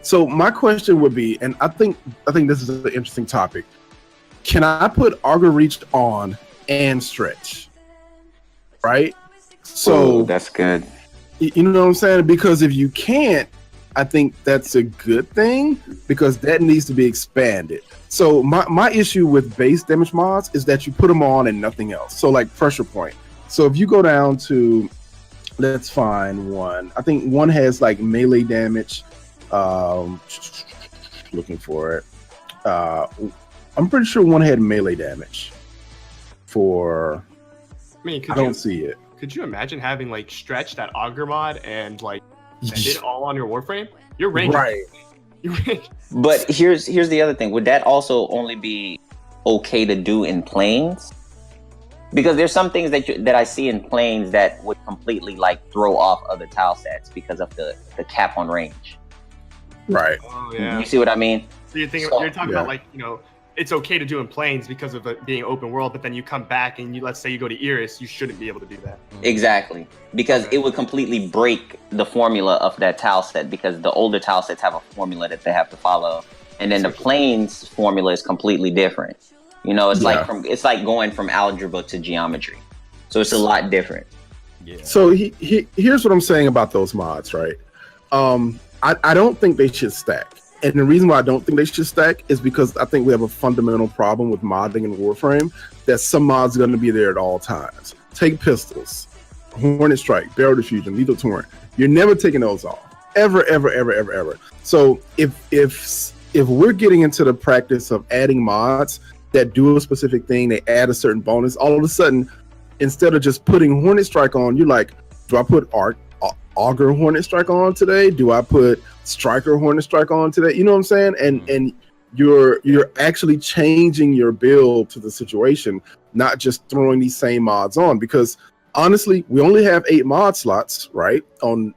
So my question would be, and I think this is an interesting topic. Can I put Augur Reach on and stretch? Right? So that's good. You know what I'm saying? Because if you can't, I think that's a good thing, because that needs to be expanded. So my issue with base damage mods is that you put them on and nothing else. So like Pressure Point. So if you go down to, let's find one. I think one has like melee damage. Looking for it. I'm pretty sure one had melee damage. I don't see it. Could you imagine having like stretch that Augur mod and like send it all on your Warframe? Your range, right? But here's the other thing. Would that also only be okay to do in planes? Because there's some things that I see in planes that would completely like throw off other tile sets because of the cap on range. Right. Oh yeah. You see what I mean? So you're talking about like, it's okay to do in planes because of it being open world, but then you come back and let's say you go to Iris, you shouldn't be able to do that. Exactly. Because it would completely break the formula of that tile set, because the older tile sets have a formula that they have to follow. And then the planes formula is completely different. It's like going from algebra to geometry. So it's a lot different. Yeah. So here's what I'm saying about those mods, right? I don't think they should stack. And the reason why I don't think they should stack is because I think we have a fundamental problem with modding in Warframe, that some mods are going to be there at all times. Take pistols, Hornet Strike, Barrel Diffusion, Lethal Torrent. You're never taking those off. Ever. So if we're getting into the practice of adding mods that do a specific thing, they add a certain bonus, all of a sudden, instead of just putting Hornet Strike on, you're like, do I put Augur Hornet Strike on today? Do I put Striker Hornet Strike on today? You know what I'm saying? And you're actually changing your build to the situation, not just throwing these same mods on. Because honestly, we only have 8 mod slots, right? On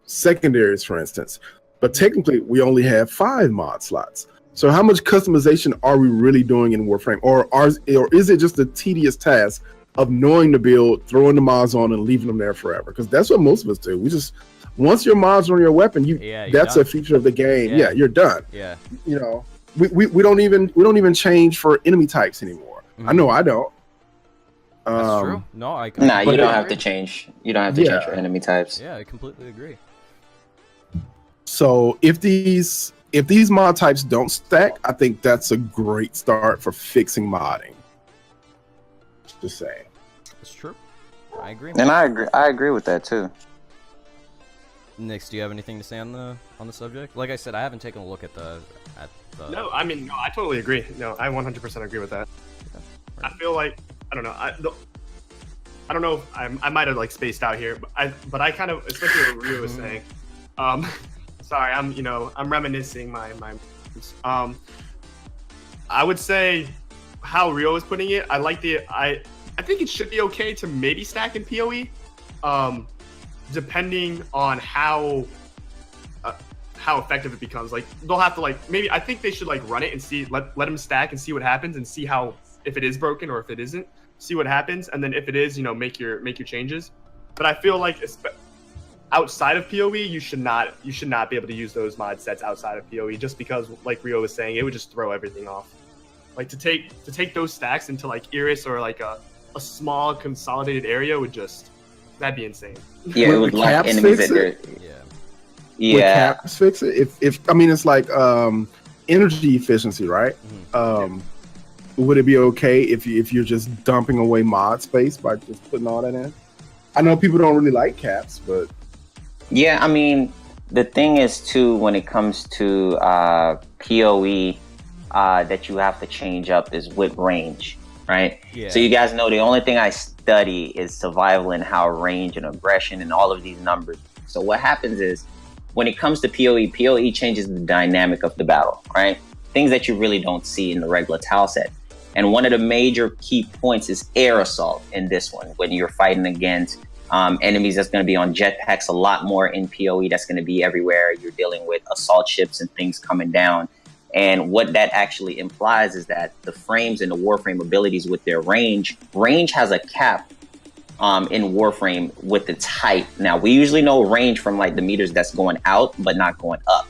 secondaries, for instance. But technically, we only have 5 mod slots. So how much customization are we really doing in Warframe? Or is it just a tedious task of knowing the build, throwing the mods on, and leaving them there forever? Because that's what most of us do. We just, once your mods are on your weapon, that's done. A feature of the game. Yeah, you're done. Yeah. We don't even change for enemy types anymore. I know I don't. That's true. No, you don't have to change. You don't have to change for enemy types. Yeah, I completely agree. So if these mod types don't stack, I think that's a great start for fixing modding. Just saying. It's true. I agree. And I agree with that too. Nyx, do you have anything to say on the subject? Like I said, I haven't taken a look at the. No, I totally agree. No, I 100% agree with that. Yeah, right. I feel like I don't know. I don't know. I might have like spaced out here, but I kind of, especially what Rio was saying. Sorry, I'm reminiscing my. I would say how Rio was putting it. I think it should be okay to maybe stack in PoE, depending on how effective it becomes. Like they'll have to I think they should run it and see, let them stack and see what happens, and see how, if it is broken or if it isn't, see what happens, and then if it is, make your changes. But I feel like outside of PoE, you should not be able to use those mod sets outside of PoE, just because, like Rio was saying, it would just throw everything off. Like to take those stacks into Iris or a small consolidated area that'd be insane. Yeah, it would lock enemies at their. Yeah. Caps fix it? If it's like energy efficiency, right? Would it be okay if you're just dumping away mod space by just putting all that in? I know people don't really like caps, but Yeah, I mean, the thing is too, when it comes to PoE, that you have to change up is with range, right? Yeah. So you guys know the only thing I study is survival and how range and aggression and all of these numbers. So what happens is, when it comes to PoE changes the dynamic of the battle, right? Things that you really don't see in the regular tile set. And one of the major key points is air assault in this one, when you're fighting against enemies that's going to be on jetpacks a lot more in PoE. That's going to be everywhere. You're dealing with assault ships and things coming down. And what that actually implies is that the frames and the Warframe abilities with their range has a cap in Warframe with its height. Now, we usually know range from like the meters that's going out, but not going up.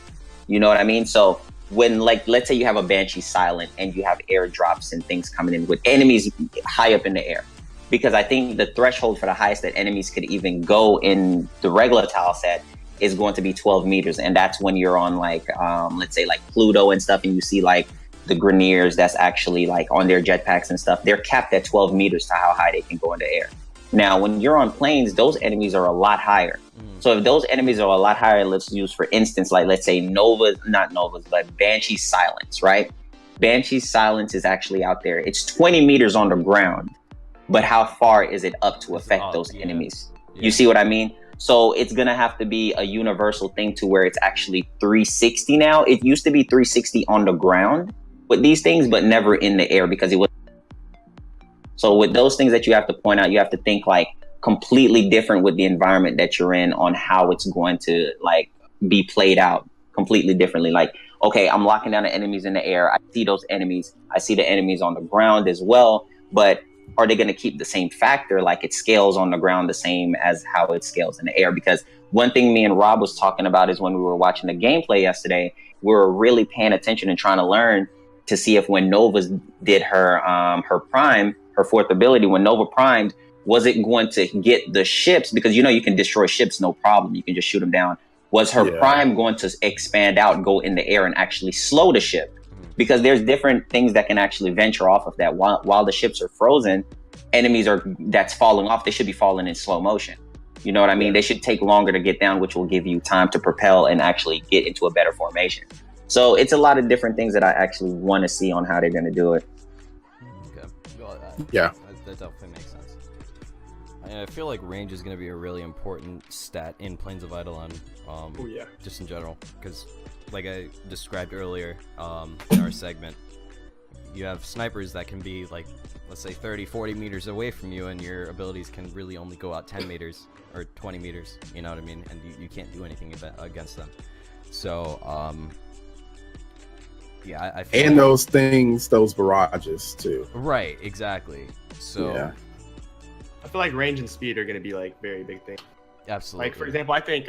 You know what I mean? So when, like, let's say you have a Banshee silent and you have airdrops and things coming in with enemies high up in the air. Because I think the threshold for the highest that enemies could even go in the regular tile set is going to be 12 meters. And that's when you're on like, let's say like Pluto and stuff, and you see like the Grineers that's actually like on their jetpacks and stuff. They're capped at 12 meters to how high they can go in the air. Now, when you're on planes, those enemies are a lot higher. So if those enemies are a lot higher, let's use, for instance, like, let's say not Novas, but Banshee Silence, right? Banshee Silence is actually out there. It's 20 meters on the ground, but how far is it up to affect those enemies? Yeah. You see what I mean? So it's going to have to be a universal thing to where it's actually 360 now. It used to be 360 on the ground with these things, but never in the air because it was. So with those things that you have to point out, you have to think like completely different with the environment that you're in on how it's going to like be played out completely differently. Like, okay, I'm locking down the enemies in the air. I see those enemies. I see the enemies on the ground as well. But are they going to keep the same factor? Like it scales on the ground the same as how it scales in the air? Because one thing me and Rob was talking about is when we were watching the gameplay yesterday, we were really paying attention and trying to learn to see if when Nova did her prime, her fourth ability, when Nova primed, was it going to get the ships? Because you know you can destroy ships, no problem. You can just shoot them down. Was her prime going to expand out, go in the air, and actually slow the ship? Because there's different things that can actually venture off of that. While the ships are frozen, enemies that's falling off, they should be falling in slow motion. You know what I mean? They should take longer to get down, which will give you time to propel and actually get into a better formation. So it's a lot of different things that I actually want to see on how they're going to do it. Okay. Well, yeah. That definitely makes sense. I feel like range is going to be a really important stat in Plains of Eidolon, just in general, because like I described earlier in our segment, you have snipers that can be like, let's say 30, 40 meters away from you, and your abilities can really only go out 10 meters or 20 meters, you know what I mean? And you can't do anything against them. So, yeah, I feel and like, those things, those barrages too. Right, exactly. So, yeah. I feel like range and speed are going to be like very big things. Absolutely. Like for example, I think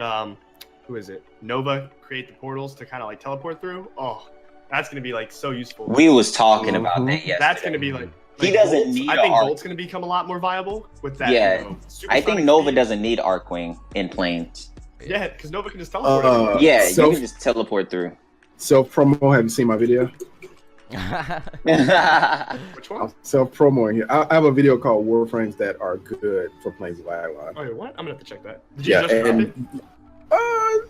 who is it? Nova create the portals to kind of like teleport through. Oh, that's going to be like so useful. We was talking about that yesterday. That's going to be like he doesn't Bolt's, need. I think Bolt's going to become a lot more viable with that. Yeah, you know, I think Nova doesn't need Arcwing in planes. Yeah, because Nova can just teleport. Yeah, you can just teleport through. Self promo. Have you seen my video? Which one? Self promoing here. I have a video called Warframes that are good for Plains of Eidolon. Oh, what? I'm gonna have to check that. Did you just drop it?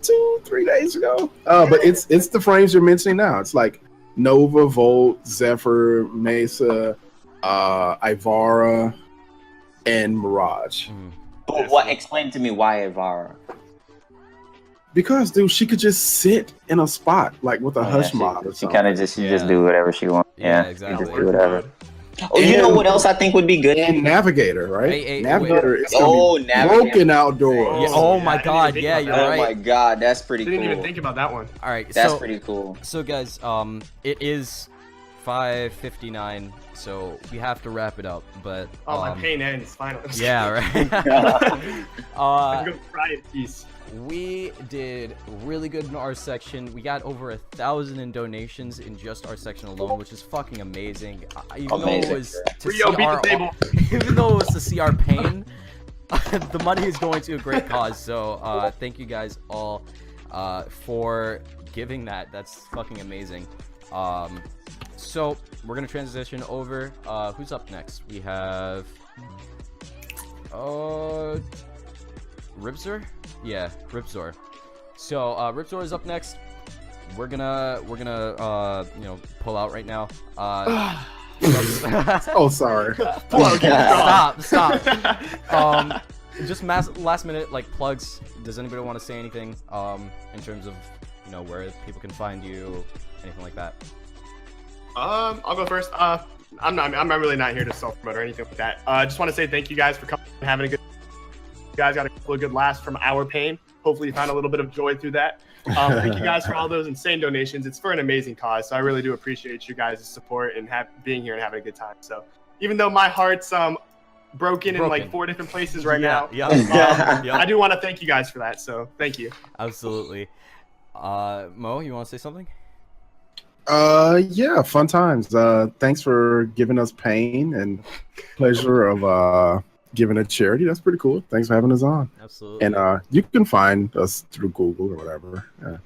2-3 days ago. But it's the frames you're mentioning now. It's like Nova, Volt, Zephyr, Mesa, Ivara, and Mirage. But what? Explain to me why Ivara. Because, dude, she could just sit in a spot like with a hush mod or something. She kind of just do whatever she wants. Yeah, exactly. Just do whatever. Oh, you know what else I think would be good? And Navigator, right? Hey, Navigator is Navigator. broken outdoors. Yeah, oh my god, yeah, you're right. Oh my god, that's pretty cool. I didn't even think about that one. All right, that's pretty cool. So guys, it is 5:59, so we have to wrap it up. But my pain ends finally. Yeah, right. I can go cry in peace. We did really good in our section. We got over 1,000 in donations in just our section alone, which is fucking amazing. Even though it was to see our pain, the money is going to a great cause. So thank you guys all for giving that. That's fucking amazing. So we're gonna transition over. Who's up next? We have Ripzor? Yeah, Ripzor. So Ripzor is up next. We're gonna you know, pull out right now. Oh, sorry. Stop. Just last minute like plugs. Does anybody want to say anything in terms of, you know, where people can find you, anything like that? I'll go first. I'm really not here to self-promote or anything like that. I just want to say thank you guys for coming and having a good. You guys got a couple of good laughs from our pain. Hopefully, you found a little bit of joy through that. Thank you guys for all those insane donations. It's for an amazing cause, so I really do appreciate you guys' support and being here and having a good time. So, even though my heart's broken in like 4 different places right now, I do want to thank you guys for that. So, thank you. Absolutely. Mo, you want to say something? Yeah, fun times. Thanks for giving us pain and pleasure of giving a charity. That's pretty cool. Thanks for having us on. Absolutely. And you can find us through Google or whatever. Yeah.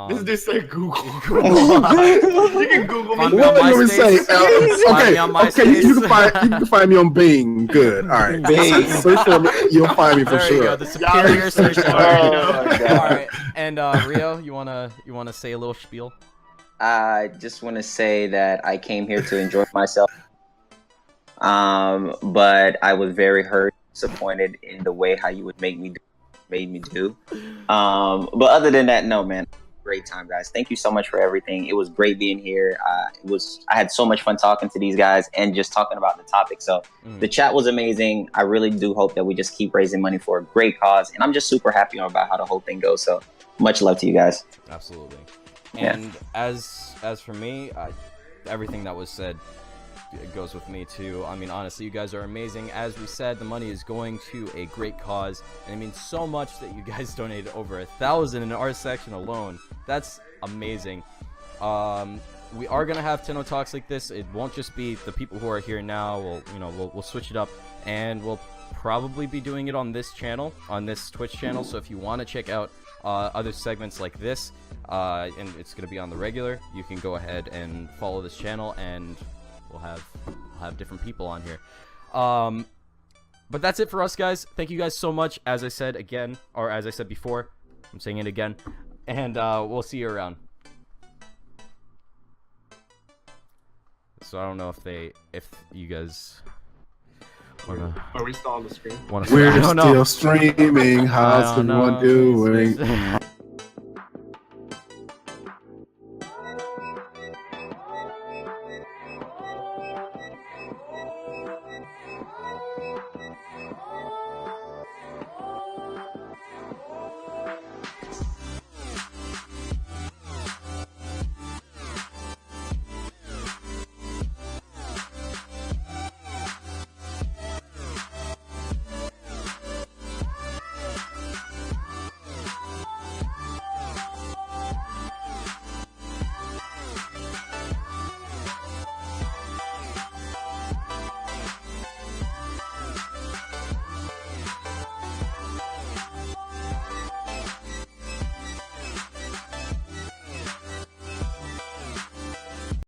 This dude said Google. You can Google me. What do you want me to say? Okay. You can find me on Bing. Good. All right. Bing. Search for me. You'll find me for There sure. you go. The superior search engine. Oh, my God. All right. And Rio, you wanna say a little spiel? I just want to say that I came here to enjoy myself. But I was very hurt, disappointed in the way how you would made me do. But other than that, no, man, great time, guys. Thank you so much for everything. It was great being here. I had so much fun talking to these guys and just talking about the topic. So the chat was amazing. I really do hope that we just keep raising money for a great cause, and I'm just super happy about how the whole thing goes. So much love to you guys. Absolutely. Yeah. And as for me, everything that was said, it goes with me too. I mean, honestly, you guys are amazing. As we said, the money is going to a great cause, and it means so much that you guys donated over 1,000 in our section alone. That's amazing. We are gonna have Tennotalks like this. It won't just be the people who are here now. We'll switch it up, and we'll probably be doing it on this channel, on this Twitch channel. So if you want to check out other segments like this, and it's gonna be on the regular, you can go ahead and follow this channel, and we'll have different people on here. But that's it for us, guys. Thank you guys so much. As I said again, or as I said before, I'm saying it again, and we'll see you around. So I don't know if you guys wanna. Are we still on the screen? We're still streaming. How's everyone doing?